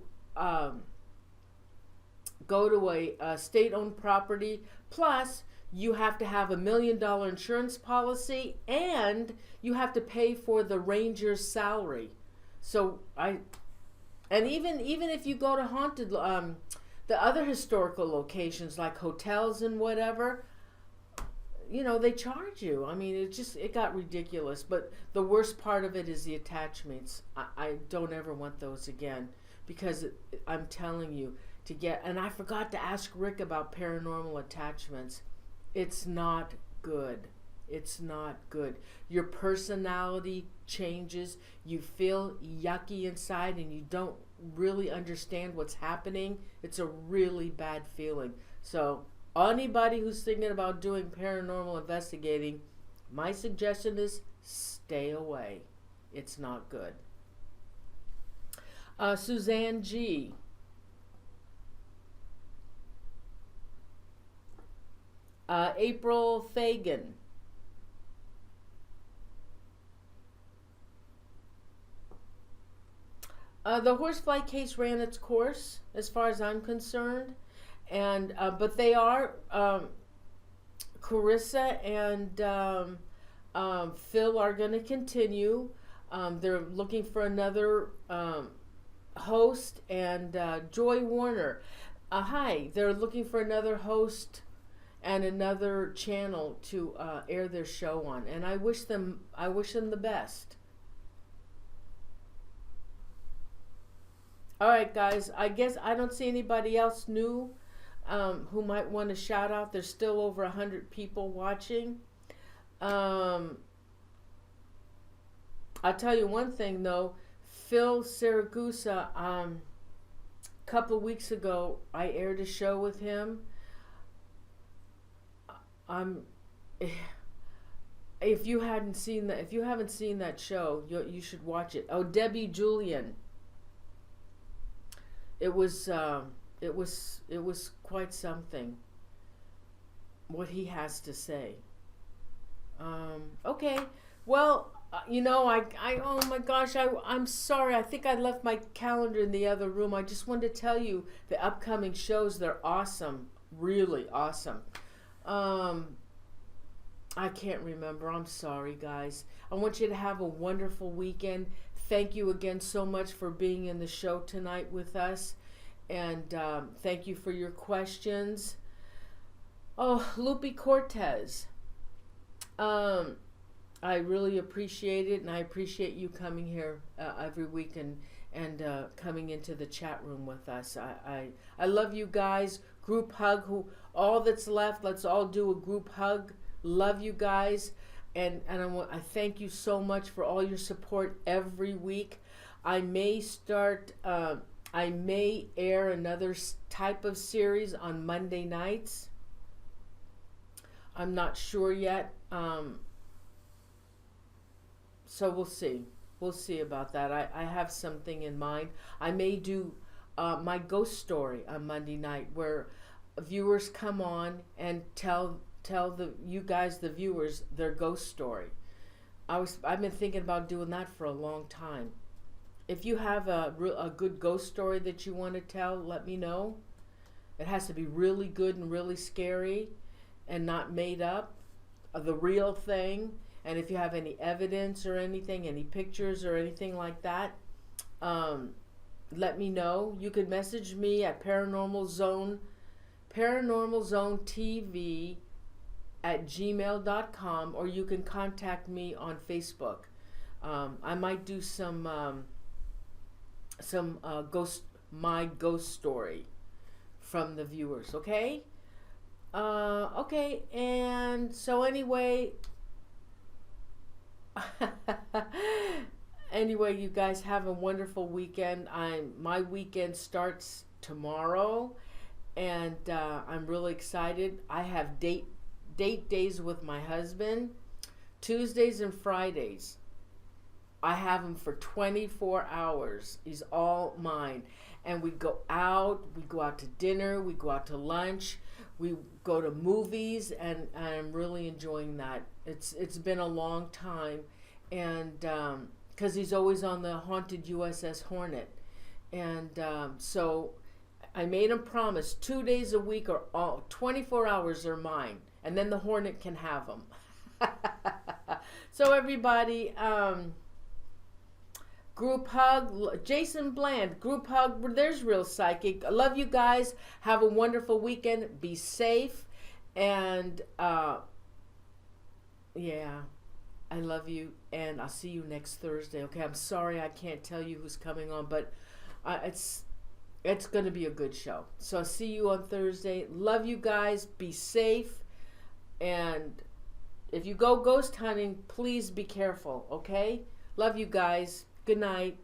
go to a state-owned property. Plus, you have to have $1 million insurance policy, and you have to pay for the ranger's salary. So even if you go to haunted, the other historical locations like hotels and whatever, they charge you. I mean, it got ridiculous. But the worst part of it is the attachments. I don't ever want those again, because I'm telling you and I forgot to ask Rick about paranormal attachments. It's not good. It's not good. Your personality changes. You feel yucky inside and you don't really understand what's happening. It's a really bad feeling. So anybody who's thinking about doing paranormal investigating, my suggestion is stay away. It's not good. Suzanne G. April Fagan. The horsefly case ran its course, as far as I'm concerned, and but they are Carissa and Phil are going to continue. They're looking for another host, and Joy Warner. Hi, they're looking for another host and another channel to air their show on, and I wish them the best. All right, guys, I guess I don't see anybody else new who might want to shout out. There's still over 100 people watching. I'll tell you one thing though, Phil Saragusa, a couple of weeks ago I aired a show with him. If you haven't seen that show, you should watch it. Oh, Debbie Julian. It was quite something what he has to say. Okay, well, oh my gosh, I'm sorry. I think I left my calendar in the other room. I just wanted to tell you the upcoming shows. They're awesome, really awesome. I can't remember. I'm sorry, guys. I want you to have a wonderful weekend. Thank you again so much for being in the show tonight with us. And thank you for your questions. Oh, Lupe Cortez. I really appreciate it, and I appreciate you coming here every week and coming into the chat room with us. I love you guys. Group hug. All that's left, let's all do a group hug. Love you guys, and I thank you so much for all your support every week. I may air another type of series on Monday nights. I'm not sure yet. So we'll see. We'll see about that. I have something in mind. I may do my ghost story on Monday night, where viewers come on and tell you guys, the viewers, their ghost story. I've been thinking about doing that for a long time. If you have a good ghost story that you want to tell, let me know. It has to be really good and really scary and not made up. the real thing. And if you have any evidence or anything, any pictures or anything like that, let me know. You can message me at Paranormal Zone TV at gmail.com, or you can contact me on Facebook. I might do some ghost story from the viewers. Okay. Okay. And so anyway. Anyway, you guys have a wonderful weekend. My weekend starts tomorrow, and I'm really excited. I have date days with my husband, Tuesdays and Fridays. I have him for 24 hours. He's all mine. And we go out to dinner, we go out to lunch, we go to movies, and I'm really enjoying that. It's been a long time, and because he's always on the haunted USS Hornet. And so I made him promise 2 days a week, or 24 hours are mine, and then the Hornet can have them. So everybody, group hug. Jason Bland, group hug. There's Real Psychic. I love you guys. Have a wonderful weekend. Be safe. And yeah, I love you. And I'll see you next Thursday. Okay, I'm sorry I can't tell you who's coming on, but it's going to be a good show. So I'll see you on Thursday. Love you guys. Be safe. And if you go ghost hunting, please be careful, okay? Love you guys. Good night.